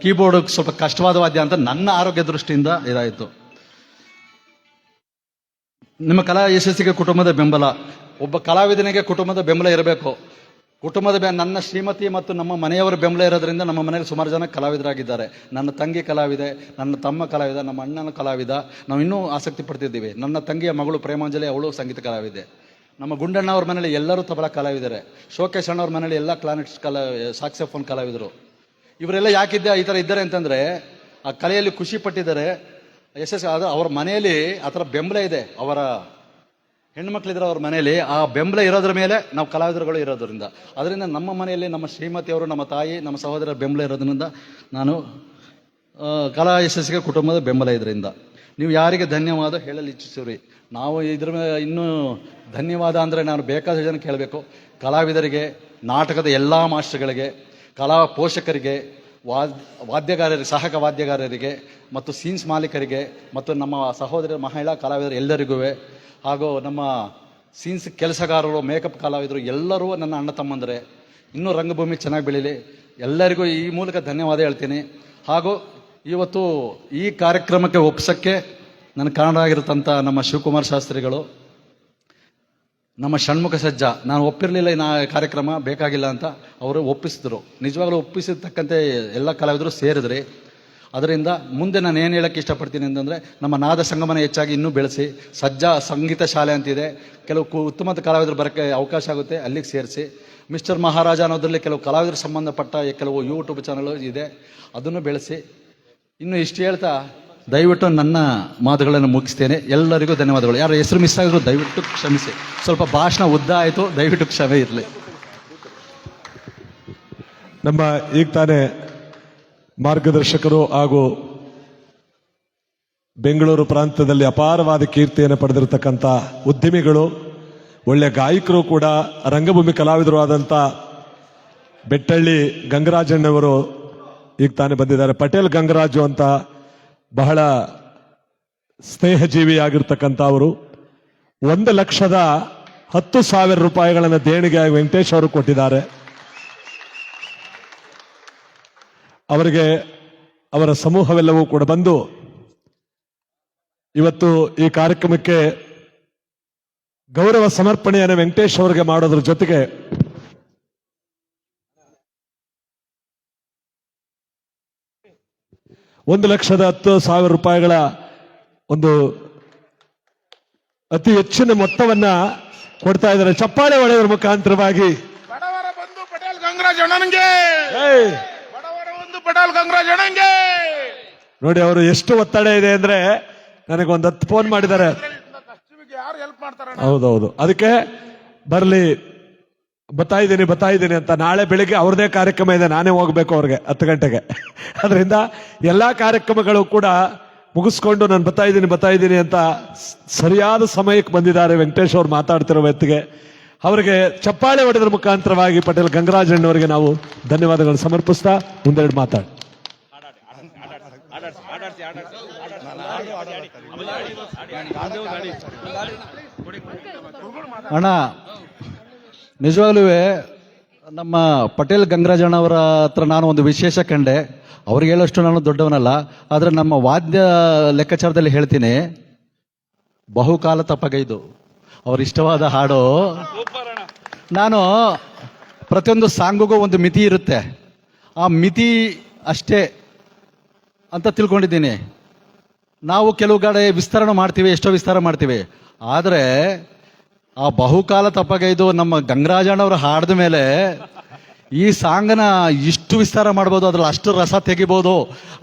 ಕೀಬೋರ್ಡ್ ಸ್ವಲ್ಪ ಕಷ್ಟವಾದ ವಾದ್ಯ ಅಂತ ನನ್ನ ಆರೋಗ್ಯ ದೃಷ್ಟಿಯಿಂದ ಇದಾಯಿತು. ನಿಮ್ಮ ಕಲಾ ಯಶಸ್ಸಿಗೆ ಕುಟುಂಬದ ಬೆಂಬಲ. ಒಬ್ಬ ಕಲಾವಿದನಿಗೆ ಕುಟುಂಬದ ಬೆಂಬಲ ಇರಬೇಕು. ನನ್ನ ಶ್ರೀಮತಿ ಮತ್ತು ನಮ್ಮ ಮನೆಯವರ ಬೆಂಬಲ ಇರೋದ್ರಿಂದ ನಮ್ಮ ಮನೆಯಲ್ಲಿ ಸುಮಾರು ಜನ ಕಲಾವಿದರಾಗಿದ್ದಾರೆ. ನನ್ನ ತಂಗಿ ಕಲಾವಿದೆ, ನನ್ನ ತಮ್ಮ ಕಲಾವಿದ, ನಮ್ಮ ಅಣ್ಣನ ಕಲಾವಿದ. ನಾವು ಇನ್ನೂ ಆಸಕ್ತಿ ಪಡ್ತಿದ್ದೀವಿ. ನನ್ನ ತಂಗಿಯ ಮಗಳು ಪ್ರೇಮಾಂಜಲಿ, ಅವಳು ಸಂಗೀತ ಕಲಾವಿದೆ. ನಮ್ಮ ಗುಂಡಣ್ಣ ಅವ್ರ ಮನೇಲಿ ಎಲ್ಲರೂ ತಬಲಾ ಕಲಾವಿದರೆ. ಶೋಕೇಶ್ ಅಣ್ಣವ್ರ ಮನೇಲಿ ಎಲ್ಲ ಕ್ಲಾನೆಟ್ಸ್ ಸಾಕ್ಸೋಫೋನ್ ಕಲಾವಿದರು. ಇವರೆಲ್ಲ ಯಾಕಿದ್ದೆ ಈ ಥರ ಇದ್ದಾರೆ ಅಂತಂದರೆ ಆ ಕಲೆಯಲ್ಲಿ ಖುಷಿ ಪಟ್ಟಿದ್ದಾರೆ, ಯಶಸ್ಸು. ಅದು ಅವ್ರ ಮನೆಯಲ್ಲಿ ಆ ಥರ ಬೆಂಬಲ ಇದೆ. ಅವರ ಹೆಣ್ಮಕ್ಳಿದ್ರೆ ಅವ್ರ ಮನೆಯಲ್ಲಿ ಆ ಬೆಂಬಲ ಇರೋದ್ರ ಮೇಲೆ ನಾವು ಕಲಾವಿದರುಗಳು ಇರೋದ್ರಿಂದ, ಅದರಿಂದ ನಮ್ಮ ಮನೆಯಲ್ಲಿ ನಮ್ಮ ಶ್ರೀಮತಿಯವರು, ನಮ್ಮ ತಾಯಿ, ನಮ್ಮ ಸಹೋದರರ ಬೆಂಬಲ ಇರೋದ್ರಿಂದ ನಾನು ಕಲಾ ಯಶಸ್ಸಿಗೆ ಕುಟುಂಬದ ಬೆಂಬಲ ಇದರಿಂದ. ನೀವು ಯಾರಿಗೆ ಧನ್ಯವಾದ ಹೇಳಲು ಇಚ್ಛಿಸಿರಿ. ನಾವು ಇದ್ರ ಇನ್ನೂ ಧನ್ಯವಾದ ಅಂದರೆ ನಾನು ಬೇಕಾದ ಜನಕ್ಕೆ ಹೇಳಬೇಕು. ಕಲಾವಿದರಿಗೆ, ನಾಟಕದ ಎಲ್ಲ ಮಾಸ್ಟರ್ಗಳಿಗೆ, ಕಲಾ ಪೋಷಕರಿಗೆ, ವಾದ್ಯಗಾರರಿಗೆ, ಸಹಕ ವಾದ್ಯಗಾರರಿಗೆ ಮತ್ತು ಸೀನ್ಸ್ ಮಾಲೀಕರಿಗೆ ಮತ್ತು ನಮ್ಮ ಸಹೋದರ ಮಹಿಳಾ ಕಲಾವಿದರು ಎಲ್ಲರಿಗೂ, ಹಾಗೂ ನಮ್ಮ ಸೀನ್ಸ್ ಕೆಲಸಗಾರರು, ಮೇಕಪ್ ಕಲಾವಿದರು ಎಲ್ಲರೂ ನನ್ನ ಅಣ್ಣ ತಮ್ಮಂದರೆ. ಇನ್ನೂ ರಂಗಭೂಮಿ ಚೆನ್ನಾಗಿ ಬೆಳೀಲಿ. ಎಲ್ಲರಿಗೂ ಈ ಮೂಲಕ ಧನ್ಯವಾದ ಹೇಳ್ತೀನಿ. ಹಾಗೂ ಇವತ್ತು ಈ ಕಾರ್ಯಕ್ರಮಕ್ಕೆ ಒಪ್ಸೋಕ್ಕೆ ನನ್ನ ಕಾರಣರಾಗಿರ್ತಂಥ ನಮ್ಮ ಶಿವಕುಮಾರ್ ಶಾಸ್ತ್ರಿಗಳು, ನಮ್ಮ ಷಣ್ಮುಖ ಸಜ್ಜ, ನಾನು ಒಪ್ಪಿರಲಿಲ್ಲ ಈ ಕಾರ್ಯಕ್ರಮ ಬೇಕಾಗಿಲ್ಲ ಅಂತ, ಅವರು ಒಪ್ಪಿಸಿದ್ರು. ನಿಜವಾಗ್ಲೂ ಒಪ್ಪಿಸಿರ್ತಕ್ಕಂತೆ ಎಲ್ಲ ಕಲಾವಿದರು ಸೇರಿದ್ರಿ. ಅದರಿಂದ ಮುಂದೆ ನಾನು ಏನು ಹೇಳೋಕ್ಕೆ ಇಷ್ಟಪಡ್ತೀನಿ ಅಂತಂದರೆ, ನಮ್ಮ ನಾದ ಸಂಗಮನ ಹೆಚ್ಚಾಗಿ ಇನ್ನೂ ಬೆಳೆಸಿ. ಸಜ್ಜಾ ಸಂಗೀತ ಶಾಲೆ ಅಂತಿದೆ, ಕೆಲವು ಉತ್ತಮ ಕಲಾವಿದರು ಬರೋಕ್ಕೆ ಅವಕಾಶ ಆಗುತ್ತೆ, ಅಲ್ಲಿಗೆ ಸೇರಿಸಿ. ಮಿಸ್ಟರ್ ಮಹಾರಾಜ ಅನ್ನೋದ್ರಲ್ಲಿ ಕೆಲವು ಕಲಾವಿದರು ಸಂಬಂಧಪಟ್ಟ ಕೆಲವು ಯೂಟ್ಯೂಬ್ ಚಾನಲ್ ಇದೆ, ಅದನ್ನು ಬೆಳೆಸಿ. ಇನ್ನು ಇಷ್ಟು ಹೇಳ್ತಾ ದಯವಿಟ್ಟು ನನ್ನ ಮಾತುಗಳನ್ನು ಮುಗಿಸ್ತೇನೆ. ಎಲ್ಲರಿಗೂ ಧನ್ಯವಾದಗಳು. ಯಾರು ಹೆಸರು ಮಿಸ್ ಆಗಿದ್ರು ದಯವಿಟ್ಟು ಕ್ಷಮಿಸಿ. ಸ್ವಲ್ಪ ಭಾಷಣ ಉದ್ದ ಆಯಿತು, ದಯವಿಟ್ಟು ಕ್ಷಮೆ ಇರಲಿ. ನಮ್ಮ ಈಗ ತಾನೇ ಮಾರ್ಗದರ್ಶಕರು ಹಾಗೂ ಬೆಂಗಳೂರು ಪ್ರಾಂತ್ಯದಲ್ಲಿ ಅಪಾರವಾದ ಕೀರ್ತಿಯನ್ನು ಪಡೆದಿರತಕ್ಕಂಥ ಉದ್ಯಮಿಗಳು, ಒಳ್ಳೆಯ ಗಾಯಕರು ಕೂಡ, ರಂಗಭೂಮಿ ಕಲಾವಿದರು ಆದಂಥ ಬೆಟ್ಟಳ್ಳಿ ಗಂಗರಾಜಣ್ಣವರು ಈಗ ತಾನೇ ಬಂದಿದ್ದಾರೆ. ಪಟೇಲ್ ಗಂಗರಾಜು ಅಂತ ಬಹಳ ಸ್ನೇಹಜೀವಿಯಾಗಿರ್ತಕ್ಕಂಥ ಅವರು 1,10,000 ರೂಪಾಯಿಗಳನ್ನು ದೇಣಿಗೆಯಾಗಿ ವೆಂಕಟೇಶ್ ಅವರು ಕೊಟ್ಟಿದ್ದಾರೆ. ಅವರಿಗೆ ಅವರ ಸಮೂಹವೆಲ್ಲವೂ ಕೂಡ ಬಂದು ಇವತ್ತು ಈ ಕಾರ್ಯಕ್ರಮಕ್ಕೆ ಗೌರವ ಸಮರ್ಪಣೆಯನ್ನು ವೆಂಕಟೇಶ್ ಅವರಿಗೆ ಮಾಡೋದ್ರ ಜೊತೆಗೆ ₹1,10,000 ಒಂದು ಅತಿ ಹೆಚ್ಚಿನ ಮೊತ್ತವನ್ನ ಕೊಡ್ತಾ ಇದ್ದಾರೆ. ಚಪ್ಪಾಳೆ ಹೊಡೆಯೋದ್ರ ಮುಖಾಂತರವಾಗಿ ಬಡವರ ಬಂಧು ಪಟೇಲ್ ಗಂಗರಾಜ್ ಅಣ್ಣನಿಗೆ, ಬಡವರ ಒಂದು ಪಟೇಲ್ ಗಂಗರಾಜ್ ಅಣ್ಣನಿಗೆ. ನೋಡಿ ಅವರು ಎಷ್ಟು ಒತ್ತಡ ಇದೆ ಅಂದ್ರೆ ನನಗೊಂದು 10 ಫೋನ್ ಮಾಡಿದ್ದಾರೆ. ಯಾರು ಹೆಲ್ಪ್ ಮಾಡ್ತಾರೆ? ಹೌದೌದು, ಅದಕ್ಕೆ ಬರ್ಲಿ ಬರ್ತಾ ಇದ್ದೀನಿ ಅಂತ. ನಾಳೆ ಬೆಳಿಗ್ಗೆ ಅವ್ರದೇ ಕಾರ್ಯಕ್ರಮ ಇದೆ, ನಾನೇ ಹೋಗ್ಬೇಕು ಅವ್ರಿಗೆ 10 ಗಂಟೆಗೆ. ಅದರಿಂದ ಎಲ್ಲಾ ಕಾರ್ಯಕ್ರಮಗಳು ಕೂಡ ಮುಗಿಸ್ಕೊಂಡು ನಾನು ಬರ್ತಾ ಇದ್ದೀನಿ ಅಂತ ಸರಿಯಾದ ಸಮಯಕ್ಕೆ ಬಂದಿದ್ದಾರೆ ವೆಂಕಟೇಶ್ ಅವ್ರು ಮಾತಾಡ್ತಿರೋ ವ್ಯಕ್ತಿಗೆ. ಅವರಿಗೆ ಚಪ್ಪಾಳೆ ಹೊಡೆದ್ರ ಮುಖಾಂತರವಾಗಿ ಪಟೇಲ್ ಗಂಗರಾಜಣ್ಣವರಿಗೆ ನಾವು ಧನ್ಯವಾದಗಳು ಸಮರ್ಪಿಸ್ತಾ ಮುಂದೆರಡು ಮಾತಾಡಿ. ಅಣ್ಣ, ನಿಜವಾಗ್ಲೂ ನಮ್ಮ ಪಟೇಲ್ ಗಂಗರಾಜಣ್ಣವರ ಹತ್ರ ನಾನು ಒಂದು ವಿಶೇಷ ಕಂಡೆ. ಅವ್ರಿಗೆ ಹೇಳೋಷ್ಟು ನಾನು ದೊಡ್ಡವನಲ್ಲ, ಆದರೆ ನಮ್ಮ ವಾದ್ಯ ಲೆಕ್ಕಾಚಾರದಲ್ಲಿ ಹೇಳ್ತೀನಿ, ಬಹುಕಾಲ ತಪ್ಪಗೈದು ಅವ್ರ ಇಷ್ಟವಾದ ಹಾಡು. ನಾನು ಪ್ರತಿಯೊಂದು ಸಾಂಗುಗೂ ಒಂದು ಮಿತಿ ಇರುತ್ತೆ, ಆ ಮಿತಿ ಅಷ್ಟೇ ಅಂತ ತಿಳ್ಕೊಂಡಿದ್ದೀನಿ. ನಾವು ಕೆಲವು ಕಡೆ ವಿಸ್ತಾರ ಮಾಡ್ತೀವಿ, ಎಷ್ಟೋ ವಿಸ್ತಾರ ಮಾಡ್ತೀವಿ, ಆದರೆ ಆ ಬಹುಕಾಲ ತಪ್ಪಗೈದು ನಮ್ಮ ಗಂಗರಾಜಣ್ಣವ್ರು ಹಾಡಿದ ಮೇಲೆ ಈ ಸಾಂಗನ ಇಷ್ಟು ವಿಸ್ತಾರ ಮಾಡ್ಬೋದು, ಅದ್ರಲ್ಲಿ ಅಷ್ಟು ರಸ ತೆಗಿಬೋದು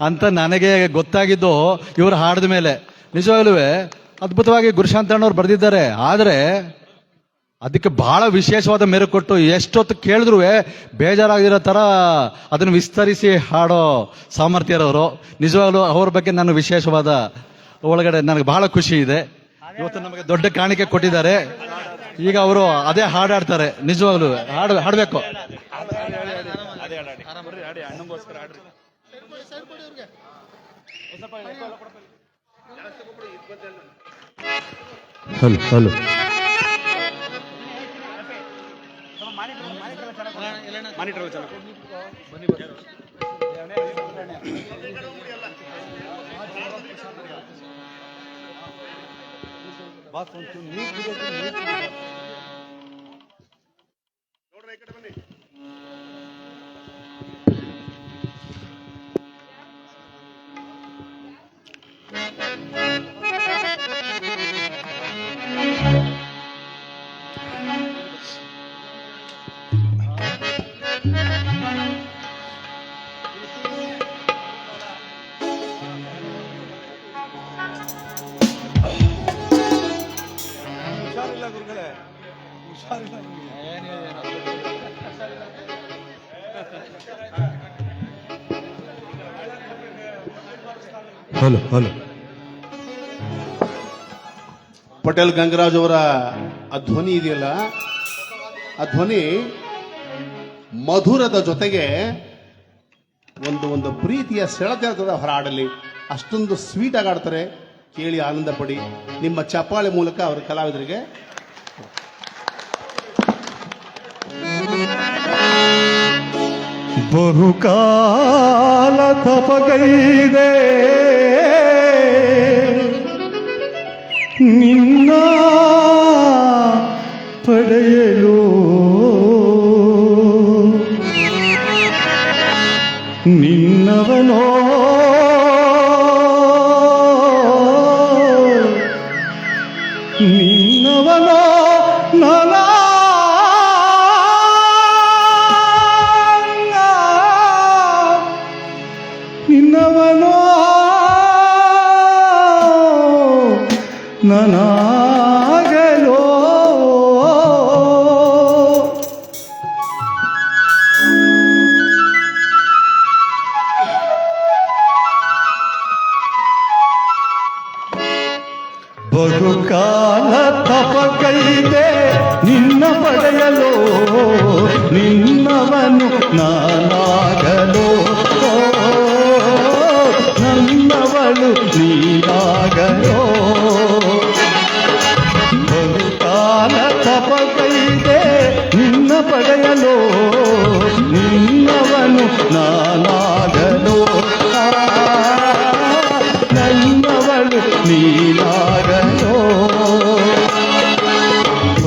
ಅಂತ ನನಗೆ ಗೊತ್ತಾಗಿದ್ದು ಇವರು ಹಾಡಿದ ಮೇಲೆ. ನಿಜವಾಗ್ಲೂ ಅದ್ಭುತವಾಗಿ ಗುರುಶಾಂತಣ್ಣವ್ರು ಬರೆದಿದ್ದಾರೆ, ಆದರೆ ಅದಕ್ಕೆ ಬಹಳ ವಿಶೇಷವಾದ ಮೆರುಗು ಕೊಟ್ಟು ಎಷ್ಟೊತ್ತು ಕೇಳಿದ್ರು ಬೇಜಾರಾಗಿರೋ ಥರ ಅದನ್ನು ವಿಸ್ತರಿಸಿ ಹಾಡೋ ಸಾಮರ್ಥ್ಯ ಇರೋರು. ನಿಜವಾಗ್ಲೂ ಅವ್ರ ಬಗ್ಗೆ ನಾನು ವಿಶೇಷವಾದ ಒಳಗಡೆ ನನಗೆ ಬಹಳ ಖುಷಿ ಇದೆ. ಇವತ್ತು ನಮಗೆ ದೊಡ್ಡ ಕಾಣಿಕೆ ಕೊಟ್ಟಿದ್ದಾರೆ. ಈಗ ಅವರು ಅದೇ ಹಾಡಾಡ್ತಾರೆ. ನಿಜವಾಗ್ಲೂ ಹಾಡಬೇಕು. Hello hello hello hello Patel Gangaraj ಅವರ ಆ ಧ್ವನಿ ಇದೆಯಲ್ಲ, ಆ ಧ್ವನಿ ಮಧುರದ ಜೊತೆಗೆ ಒಂದು ಪ್ರೀತಿಯ ಸೆಳೆತ ಇರ್ತದೆ ಅವರ ಹಾಡಲ್ಲಿ. ಅಷ್ಟೊಂದು ಸ್ವೀಟ್ ಆಗಿ ಆಡ್ತಾರೆ. ಕೇಳಿ ಆನಂದ ಪಡಿ. ನಿಮ್ಮ ಚಪ್ಪಾಳೆ ಮೂಲಕ ಅವರ ಕಲಾವಿದರಿಗೆ ಬಹುಕಾಲ ತಪಗೈದೆ ನಿನ್ನ ಪಡೆಯಲು, ನಿನ್ನವನೋ ನಿನ್ನವನೋ ನಾನಾ ನಿನ್ನವನೋ ನನಗಲೋ ಬಹುಕಾಲ ತಪಗೈದೆ ನಿನ್ನ ಪಡೆಯಲು, ನಿನ್ನವನು ನಾನಾಗಲೋ, ನನ್ನವಳು ನೀನಾಗಲೋ. ಬಹುಕಾಲ ತಪಗೈದೆ ನಿನ್ನ ಪಡೆಯಲು, ನಿನ್ನವನು ನಾನಾಗಲೋ, ನನ್ನವಳು ನೀನಾಗಲೋ.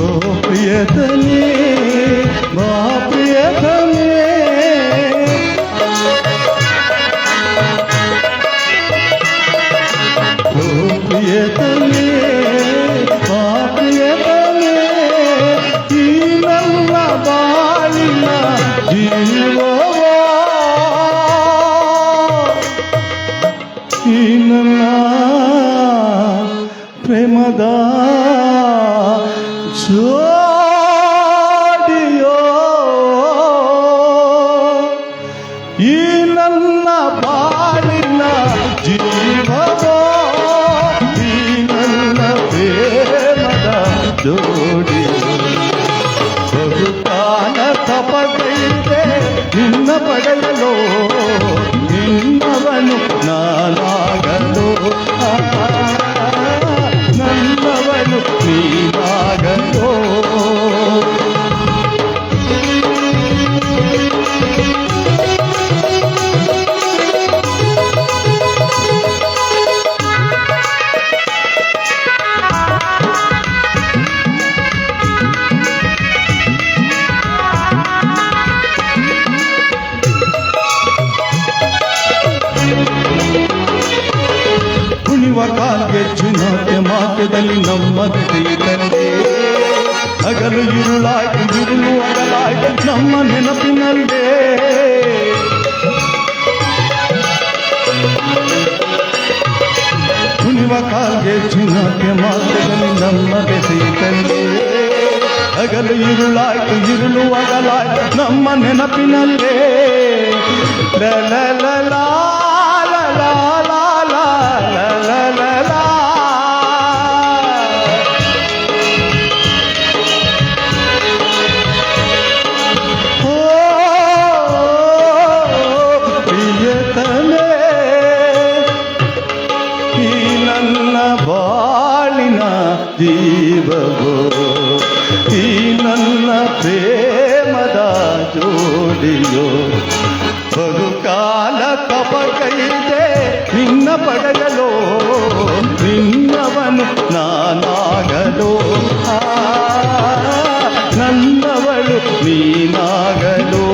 ಓ ಪ್ರಿಯತನೇ ಮಾ ಪ್ರಿಯತನೇ, ಓ ಪ್ರಿಯತನೇ ಮಾ ಪ್ರಿಯತನೇ, ಈ ನನ್ನ ಬಾಳಿನ ಜೀವವೋ, ಈ ನನ್ನ ಪ್ರೇಮದ ಜೋಡಿಯೋ, ಈ ನನ್ನ ಬಾಳಿನ ಜೀವವೋ, ಈ ನನ್ನ ಪ್ರೇಮದ ಜೋಡಿಯೋ. ಬಹುಕಾಲ ತಪಗೈದೆ ನಿನ್ನ ಪಡೆಯಲು, ನಿನ್ನವನು ನಾನಾಗಲು, ನನ್ನವನು ನೀನಾಗಲು. ಕುಣಿವ ಕಾಲ್ಗೆಜ್ಜಿನ ಮಾರ್ಗದಲ್ಲಿ ನಮ್ಮ ತಂದೆ, ಹಗಲು ഇരുളಾಯ್ತು ഇരുಳು ಅಗಲಾಯ್ತು ನಮ್ಮ ನೆನಪಿನಲ್ಲೇ. ಕುಣಿವ ಕಾಲ್ಗೆಜ್ಜಿನ ಮಾರ್ಗದಲ್ಲಿ ನಮ್ಮ ತಂದೆ, ಹಗಲು ഇരുളಾಯ್ತು ഇരുಳು ಅಗಲಾಯ್ತು ನಮ್ಮ ನೆನಪಿನಲ್ಲೇ. ಲ ಲ ಲ ಲಾ ಲ ಲಾ ಲಾ ಲಾ ಲ ಲ ಲಾ. ಓ ಪ್ರಿಯತಮೇ, ಈ ನನ್ನ ಬಾಳಿನ ಬಾಳಿನ ಜೀವವೋ ಈ ನನ್ನ ಪ್ರೇಮದ ಜೋಡಿಯೋ ಬಹುಕಾಲ ತಪಕೈದೆ ನಿನ್ನ ಪಡೆಯಲೋ ನಿನ್ನವನು ನಾನಾಗಲೋ ನನ್ನವಳು ನೀನಾಗಲೋ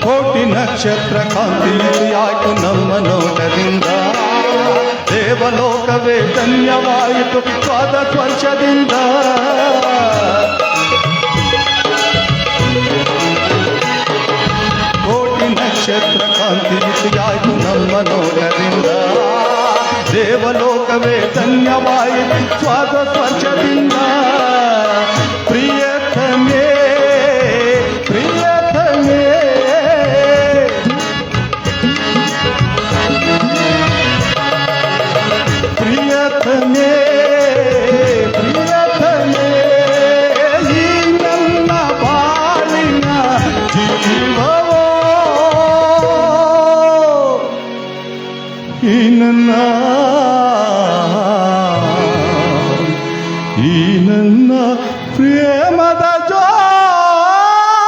ಕೋಟಿ ನಕ್ಷತ್ರ ಕಾಂತಿಯಾಯಿತು ನಮ್ಮ ನೋಟದಿಂದ ದೇವಲೋಕವೇ ಧನ್ಯವಾಯಿತು ಸ್ವಾದ ಸ್ಪರ್ಶದಿಂದ ಕೋಟಿ ನಕ್ಷತ್ರ ಕಾಂತಿಯಾಯಿತು ನಮ್ಮ ನೋಟದಿಂದ ದೇವಲೋಕವೇ ಧನ್ಯವಾಯಿತು ಸ್ವಾದ ಸ್ಪರ್ಶದಿಂದ ಪ್ರಿಯತಮೇ ಪ್ರಿಯತಮೇ ಪ್ರಿಯತಮೇ ಪ್ರಿಯತಮೇ ಈ ನನ್ನ ಬಾಳಿನ ಜೀವವೋ ಈ ನನ್ನ ಪ್ರೇಮದ ಜೋಡಿಯೋ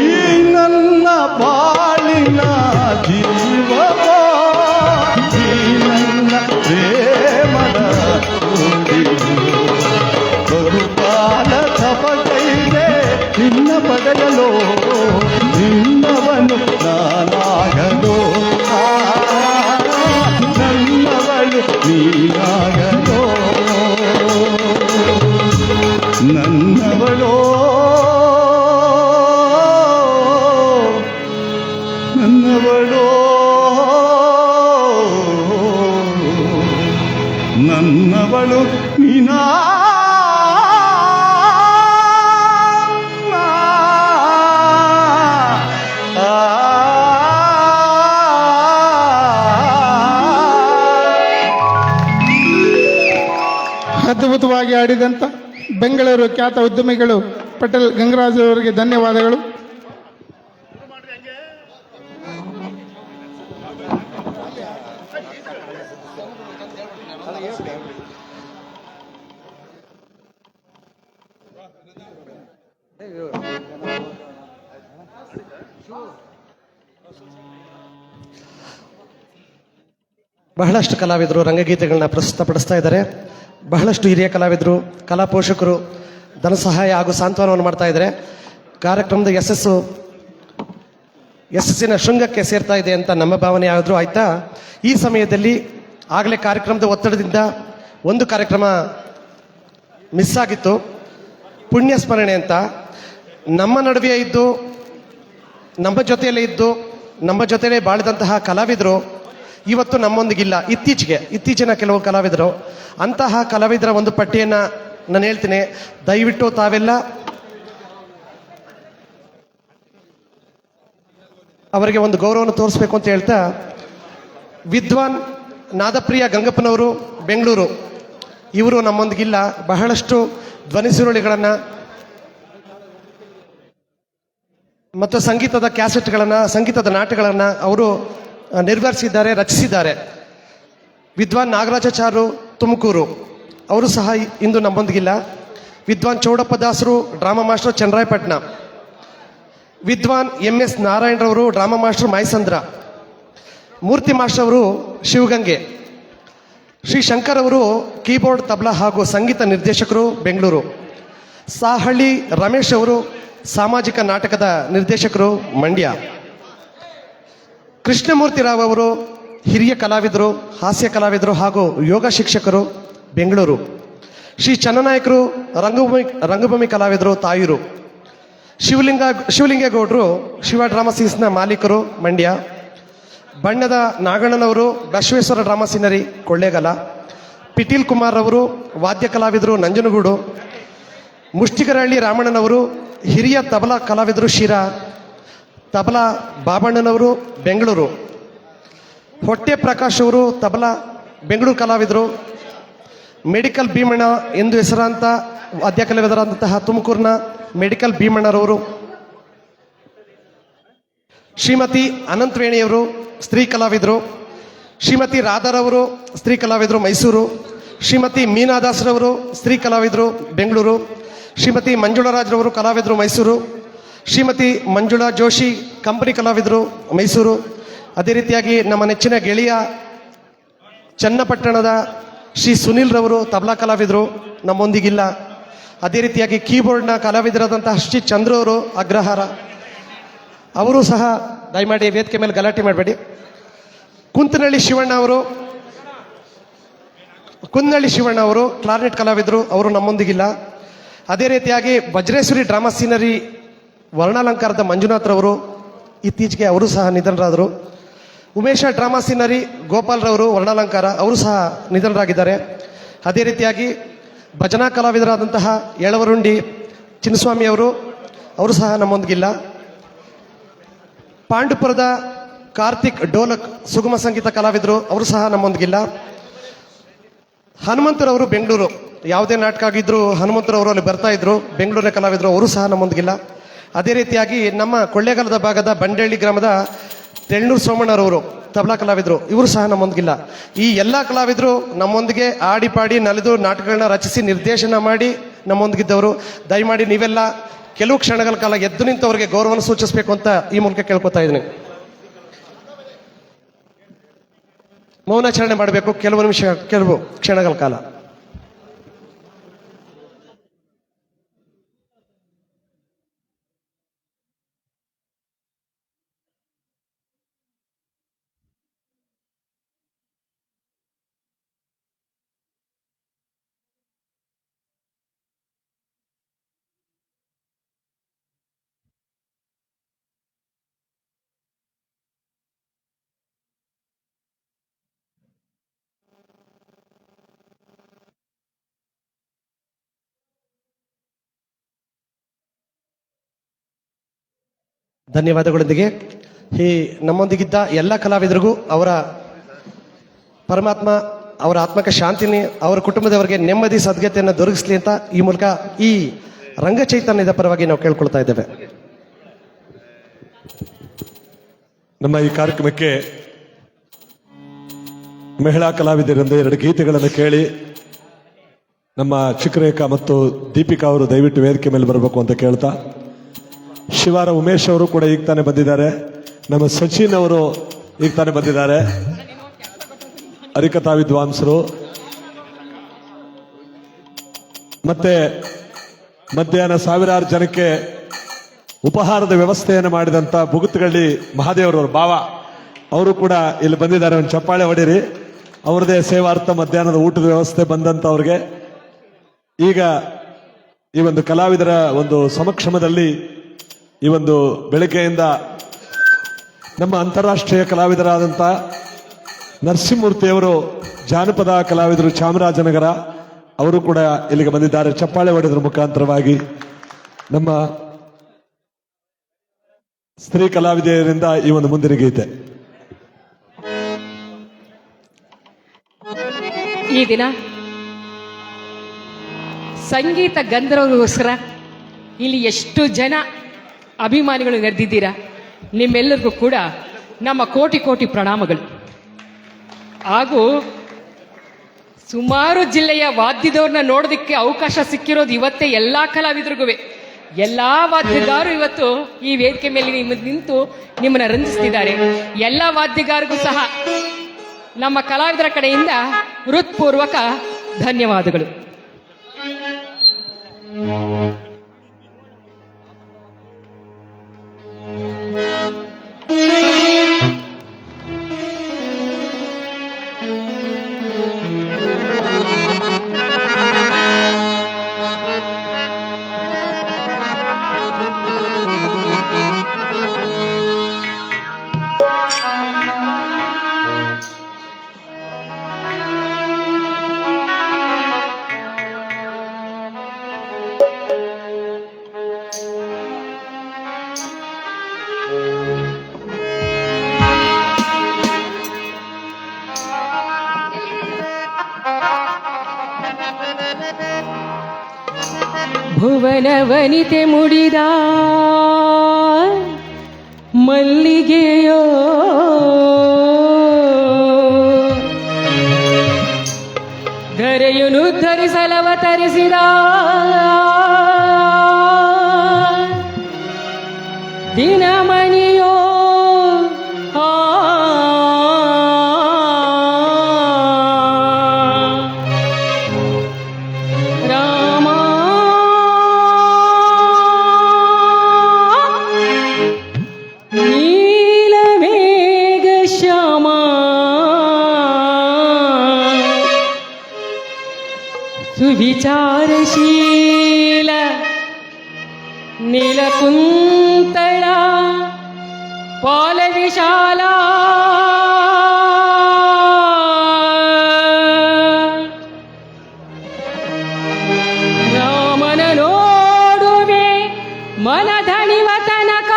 ಈ ನನ್ನ ಬಾಳಿನ ಜೀವವೋ ಈ ನನ್ನ ಪ್ರೇಮದ ಜೋಡಿಯೋ ಬಹುಕಾಲ ತಪಕೈದೆ ನಿನ್ನ ಪಡೆಯಲೋ ನಿನ್ನವನು ನಾನಾಗಲೋ ನನ್ನವಳು ನೀನಾಗಲೋ ನನ್ನವಳೋ ನನ್ನವಳೋ ನನ್ನವಳು ನೀನಾ ಅದ್ಭುತವಾಗಿ ಆಡಿದಂಥ ಬೆಂಗಳೂರು ಖ್ಯಾತ ಉದ್ಯಮಿಗಳು ಪಟೇಲ್ ಗಂಗರಾಜ್ ಅವರಿಗೆ ಧನ್ಯವಾದಗಳು. ಬಹಳಷ್ಟು ಕಲಾವಿದರು ರಂಗಗೀತೆಗಳನ್ನ ಪ್ರಸ್ತುತಪಡಿಸ್ತಾ ಇದ್ದಾರೆ. ಬಹಳಷ್ಟು ಹಿರಿಯ ಕಲಾವಿದರು, ಕಲಾ ಪೋಷಕರು ಧನ ಸಹಾಯ ಹಾಗೂ ಸಾಂತ್ವನವನ್ನು ಮಾಡ್ತಾ ಇದ್ದಾರೆ. ಕಾರ್ಯಕ್ರಮದ ಯಶಸ್ಸಿನ ಶೃಂಗಕ್ಕೆ ಸೇರ್ತಾ ಇದೆ ಅಂತ ನಮ್ಮ ಭಾವನೆ ಆದರೂ ಆಯ್ತಾ. ಈ ಸಮಯದಲ್ಲಿ ಆಗಲೇ ಕಾರ್ಯಕ್ರಮದ ಒತ್ತಡದಿಂದ ಒಂದು ಕಾರ್ಯಕ್ರಮ ಮಿಸ್ ಆಗಿತ್ತು, ಪುಣ್ಯ ಸ್ಮರಣೆ ಅಂತ. ನಮ್ಮ ನಡುವೆ ಇದ್ದು ನಮ್ಮ ಜೊತೆಯಲ್ಲೇ ಇದ್ದು ನಮ್ಮ ಜೊತೆಲೇ ಬಾಳಿದಂತಹ ಕಲಾವಿದರು ಇವತ್ತು ನಮ್ಮೊಂದಿಗಿಲ್ಲ. ಇತ್ತೀಚಿನ ಕೆಲವು ಕಲಾವಿದರು, ಅಂತಹ ಕಲಾವಿದರ ಒಂದು ಪಟ್ಟಿಯನ್ನು ನಾನು ಹೇಳ್ತೀನಿ. ದಯವಿಟ್ಟು ತಾವೆಲ್ಲ ಅವರಿಗೆ ಒಂದು ಗೌರವವನ್ನು ತೋರಿಸ್ಬೇಕು ಅಂತ ಹೇಳ್ತಾ, ವಿದ್ವಾನ್ ನಾದಪ್ರಿಯ ಗಂಗಪ್ಪನವರು ಬೆಂಗಳೂರು, ಇವರು ನಮ್ಮೊಂದಿಗಿಲ್ಲ. ಬಹಳಷ್ಟು ಧ್ವನಿಸುರುಳಿಗಳನ್ನು ಮತ್ತು ಸಂಗೀತದ ಕ್ಯಾಸೆಟ್ಗಳನ್ನು, ಸಂಗೀತದ ನಾಟಗಳನ್ನು ಅವರು ನಿರ್ವಹಿಸಿದ್ದಾರೆ, ರಚಿಸಿದ್ದಾರೆ. ವಿದ್ವಾನ್ ನಾಗರಾಜಾಚಾರ್ಯರು ತುಮಕೂರು, ಅವರು ಸಹ ಇಂದು ನಮ್ಮೊಂದಿಗಿಲ್ಲ. ವಿದ್ವಾನ್ ಚೌಡಪ್ಪ ದಾಸರು ಡ್ರಾಮಾ ಮಾಸ್ಟರ್ ಚನ್ನರಾಯಪಟ್ಟಣ, ವಿದ್ವಾನ್ MS ನಾರಾಯಣರವರು ಡ್ರಾಮಾ ಮಾಸ್ಟರ್ ಮಾಯಸಂದ್ರ, ಮೂರ್ತಿ ಮಾಸ್ಟರ್ ಅವರು ಶಿವಗಂಗೆ, ಶ್ರೀ ಶಂಕರ್ ಅವರು ಕೀಬೋರ್ಡ್ ತಬಲಾ ಹಾಗೂ ಸಂಗೀತ ನಿರ್ದೇಶಕರು ಬೆಂಗಳೂರು, ಸಾಹಳ್ಳಿ ರಮೇಶ್ ಅವರು ಸಾಮಾಜಿಕ ನಾಟಕದ ನಿರ್ದೇಶಕರು ಮಂಡ್ಯ, ಕೃಷ್ಣಮೂರ್ತಿ ರಾವ್ ಅವರು ಹಿರಿಯ ಕಲಾವಿದರು, ಹಾಸ್ಯ ಕಲಾವಿದರು ಹಾಗೂ ಯೋಗ ಶಿಕ್ಷಕರು ಬೆಂಗಳೂರು, ಶ್ರೀ ಚನ್ನನಾಯಕರು ರಂಗಭೂಮಿ ಕಲಾವಿದರು ತಾಯೂರು, ಶಿವಲಿಂಗೇಗೌಡರು ಶಿವ ಡ್ರಾಮಾ ಸೀನ್ಸ್ನ ಮಾಲೀಕರು ಮಂಡ್ಯ, ಬಣ್ಣದ ನಾಗಣ್ಣನವರು ಬಸವೇಶ್ವರ ಡ್ರಾಮಾ ಸೀನರಿ ಕೊಳ್ಳೇಗಾಲ, ಪಿಟೀಲ್ ಕುಮಾರ್ ಅವರು ವಾದ್ಯ ಕಲಾವಿದರು ನಂಜನಗೂಡು, ಮುಷ್ಟಿಗರಹಳ್ಳಿ ರಾಮಣ್ಣನವರು ಹಿರಿಯ ತಬಲಾ ಕಲಾವಿದರು ಶಿರಾ, ತಬಲಾ ಬಾಬಣ್ಣನವರು ಬೆಂಗಳೂರು, ಹೊಟ್ಟೆ ಪ್ರಕಾಶ್ ಅವರು ತಬಲಾ ಬೆಂಗಳೂರು ಕಲಾವಿದರು, ಮೆಡಿಕಲ್ ಭೀಮಣ್ಣ ಎಂದು ಹೆಸರಾಂತ ವಾದ್ಯ ಕಲಾವಿದರಾದಂತಹ ತುಮಕೂರಿನ ಮೆಡಿಕಲ್ ಭೀಮಣ್ಣರವರು, ಶ್ರೀಮತಿ ಅನಂತವೇಣಿಯವರು ಸ್ತ್ರೀ ಕಲಾವಿದರು, ಶ್ರೀಮತಿ ರಾಧಾರವರು ಸ್ತ್ರೀ ಕಲಾವಿದರು ಮೈಸೂರು, ಶ್ರೀಮತಿ ಮೀನಾದಾಸ್ರವರು ಸ್ತ್ರೀ ಕಲಾವಿದರು ಬೆಂಗಳೂರು, ಶ್ರೀಮತಿ ಮಂಜುಳರಾಜ್ರವರು ಕಲಾವಿದರು ಮೈಸೂರು, ಶ್ರೀಮತಿ ಮಂಜುಳಾ ಜೋಶಿ ಕಂಪನಿ ಕಲಾವಿದರು ಮೈಸೂರು. ಅದೇ ರೀತಿಯಾಗಿ ನಮ್ಮ ನೆಚ್ಚಿನ ಗೆಳೆಯ ಚನ್ನಪಟ್ಟಣದ ಶ್ರೀ ಸುನಿಲ್ ರವರು ತಬಲಾ ಕಲಾವಿದರು ನಮ್ಮೊಂದಿಗಿಲ್ಲ. ಅದೇ ರೀತಿಯಾಗಿ ಕೀಬೋರ್ಡ್ನ ಕಲಾವಿದರಾದಂತಹ ಶ್ರೀ ಚಂದ್ರು ಅವರು ಅಗ್ರಹಾರ, ಅವರು ಸಹ ದಯಮಾಡಿ ವೇದಿಕೆ ಮೇಲೆ ಗಲಾಟೆ ಮಾಡಬೇಡಿ. ಕುಂತನಹಳ್ಳಿ ಶಿವಣ್ಣ ಅವರು ಕ್ಲಾರ್ನೆಟ್ ಕಲಾವಿದರು, ಅವರು ನಮ್ಮೊಂದಿಗಿಲ್ಲ. ಅದೇ ರೀತಿಯಾಗಿ ವಜ್ರೇಶ್ವರಿ ಡ್ರಾಮಾ ಸೀನರಿ ವರ್ಣಾಲಂಕಾರದ ಮಂಜುನಾಥ್ ರವರು ಇತ್ತೀಚೆಗೆ ಅವರು ಸಹ ನಿಧನರಾದರು. ಉಮೇಶ ಡ್ರಾಮಾ ಸೀನರಿ ಗೋಪಾಲ್ ರವರು ವರ್ಣಾಲಂಕಾರ, ಅವರು ಸಹ ನಿಧನರಾಗಿದ್ದಾರೆ. ಅದೇ ರೀತಿಯಾಗಿ ಭಜನಾ ಕಲಾವಿದರಾದಂತಹ ಯಳವರುಂಡಿ ಚಿನ್ನಸ್ವಾಮಿ ಅವರು ಸಹ ನಮ್ಮೊಂದಿಗಿಲ್ಲ. ಪಾಂಡುಪುರದ ಕಾರ್ತಿಕ್ ಡೋಲಕ್ ಸುಗಮ ಸಂಗೀತ ಕಲಾವಿದರು, ಅವರು ಸಹ ನಮ್ಮೊಂದಿಗಿಲ್ಲ. ಹನುಮಂತರವರು ಬೆಂಗಳೂರು, ಯಾವುದೇ ನಾಟಕ ಆಗಿದ್ರು ಹನುಮಂತರವರು ಅಲ್ಲಿ ಬರ್ತಾ ಇದ್ರು, ಬೆಂಗಳೂರಿನ ಕಲಾವಿದರು, ಅವರು ಸಹ ನಮ್ಮೊಂದಿಗಿಲ್ಲ. ಅದೇ ರೀತಿಯಾಗಿ ನಮ್ಮ ಕೊಳ್ಳೇಗಾಲದ ಭಾಗದ ಬಂಡೇಳಿ ಗ್ರಾಮದ ತೆಳ್ನೂರು ಸೋಮಣ್ಣರವರು ತಬಲಾ ಕಲಾವಿದರು, ಇವರು ಸಹ ನಮ್ಮೊಂದಿಗಿಲ್ಲ. ಈ ಎಲ್ಲ ಕಲಾವಿದರು ನಮ್ಮೊಂದಿಗೆ ಆಡಿ ಪಾಡಿ ನಲಿದು ನಾಟಕಗಳನ್ನ ರಚಿಸಿ ನಿರ್ದೇಶನ ಮಾಡಿ ನಮ್ಮೊಂದಿಗಿದ್ದವರು. ದಯಮಾಡಿ ನೀವೆಲ್ಲ ಕೆಲವು ಕ್ಷಣಗಳ ಕಾಲ ಎದ್ದು ನಿಂತವರಿಗೆ ಗೌರವವನ್ನು ಸೂಚಿಸಬೇಕು ಅಂತ ಈ ಮೂಲಕ ಕೇಳ್ಕೊತಾ ಇದ್ದೀನಿ. ಮೌನಾಚರಣೆ ಮಾಡಬೇಕು ಕೆಲವು ಕ್ಷಣಗಳ ಕಾಲ. ಧನ್ಯವಾದಗಳೊಂದಿಗೆ ಈ ನಮ್ಮೊಂದಿಗಿದ್ದ ಎಲ್ಲ ಕಲಾವಿದರಿಗೂ ಅವರ ಪರಮಾತ್ಮ ಅವರ ಆತ್ಮಕ್ಕೆ ಶಾಂತಿನಿ, ಅವರ ಕುಟುಂಬದವರಿಗೆ ನೆಮ್ಮದಿ ಸದ್ಗತಿಯನ್ನು ದೊರಕಿಸಲಿ ಅಂತ ಈ ಮೂಲಕ ಈ ರಂಗಚೈತನ್ಯದ ಪರವಾಗಿ ನಾವು ಕೇಳ್ಕೊಳ್ತಾ ಇದ್ದೇವೆ. ನಮ್ಮ ಈ ಕಾರ್ಯಕ್ರಮಕ್ಕೆ ಮಹಿಳಾ ಕಲಾವಿದರಿಂದ 2 ಗೀತೆಗಳನ್ನು ಕೇಳಿ ನಮ್ಮ ಚಿಕ್ಕರೇಖಾ ಮತ್ತು ದೀಪಿಕಾ ಅವರು ದಯವಿಟ್ಟು ವೇದಿಕೆ ಮೇಲೆ ಬರಬೇಕು ಅಂತ ಕೇಳ್ತಾ, ಶಿವಾರ ಉಮೇಶ್ ಅವರು ಕೂಡ ಈಗ ತಾನೇ ಬಂದಿದ್ದಾರೆ, ನಮ್ಮ ಸಚಿನ್ ಅವರು ಈಗ ತಾನೇ ಬಂದಿದ್ದಾರೆ, ಹರಿಕಥಾ ವಿದ್ವಾಂಸರು, ಮತ್ತೆ ಮಧ್ಯಾಹ್ನ ಸಾವಿರಾರು ಜನಕ್ಕೆ ಉಪಹಾರದ ವ್ಯವಸ್ಥೆಯನ್ನು ಮಾಡಿದಂತ ಬುಗುತ್ಗಳ್ಳಿ ಮಹಾದೇವರವರು ಭಾವ ಅವರು ಕೂಡ ಇಲ್ಲಿ ಬಂದಿದ್ದಾರೆ. ಒಂದು ಚಪ್ಪಾಳೆ ಹೊಡೀರಿ. ಅವರದೇ ಸೇವಾರ್ಥ ಮಧ್ಯಾಹ್ನದ ಊಟದ ವ್ಯವಸ್ಥೆ ಬಂದಂತವ್ರಿಗೆ ಈಗ ಈ ಒಂದು ಕಲಾವಿದರ ಒಂದು ಸಮಕ್ಷಮದಲ್ಲಿ ಈ ಒಂದು ಬೆಳಗ್ಗೆಯಿಂದ ನಮ್ಮ ಅಂತಾರಾಷ್ಟ್ರೀಯ ಕಲಾವಿದರಾದಂಥ ನರಸಿಂಹಮೂರ್ತಿಯವರು ಜಾನಪದ ಕಲಾವಿದರು ಚಾಮರಾಜನಗರ ಅವರು ಕೂಡ ಇಲ್ಲಿಗೆ ಬಂದಿದ್ದಾರೆ. ಚಪ್ಪಾಳೆ ಹೊಡೆದ್ರ ಮುಖಾಂತರವಾಗಿ ನಮ್ಮ ಸ್ತ್ರೀ ಕಲಾವಿದರಿಂದ ಈ ಒಂದು ಮುಂದಿನ ಗೀತೆ. ಈ ದಿನ ಸಂಗೀತ ಗಂಧರ್ವರಿಗೋಸ್ಕರ ಇಲ್ಲಿ ಎಷ್ಟು ಜನ ಅಭಿಮಾನಿಗಳು ನೆರೆದಿದ್ದೀರಾ. ನಿಮ್ಮೆಲ್ಲರಿಗೂ ಕೂಡ ನಮ್ಮ ಕೋಟಿ ಕೋಟಿ ಪ್ರಣಾಮಗಳು. ಹಾಗೂ ಸುಮಾರು ಜಿಲ್ಲೆಯ ವಾದ್ಯದವ್ರನ್ನ ನೋಡೋದಕ್ಕೆ ಅವಕಾಶ ಸಿಕ್ಕಿರೋದು ಇವತ್ತೇ. ಎಲ್ಲ ಕಲಾವಿದರಿಗೂ ಎಲ್ಲ ವಾದ್ಯಗಾರರು ಇವತ್ತು ಈ ವೇದಿಕೆ ಮೇಲೆ ನಿಂತು ನಿಮ್ಮನ್ನ ರಂಜಿಸ್ತಿದ್ದಾರೆ. ಎಲ್ಲ ವಾದ್ಯಗಾರರಿಗೂ ಸಹ ನಮ್ಮ ಕಲಾವಿದರ ಕಡೆಯಿಂದ ಹೃತ್ಪೂರ್ವಕ ಧನ್ಯವಾದಗಳು. ಭುವನ ವನಿತೆ ಮುಡಿದ ಮಲ್ಲಿಗೆಯೋ ಧರೆಯನ್ನು ಧರಿಸಲವತರಿಸಿದ ದಿನಮಣಿಯೋ ರಾಮ ನೀಲಮೇಘ ಶ್ಯಾಮ ಸುವಿಚಾರಶೀಲ ನೀಲಕುಂತಳ ಪಾಲ ವಿಶಾಲ ರಾಮನ ನೋಡುವೆ ಮನದಣಿವ ತನಕ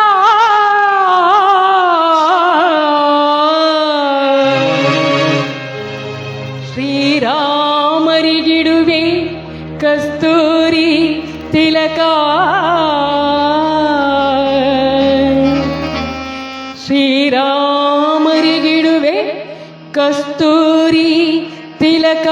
ಶ್ರೀರಾಮರಿಗಿಡುವೆ ಕಸ್ತೂರಿ ತಿಲಕ ಶ್ರೀರಾಮರಿಗಿಡುವೆ ಕಸ್ತೂರಿ ತಿಲಕ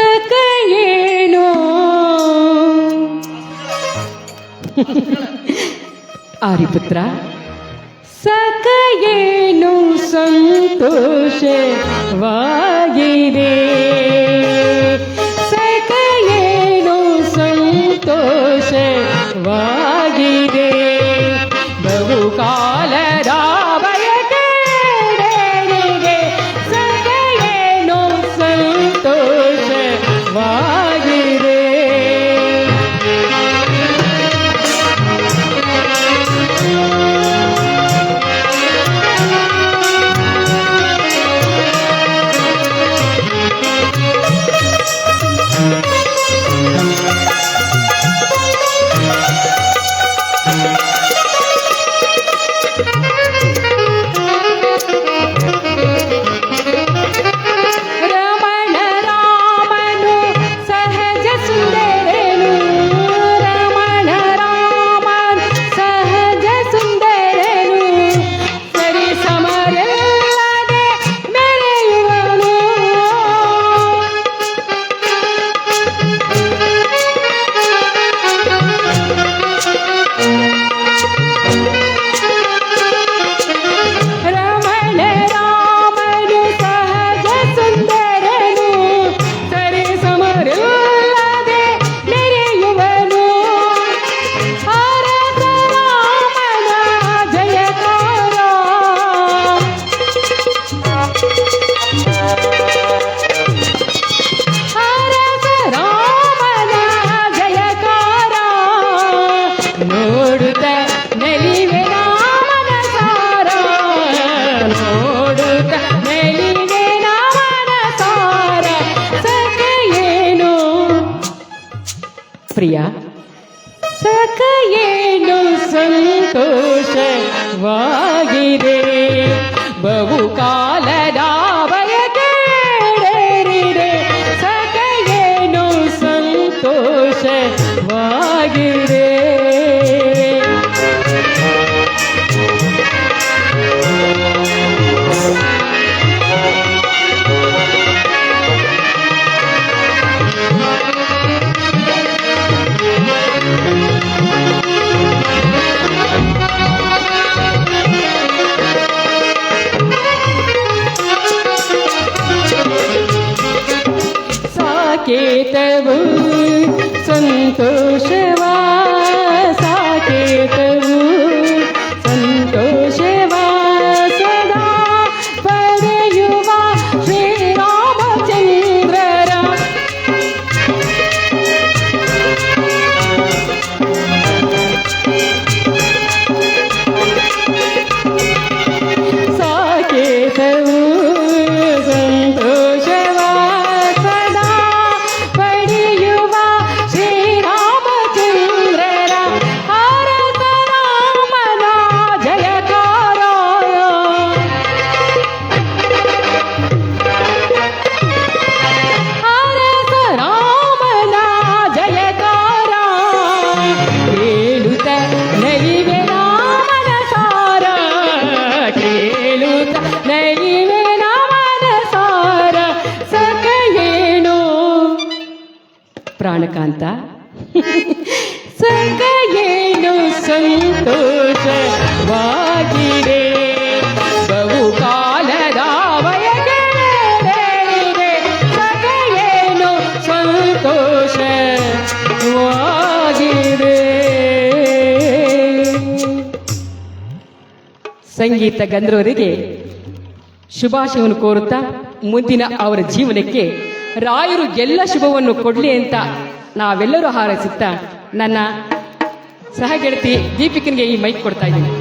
ಸಖಯೇನೋ ಆರಿಪುತ್ರ ಸಖಯೇನು ಸಂತೋಷವಾಗಿದೆ ಸಖಯೇನು ಸಂತೋಷವಾಗಿದೆ ಬಹುಕಾಲದ ಬಯಕೆಡೆಗೆ ಸಖಯೇನು ಸಂತೋಷವಾಗಿದೆ ರಮಣ ರಾಮನು ಸಹಜ ಸುಂದರನು ರಮಣ ರಾಮನು ಸಹಜ ಸುಂದರನು ಸರಿ ಸಮರಿಲ್ಲದೆ ಮೆರೆಯುವನು ರಮಣ ರಾಮನು ಸಹಜ ಸುಂದರನು ಸರಿ ಸಮರಿಲ್ಲದೆ ಮೆರೆಯುವನು ಹರಸ ರಾಮನ ಜಯಕಾರ ಹರಸ ರಾಮನ ಜಯಕಾರ ನೋಡುತ್ತ ನಲಿವೆ ರಾಮನ ಸಾರ ನೋಡುತ್ತ ನಲಿವೆ ರಾಮನ ಸಾರ ಸಖಯೇನು ಪ್ರಿಯ ಸಖಯೇನು ಸಂತೋಷವಾಗಿದೆ ಬಹುಕಾಲದ ಬಯಕೆಡೆರಿದೆ ಸಖಯೇನು ಸಂತೋಷವಾಗಿದೆ ಸಾಕೇತವು ಸಂತೋಷವಾ ಸಾಕೇತವು ಸಂತೋಷವಾ ಸದಾ ಪಡೆಯುವ ಶ್ರೀರಾಮಚಂದ್ರರ ಸಾಕೇತವು ಸಂತೋಷವಾ ಸದಾ ಪಡೆಯುವ ಶ್ರೀರಾಮಚಂದ್ರರ ಪ್ರಾಣಕಾಂತ ಸಂಗ ಏನು ಸಂತೋಷವಾಗಿದೆ ಬಹುಕಾಲದ ಬಯಕೆಯಿದೆ ಸಂಗ ಏನು ಸಂತೋಷವಾಗಿದೆ. ಸಂಗೀತ ಗಂಧರ್ವರಿಗೆ ಶುಭಾಶಯವನ್ನು ಕೋರುತ್ತಾ ಮುಂದಿನ ಅವರ ಜೀವನಕ್ಕೆ ರಾಯರು ಎಲ್ಲ ಶುಭವನ್ನು ಕೊಡ್ಲಿ ಅಂತ ನಾವೆಲ್ಲರೂ ಹಾರೈಸುತ್ತಾ ನನ್ನ ಸಹಗೆಳತಿ ದೀಪಿಕನ್ಗೆ ಈ ಮೈಕ್ ಕೊಡ್ತಾ ಇದ್ದೀನಿ.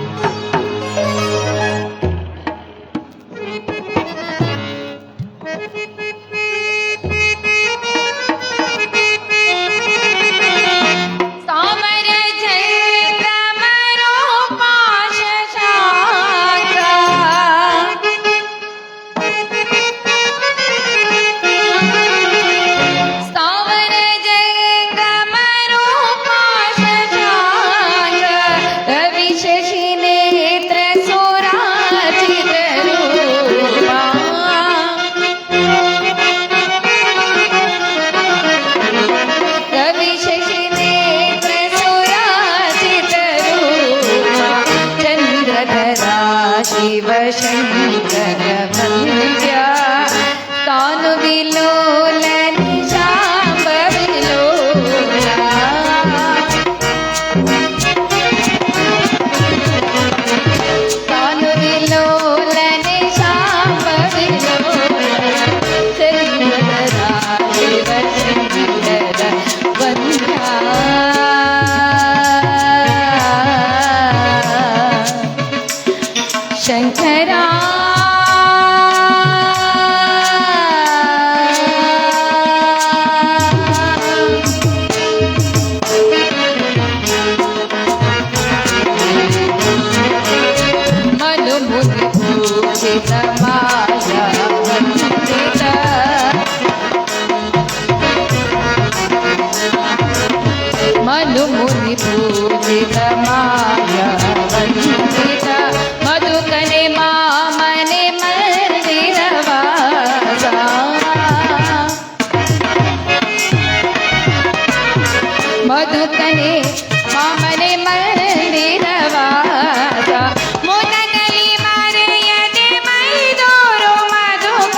ಶಿವಶಂಕರ ವಂದ್ಯ ತಾನು ವಿಲೋಲನಿ ಶಾಂಬ ವಿಲೋಲ ತಾನು ವಿಲೋಲನಿ ಶಾಂಬ ವಿಲೋಲ ಚಂದ್ರಧರ ಶಿವಶಂಕರ ವಂದ್ಯ ಶಂಕರ ಮನು ಮುನಿ ಪೂಜಿತ ಮಾಯಾ ವಂದಿತ ಮನು ಮುನಿ ಪೂಜಿತ ಮಾಯಾ ವಂದಿತ ಮಧುಕನೆ ಮಾಮನೆ ಮಂದಿರವಾಸ ಮಧುಕನೆ ಮಾಮನೆ ಮಂದಿರವಾಸ ಮುನಗಲಿ ಮರೆಯದೆ ಮೈದೂರು ಮಧುಕ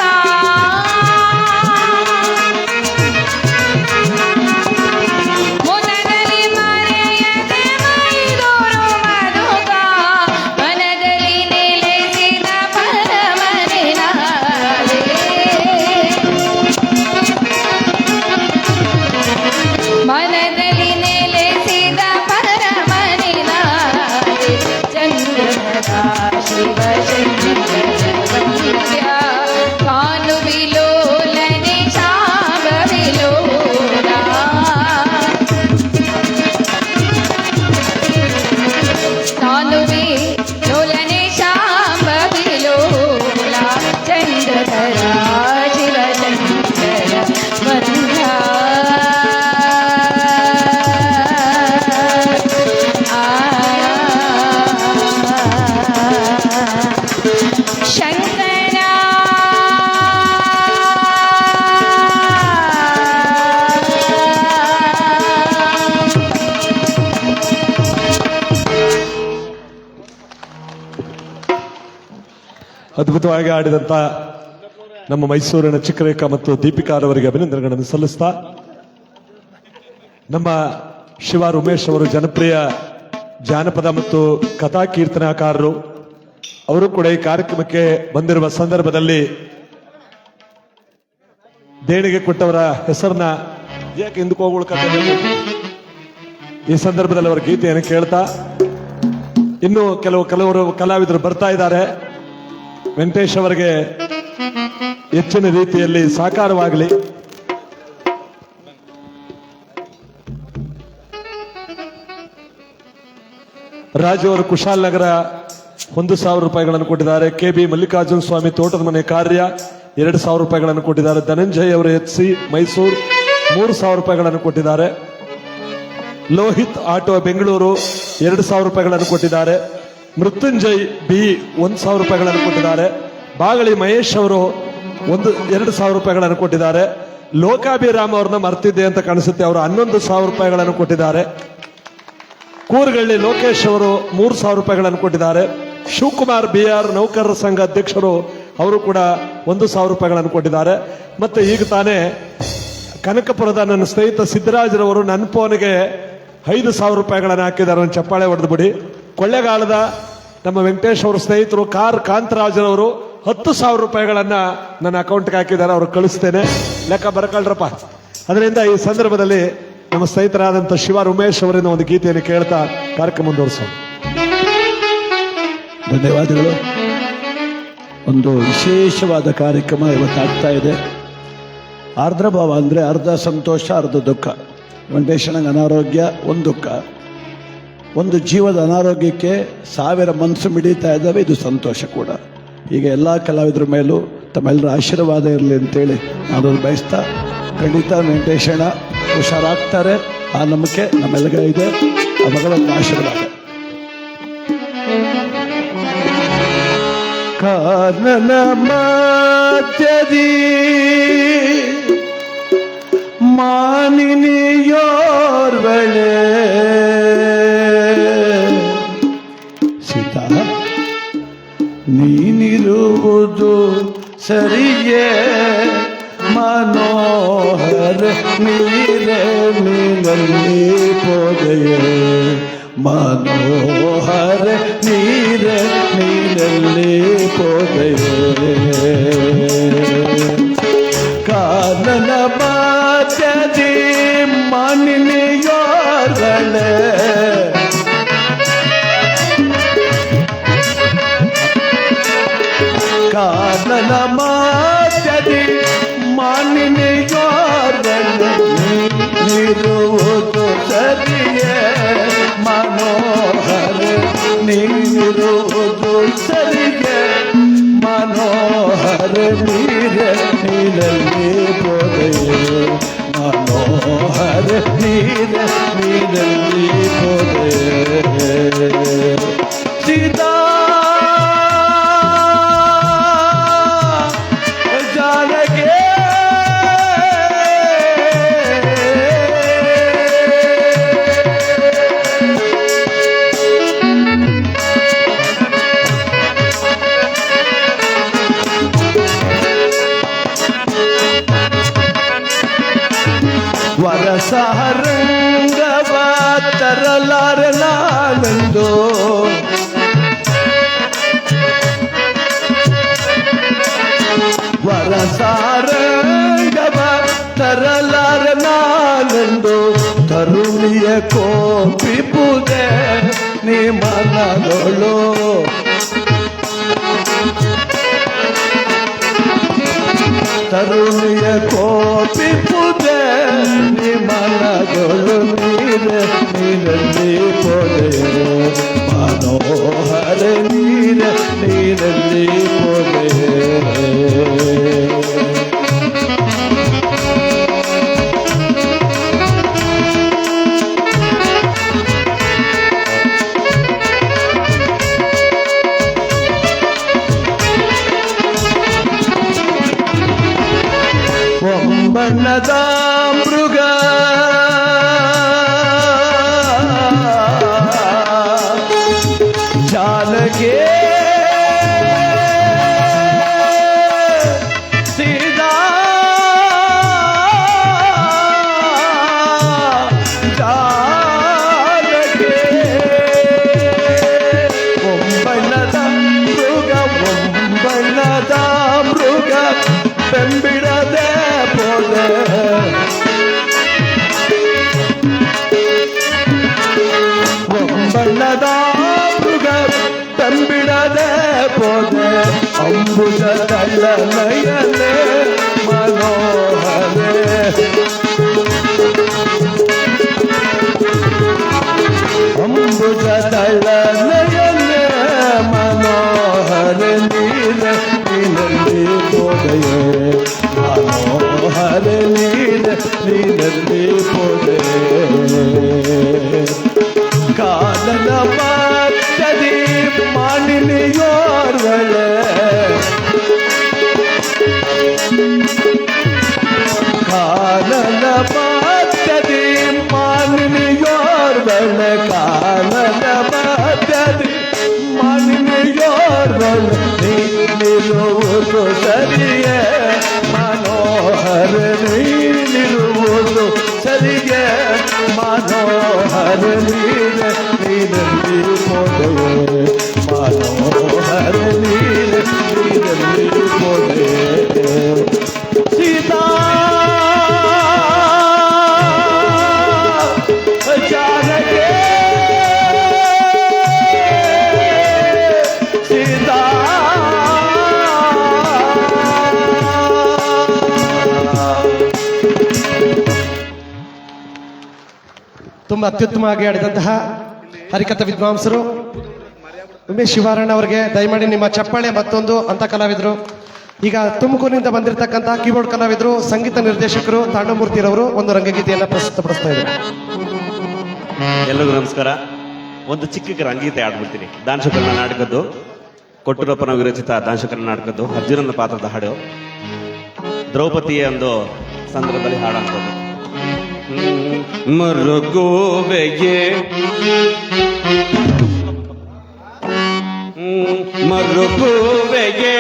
ಮುನಗಲಿ ಮರೆಯದೆ ಮೈದೂರು ಮಧುಕ ಮನದಲ್ಲಿ ನೆಲೆಸಿದ ಪರಮನಿನಾದೆ ಮನದಲ್ಲಿ ನೆಲೆಸಿದ ಪರಮನಿನಾದೆ ಚಂದ್ರಧರ ಶಿವಶಂಕರ ವಂದ್ಯ ಕಾನು ವಿಲೋಲನೆ ಶಾಂಬ ವಿಲೋಲ ತಾನು ವಿಲೋಲನೆ ಶಾಂಬ ವಿಲೋಲ ಚಂದ್ರಧರ ಶಿವಶಂಕರ ವಂದ್ಯ ಶಂಕರ ಅದ್ಭುತವಾಗಿ ಆಡಿದಂತ ನಮ್ಮ ಮೈಸೂರಿನ ಚಿಕ್ಕರೇಖಾ ಮತ್ತು ದೀಪಿಕಾರವರಿಗೆ ಅಭಿನಂದನೆಗಳನ್ನು ಸಲ್ಲಿಸ್ತಾ ನಮ್ಮ ಶಿವ ಉಮೇಶ್ ಅವರು ಜನಪ್ರಿಯ ಜಾನಪದ ಮತ್ತು ಕಥಾ ಕೀರ್ತನಾಕಾರರು. ಅವರು ಕೂಡ ಈ ಕಾರ್ಯಕ್ರಮಕ್ಕೆ ಬಂದಿರುವ ಸಂದರ್ಭದಲ್ಲಿ ದೇಣಿಗೆ ಕೊಟ್ಟವರ ಹೆಸರನ್ನ ಯಾಕೆ ಹಿಂದಕ್ಕೆ ಹೋಗ್ಕೊಳ್ಕತ್ತೇವೆ ಈ ಸಂದರ್ಭದಲ್ಲಿ ಅವರ ಗೀತೆಯನ್ನು ಕೇಳ್ತಾ ಇನ್ನು ಕೆಲವರು ಕಲಾವಿದರು ಬರ್ತಾ ಇದ್ದಾರೆ. ವೆಂಕಟೇಶ್ ಅವರಿಗೆ ಹೆಚ್ಚಿನ ರೀತಿಯಲ್ಲಿ ಸಾಕಾರವಾಗಲಿ. ರಾಜು ಅವರು ಕುಶಾಲನಗರ 1,000 ರೂಪಾಯಿಗಳನ್ನು ಕೊಟ್ಟಿದ್ದಾರೆ. KB ಮಲ್ಲಿಕಾರ್ಜುನ ಸ್ವಾಮಿ ತೋಟದ ಮನೆ ಕಾರ್ಯ 2,000 ರೂಪಾಯಿಗಳನ್ನು ಕೊಟ್ಟಿದ್ದಾರೆ. ಧನಂಜಯ್ ಅವರು HC ಮೈಸೂರು 3,000 ರೂಪಾಯಿಗಳನ್ನು ಕೊಟ್ಟಿದ್ದಾರೆ. ಲೋಹಿತ್ ಆಟೋ ಬೆಂಗಳೂರು 2,000 ರೂಪಾಯಿಗಳನ್ನು ಕೊಟ್ಟಿದ್ದಾರೆ. ಮೃತ್ಯುಂಜಯ್ B 1,000 ರೂಪಾಯಿಗಳನ್ನು ಕೊಟ್ಟಿದ್ದಾರೆ. ಬಾಗಳಿ ಮಹೇಶ್ ಅವರು 2,000 ರೂಪಾಯಿಗಳನ್ನು ಕೊಟ್ಟಿದ್ದಾರೆ. ಲೋಕಾಭಿರಾಮ್ ಅವ್ರನ್ನ ಮರ್ತಿದ್ದೆ ಅಂತ ಕಾಣಿಸುತ್ತೆ. ಅವರು 11,000 ರೂಪಾಯಿಗಳನ್ನು ಕೊಟ್ಟಿದ್ದಾರೆ. ಕೂರ್ಗಳ್ಳಿ ಲೋಕೇಶ್ ಅವರು 3,000 ರೂಪಾಯಿಗಳನ್ನು ಕೊಟ್ಟಿದ್ದಾರೆ. ಶಿವಕುಮಾರ್ BR ನೌಕರರ ಸಂಘ ಅಧ್ಯಕ್ಷರು ಅವರು ಕೂಡ 1,000 ರೂಪಾಯಿಗಳನ್ನು ಕೊಟ್ಟಿದ್ದಾರೆ. ಮತ್ತೆ ಈಗ ತಾನೇ ಕನಕಪುರದ ನನ್ನ ಸ್ನೇಹಿತ ಸಿದ್ದರಾಜರವರು ನನ್ನ ಫೋನ್ಗೆ 5,000 ರೂಪಾಯಿಗಳನ್ನು ಹಾಕಿದ್ದಾರೆ. ಒಂದು ಚಪ್ಪಾಳೆ ಹೊಡೆದು ಬಿಡಿ. ಕೊಳ್ಳೇಗಾಲದ ನಮ್ಮ ವೆಂಕಟೇಶ್ ಅವರ ಸ್ನೇಹಿತರು ಕಾಂತರಾಜರವರು 10,000 ರೂಪಾಯಿಗಳನ್ನ ನನ್ನ ಅಕೌಂಟ್ಗೆ ಹಾಕಿದ್ದಾರೆ. ಅವರು ಕಳಿಸ್ತೇನೆ, ಲೆಕ್ಕ ಬರ್ಕೊಳ್ರಪ್ಪ. ಅದರಿಂದ ಈ ಸಂದರ್ಭದಲ್ಲಿ ನಮ್ಮ ಸ್ನೇಹಿತರಾದಂಥ ಶಿವ ಉಮೇಶ್ ಅವರಿಂದ ಒಂದು ಗೀತೆಯನ್ನು ಕೇಳ್ತಾ ಕಾರ್ಯಕ್ರಮ ಮುಂದುವರಿಸೋಣ. ಧನ್ಯವಾದಗಳು. ಒಂದು ವಿಶೇಷವಾದ ಕಾರ್ಯಕ್ರಮ ಇವತ್ತಾಗ್ತಾ ಇದೆ. ಆರ್ದ್ರಭಾವ ಅಂದರೆ ಅರ್ಧ ಸಂತೋಷ ಅರ್ಧ ದುಃಖ. ವೆಂಕಟೇಶನಿಗೆ ಅನಾರೋಗ್ಯ, ಒಂದು ದುಃಖ. ಒಂದು ಜೀವದ ಅನಾರೋಗ್ಯಕ್ಕೆ 1000 ಮನಸ್ಸು ಮಿಡಿತಾ ಇದ್ದಾವೆ, ಇದು ಸಂತೋಷ ಕೂಡ. ಈಗ ಎಲ್ಲ ಕಲಾವಿದರ ಮೇಲೂ ತಮ್ಮೆಲ್ಲರ ಆಶೀರ್ವಾದ ಇರಲಿ ಅಂತೇಳಿ ನಾನು ಬಯಸ್ತಾ, ಖಂಡಿತ ವೆಂಕಟೇಶಣ್ಣ ಹುಷಾರಾಗ್ತಾರೆ, ಆ ನಂಬಿಕೆ ನಮ್ಮೆಲ್ಲಗ ಇದೆ. ಆ ಭಗವಂತನ ಆಶೀರ್ವಾದ. ಕಾನನ ಮಧ್ಯದಿ ಮಾನಿನಿಯೋರ್ವಳೆ ಸೀತಾ, ನೀನಿರುವುದು ಸರಿಯೇ ಮನೋಹರ ನೀರೇ ನೀನಲ್ಲಿ ಪೋದೆಯೇ, ಮನೋಹರ ನೀರೇ ನೀರಲ್ಲಿ ಪೋದೆಯೇ. ಕಾನನ ಮಾತದಿ ಮಾನಿನಿಯೋರ್ವಳೆ ಕಾನನ ಮಾತದಿ ಮಾನಿನಿಯೋರ್ವಳೆ, ನೀರುವುದು ಸರಿಯೇ ಮನೋಹರ ನೀರುವುದು ಸರಿಯೇ, ಮನೋಹರ ನೀರೇ ನೀರಲ್ಲಿ ಪೋದೆಯೇ, ಮನೋಹರ ನೀರೇ ನೀರಲ್ಲಿ ಪೋದೆಯೇ. ಸೀತಾ ಜಾನಗೆ ವರಸಹರಂಗವ ತರಲಾರನಾನೆಂದು, ವರಸಹರಂಗವ ತರಲಾರನಾನೆಂದು ತರುಣಿಯ ಕೋಪಿಪುದೆ ನೀ ಮನದೊಳು, ತರುಣಿಯ ಕೋಪಿಪುದೆ ನೀ ಮನದೊಳು, ನೀರೆ ನೀರಲ್ಲಿ ಪೋದೆಯೇ, ಮನೋಹರ ನೀರೆ ನೀರಲ್ಲಿ ಪೋದೆಯೇ. ಬಣ್ಣದ ಮೃಗ ಜಾಲಗೆ ಸೀದಾ ಜಾಲಗೆ, ಒಂಬಣ್ಣದ ಮೃಗ ಒಂಬಣ್ಣದ ಮೃಗ ಬೆಂಬಿಡದೆ ಪೋದೆ, ಒಂಬಣ್ಣದ ಮೃಗ ಬೆಂಬಿಡದೆ ಪೋದೆ, ಅಂಬುಜ ನಯನೆ ಮನೋಹರೆ, ಅಂಬುಜ ನಯನೆ ಮನೋಹರ ನೀರ ನೀನಲ್ಲಿ ಪೋದೆಯೇ, ಮನೋಹರ ನೀರ ನೀರಲ್ಲಿ ಪೋದೆಯೇ. ಕಾನನ ಮಧ್ಯದಿ ಮಾನಿನಿಯೋರ್ವಳೆ, ಮಧ್ಯದಿ ಮಾಲಿನಿಯೋರ್ವಳ ಕಾನನ ಮಧ್ಯದಿ ಮಾಲಿನಿಯೋರ್ವಳ ನೀನಿರುವುದು ಸರಿಯೇ ಮನೋಹರ ನೀನಿರುವುದು ಸರಿಯೇ ಮನೋಹರ ನೀನಲ್ಲಿ ಮೋದೆಯೇ ಮನೋಹರ ನೀನಲ್ಲಿ ಮೋದೆಯೇ ಸೀತಾ ಜಾನಕಿ ಸೀತಾ ತುಂಬಾ ಅತ್ಯುತ್ತಮವಾಗಿ ಆಡಿದಂತಹ ಹರಿಕಥಾ ವಿದ್ವಾಂಸರು ಉಮೇಶ್ ಶಿವಾರಣ್ಣ ಅವರಿಗೆ ದಯಮಾಡಿ ನಿಮ್ಮ ಚಪ್ಪಾಳೆ ಮತ್ತೊಂದು ಅಂತ ಕಲಾವಿದರು. ಈಗ ತುಮಕೂರಿನಿಂದ ಬಂದಿರತಕ್ಕಂತಹ ಕೀಬೋರ್ಡ್ ಕಲಾವಿದರು, ಸಂಗೀತ ನಿರ್ದೇಶಕರು ತಾಂಡಮೂರ್ತಿರವರು ಒಂದು ರಂಗಗೀತೆಯನ್ನು ಪ್ರಸ್ತುತಪಡಿಸ್ತಾ ಇದ್ದಾರೆ. ಎಲ್ಲರಿಗೂ ನಮಸ್ಕಾರ. ಒಂದು ಚಿಕ್ಕ ರಂಗಗೀತೆ ಆಡ್ಬಿಡ್ತೀನಿ. ದಾನಶಂಕರನ ನಾಟಕದ್ದು, ಕೊಟ್ಟೂರಪ್ಪನ ವಿರಚಿತ ದಾನಶಂಕರನ ನಾಟಕದ್ದು ಅರ್ಜುನನ ಪಾತ್ರದ ಹಾಡು. ದ್ರೌಪದಿಯ ಒಂದು ಸಂದರ್ಭದಲ್ಲಿ ಹಾಡುವಂಥದ್ದು. ಮರುಗೋವೆಗೆ ಮರುಗೋವೆಗೆ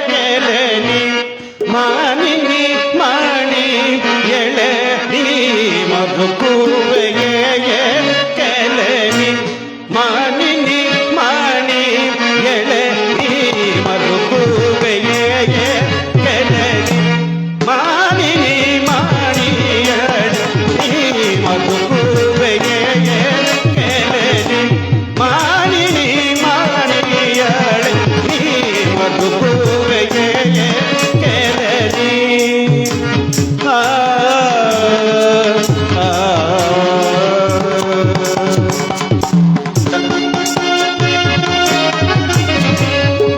ಕೆಳನಿ ಮಾನಿನಿ ಮಾಣಿ ಎಳೆ ಮರುಗೋವೆಗೆ ಕೆಳನಿ ಮಾನಿನಿ ಮಾಣಿ ಎಳೆ ಮರುಗೋವೆಗೆ ಕೆಳನಿ ಮಾನಿನಿ ಮಾಣಿ ಎಳೆ ಮರುಗೋವೆಗೆ ಕೆಳನಿ ಮಾನಿನಿ ಮಾಣಿ ಎಳೆ ಮರುಗೋವೆಗೆ ಕೆಳನಿ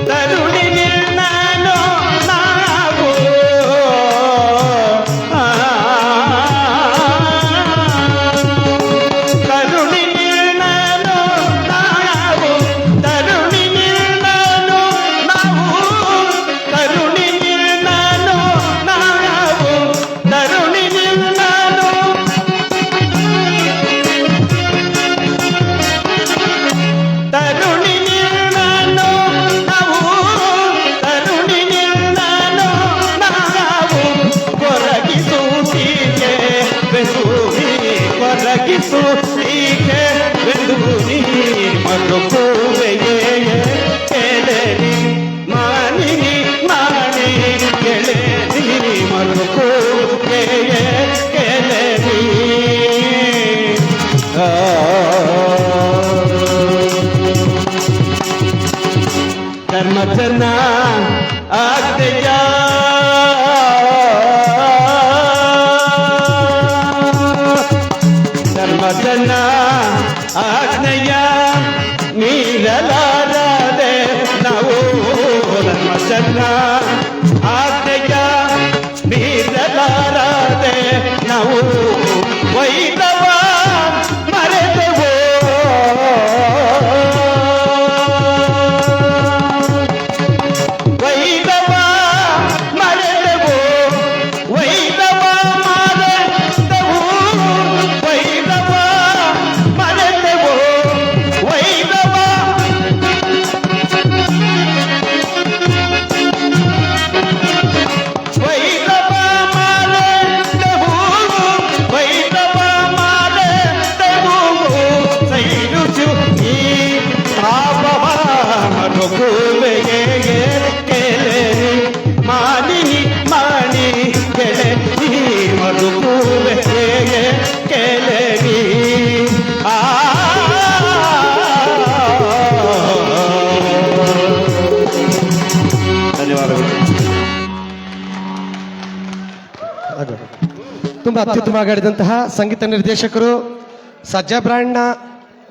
ತರುಣಿ ನಾನು ನಾವು ತರುಣಿ ನಾನು ನಾವು ತರುಣಿ ನಾನು ನಾವು ತರುಣಿ ನಾನು ನಾವು ತರುಣಿ ನಾನು ತರುಣಿ ನಾನು ನಾವು ತರುಣಿ ನಾನು ನಾವು ಕೊರಗಿಸು ಹೀಗೆ ಬೆಂದೂರಿ ಕೊರಗಿಸು ಹೀಗೆ ಬೆಂದೂರಿ ಮರುಕೋವೆಗೆ ಕೆಳನಿ ಮಾನಿನಿ ಮಾಣಿ ಕೆಳನಿ ಮರುಕೋವೆಗೆ ಕೆಳನಿ ಧರ್ಮಜನ ಆಗ್ದೆಯ ಧರ್ಮಜನ ಆಗ್ನೆಯ ಮೀರಲಾರದೆ ನಾವು ಧರ್ಮಜನ ಆಗ್ನೆಯ ಮೀರಲಾರದೆ ನಾವು ವೈದವ ಮರೆತೆವೋ ವೈದವ ಮರೆತೆವೋ ವೈದವ ಮರೆತೆವು ವೈದವ ಮರೆತೆವೋ ವೈದವ ವೈದವ ಮರೆತೆವು ವೈದವ ಮರೆತೆವು ಸೈರುಚು ಈ ಪಾಪವ ಮರುಗೋವೆಗೆ ಕೆಳನಿ ಮಾನಿನಿ ಮಾಣಿ ಕೆಳನಿ ಮರುಗೋವೆಗೆ ಕೆಳನಿ ಧನ್ಯವಾದಗಳು. ತುಂಬಾ ಅತ್ಯುತ್ತಮವಾಗಿ ಆಡಿದಂತಹ ಸಂಗೀತ ನಿರ್ದೇಶಕರು ಸಜ್ಜಾ ಬ್ರ್ಯಾಂಡ್ನ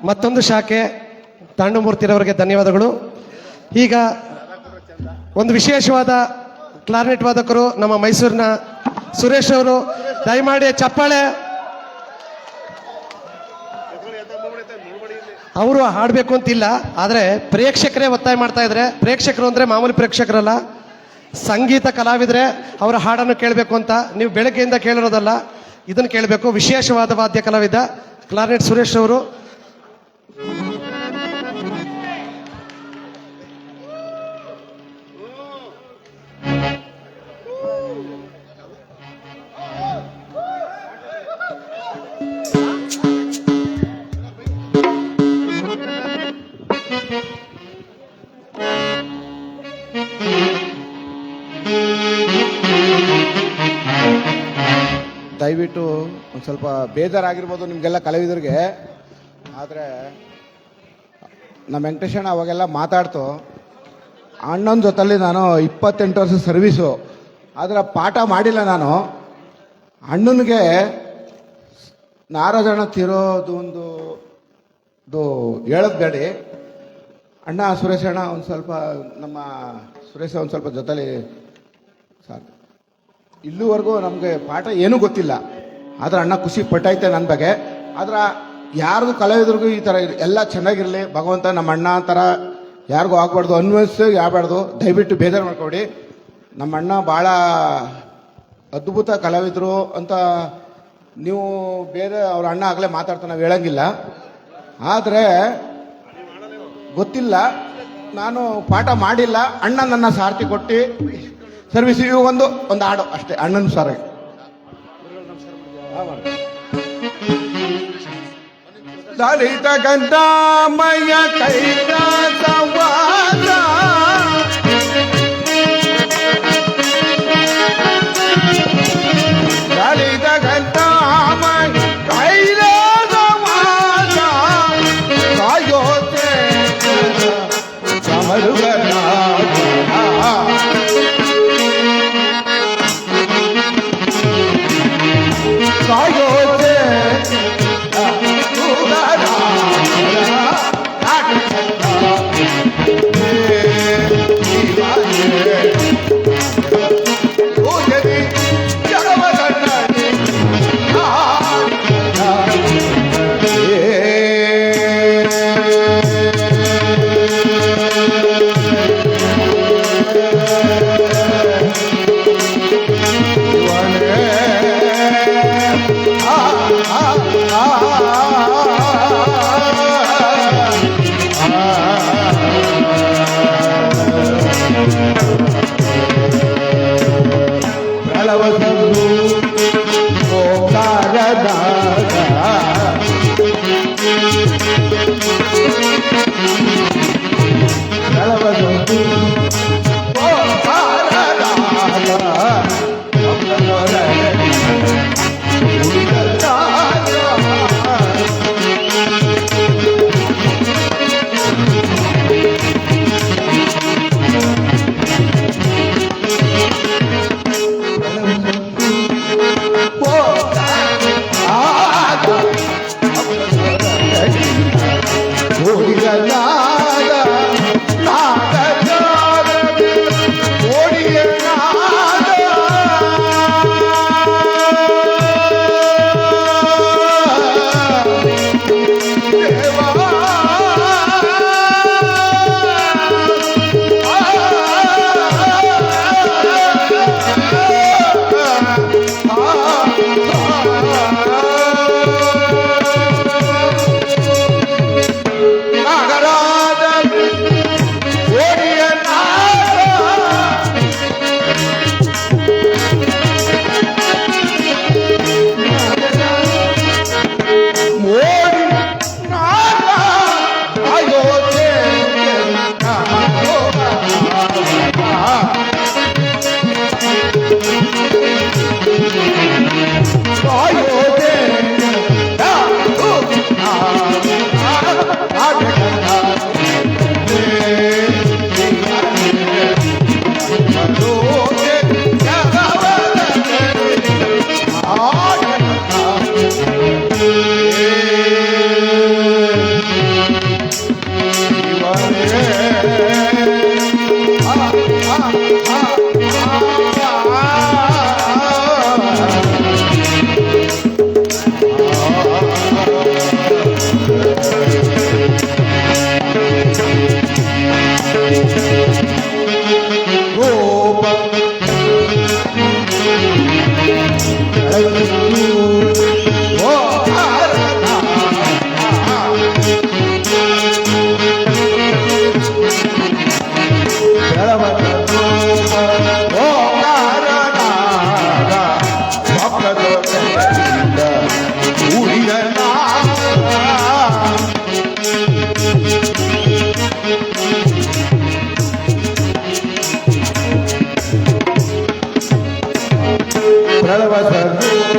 ಮತ್ತೊಂದು ಶಾಖೆ ತಾಂಡಮೂರ್ತಿರವರಿಗೆ ಧನ್ಯವಾದಗಳು. ಈಗ ಒಂದು ವಿಶೇಷವಾದ ಕ್ಲಾರ್ನೆಟ್ ವಾದಕರು ನಮ್ಮ ಮೈಸೂರಿನ ಸುರೇಶ್ ಅವರು, ದಯಮಾಡಿ ಚಪ್ಪಾಳೆ. ಅವರು ಹಾಡಬೇಕು ಅಂತಿಲ್ಲ, ಆದರೆ ಪ್ರೇಕ್ಷಕರೇ ಒತ್ತಾಯ ಮಾಡ್ತಾ ಇದ್ದಾರೆ. ಪ್ರೇಕ್ಷಕರು ಅಂದರೆ ಮಾಮೂಲಿ ಪ್ರೇಕ್ಷಕರಲ್ಲ, ಸಂಗೀತ ಕಲಾವಿದರೆ ಅವರ ಹಾಡನ್ನು ಕೇಳಬೇಕು ಅಂತ. ನೀವು ಬೆಳಗ್ಗೆಯಿಂದ ಕೇಳಿರೋದಲ್ಲ, ಇದನ್ನು ಕೇಳಬೇಕು. ವಿಶೇಷವಾದ ವಾದ್ಯ ಕಲಾವಿದ ಕ್ಲಾರ್ನೆಟ್ ಸುರೇಶ್ ಅವರು. ದಯವಿಟ್ಟು ಒಂದು ಸ್ವಲ್ಪ ಬೇಜಾರಾಗಿರ್ಬೋದು ನಿಮಗೆಲ್ಲ ಕಲಾವಿದರಿಗೆ. ಆದರೆ ನಮ್ಮ ವೆಂಕಟೇಶಣ್ಣ ಅವಾಗೆಲ್ಲ ಮಾತಾಡ್ತು. ಅಣ್ಣನ ಜೊತೆಲಿ ನಾನು 28 ವರ್ಷ ಸರ್ವೀಸು, ಆದರೆ ಪಾಠ ಮಾಡಿಲ್ಲ ನಾನು. ಅಣ್ಣನಿಗೆ ನಾರಾಜಣ್ಣ ತೀರೋದು ಒಂದು ಹೇಳೋದು ಬೇಡಿ. ಅಣ್ಣ ಸುರೇಶ್ ಅಣ್ಣ ಒಂದು ಸ್ವಲ್ಪ ನಮ್ಮ ಸುರೇಶ ಒಂದು ಸ್ವಲ್ಪ ಜೊತೆಲಿ ಸಾಕು. ಇಲ್ಲಿವರೆಗೂ ನಮಗೆ ಪಾಠ ಏನೂ ಗೊತ್ತಿಲ್ಲ, ಆದರೆ ಅಣ್ಣ ಖುಷಿ ಪಟ್ಟೈತೆ ನನ್ನ ಬಗ್ಗೆ. ಆದ್ರೆ ಯಾರಿಗೂ ಕಲಾವಿದ್ರಿಗೂ ಈ ಥರ ಎಲ್ಲ ಚೆನ್ನಾಗಿರಲಿ ಭಗವಂತ. ನಮ್ಮ ಅಣ್ಣ ಥರ ಯಾರಿಗೂ ಆಗ್ಬಾರ್ದು, ಅನ್ವಯಿಸಿ ಆಗ್ಬಾರ್ದು. ದಯವಿಟ್ಟು ಬೇಜಾರು ಮಾಡ್ಕೊಡಿ. ನಮ್ಮ ಅಣ್ಣ ಭಾಳ ಅದ್ಭುತ ಕಲಾವಿದರು ಅಂತ ನೀವು ಬೇರೆ ಅವ್ರ ಅಣ್ಣ ಆಗಲೇ ಮಾತಾಡ್ತಾ ನಾವು ಹೇಳಂಗಿಲ್ಲ. ಆದರೆ ಗೊತ್ತಿಲ್ಲ, ನಾನು ಪಾಠ ಮಾಡಿಲ್ಲ. ಅಣ್ಣ ನನ್ನ ಸಾರ್ಥಿ ಕೊಟ್ಟು ಸರ್ವಿಸ್ ಒಂದು ಹಾಡು ಅಷ್ಟೇ ಅಣ್ಣನ ಸಾರ. ಲಲಿತ ಗಂಧಾಮಯ ಕೈಲಾಸವಾಸ ಲಲಿತ ಗಂಧಾಮಯ ಕೈಲಾಸವಾಸ ಕಾಯೋತೆ ಸಮರುಗನ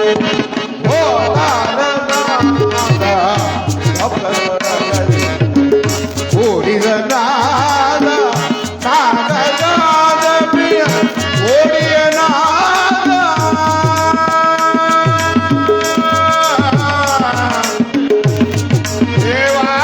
ಓ ನಾದ ಓಡಿದ ನಾದ ನಾದ ಪ್ರಿಯ ಓಡಿಯ ನಾದ ದೇವಾ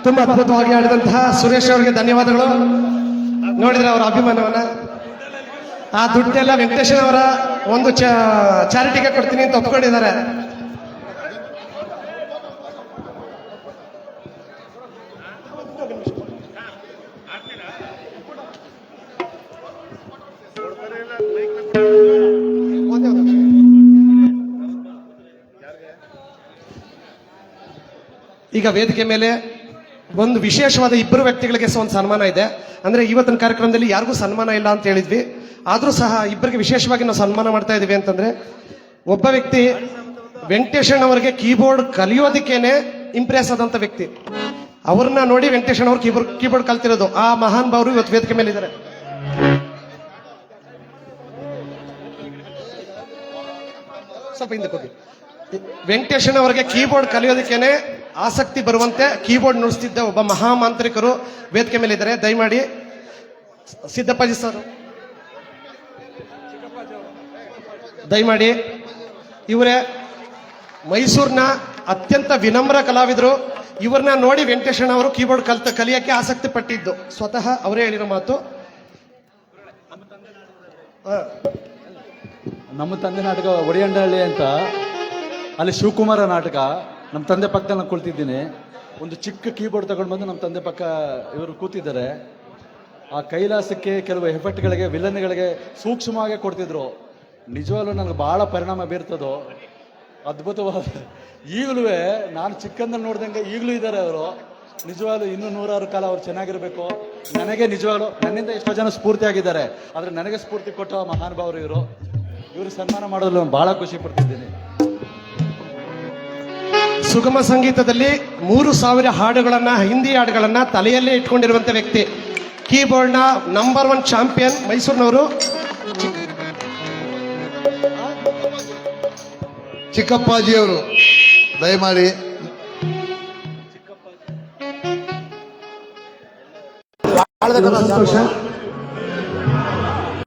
ತುಂಬಾ ಅದ್ಭುತವಾಗಿ ಆಡಿದಂತಹ ಸುರೇಶ್ ಅವರಿಗೆ ಧನ್ಯವಾದಗಳು. ನೋಡಿದ್ರೆ ಅವರ ಅಭಿಮಾನವನ್ನ, ಆ ದುಡ್ಡೆಲ್ಲ ವೆಂಕಟೇಶನವರ ಒಂದು ಚಾರಿಟಿಗೆ ಕೊಡ್ತೀನಿ ಅಂತ ಒಪ್ಕೊಂಡಿದ್ದಾರೆ. ಈಗ ವೇದಿಕೆ ಮೇಲೆ ಒಂದು ವಿಶೇಷವಾದ ಇಬ್ಬರು ವ್ಯಕ್ತಿಗಳಿಗೆ ಒಂದು ಸನ್ಮಾನ ಇದೆ. ಅಂದ್ರೆ ಇವತ್ತಿನ ಕಾರ್ಯಕ್ರಮದಲ್ಲಿ ಯಾರಿಗೂ ಸನ್ಮಾನ ಇಲ್ಲ ಅಂತ ಹೇಳಿದ್ವಿ, ಆದ್ರೂ ಸಹ ಇಬ್ಬರಿಗೆ ವಿಶೇಷವಾಗಿ ನಾವು ಸನ್ಮಾನ ಮಾಡ್ತಾ ಇದೀವಿ. ಅಂತಂದ್ರೆ ಒಬ್ಬ ವ್ಯಕ್ತಿ ವೆಂಕಟೇಶನ್ ಅವರಿಗೆ ಕೀಬೋರ್ಡ್ ಕಲಿಯೋದಕ್ಕೇನೆ ಇಂಪ್ರೆಸ್ ಆದಂತ ವ್ಯಕ್ತಿ. ಅವ್ರನ್ನ ನೋಡಿ ವೆಂಕಟೇಶನ್ ಅವರು ಕೀಬೋರ್ಡ್ ಕಲ್ತಿರೋದು. ಆ ಮಹಾನ್ ಭಾವರು ಇವತ್ತು ವೇದಿಕೆ ಮೇಲೆ ಇದ್ದಾರೆ. ಸ್ವಲ್ಪ ಹಿಂದಕ್ಕೆ ಹೋಗಿ. ವೆಂಕಟೇಶನ್ ಅವರಿಗೆ ಕೀಬೋರ್ಡ್ ಕಲಿಯೋದಕ್ಕೇನೆ ಆಸಕ್ತಿ ಬರುವಂತೆ ಕೀಬೋರ್ಡ್ ನುಡಿಸ್ತಿದ್ದ ಒಬ್ಬ ಮಹಾಮಾಂತ್ರಿಕರು ವೇದಿಕೆ ಮೇಲೆ ಇದ್ದಾರೆ. ದಯಮಾಡಿ ಸಿದ್ದಪ್ಪಾಜಿ ಸರ್ ದಯಮಾಡಿ. ಇವರೇ ಮೈಸೂರಿನ ಅತ್ಯಂತ ವಿನಮ್ರ ಕಲಾವಿದರು. ಇವ್ರನ್ನ ನೋಡಿ ವೆಂಕಟೇಶನ್ ಅವರು ಕೀಬೋರ್ಡ್ ಕಲಿಯಕ್ಕೆ ಆಸಕ್ತಿ ಪಟ್ಟಿದ್ದು ಸ್ವತಃ ಅವರೇ ಹೇಳಿರೋ ಮಾತು. ನಮ್ಮ ತಂದೆ ನಾಟಕ ಒಡಿಯಂಡಹಳ್ಳಿ ಅಂತ, ಅಲ್ಲಿ ಶಿವಕುಮಾರ ನಾಟಕ. ನಮ್ಮ ತಂದೆ ಪಕ್ಕದಲ್ಲಿ ನಾನು ಕುಳಿತಿದ್ದೀನಿ. ಒಂದು ಚಿಕ್ಕ ಕೀಬೋರ್ಡ್ ತಗೊಂಡು ಬಂದು ನಮ್ಮ ತಂದೆ ಪಕ್ಕ ಇವರು ಕೂತಿದ್ದಾರೆ. ಆ ಕೈಲಾಸಕ್ಕೆ ಕೆಲವು ಎಫೆಕ್ಟ್ಗಳಿಗೆ, ವಿಲನ್ಗಳಿಗೆ ಸೂಕ್ಷ್ಮವಾಗಿ ಕೊಡ್ತಿದ್ರು. ನಿಜವಾಗ್ಲೂ ನನಗೆ ಬಹಳ ಪರಿಣಾಮ ಬೀರ್ತದೋ, ಅದ್ಭುತವಾದ. ಈಗಲೂ ನಾನು ಚಿಕ್ಕಂದಲ್ಲಿ ನೋಡ್ದಂಗೆ ಈಗಲೂ ಇದ್ದಾರೆ ಅವರು. ನಿಜವಾಗ್ಲೂ ಇನ್ನೂ 100 ಕಾಲ ಅವ್ರು ಚೆನ್ನಾಗಿರ್ಬೇಕು. ನನಗೆ ನಿಜವಾಗ್ಲೂ ನನ್ನಿಂದ ಎಷ್ಟೋ ಜನ ಸ್ಫೂರ್ತಿ ಆಗಿದ್ದಾರೆ, ಆದರೆ ನನಗೆ ಸ್ಫೂರ್ತಿ ಕೊಟ್ಟ ಮಹಾನುಭಾವರು ಇವರು. ಇವರು ಸನ್ಮಾನ ಮಾಡೋದ್ರಲ್ಲಿ ನಾನು ಬಹಳ ಖುಷಿ ಪಡ್ತಿದ್ದೀನಿ. ಸುಗಮ ಸಂಗೀತದಲ್ಲಿ 3000 ಹಾಡುಗಳನ್ನ, ಹಿಂದಿ ಹಾಡುಗಳನ್ನ ತಲೆಯಲ್ಲೇ ಇಟ್ಕೊಂಡಿರುವಂತ ವ್ಯಕ್ತಿ, ಕೀಬೋರ್ಡ್ನ ನಂಬರ್ 1 ಚಾಂಪಿಯನ್ ಮೈಸೂರಿನವರು ಚಿಕ್ಕಪ್ಪಾಜಿಯವರು. ದಯಮಾಡಿ ಸಂತೋಷ.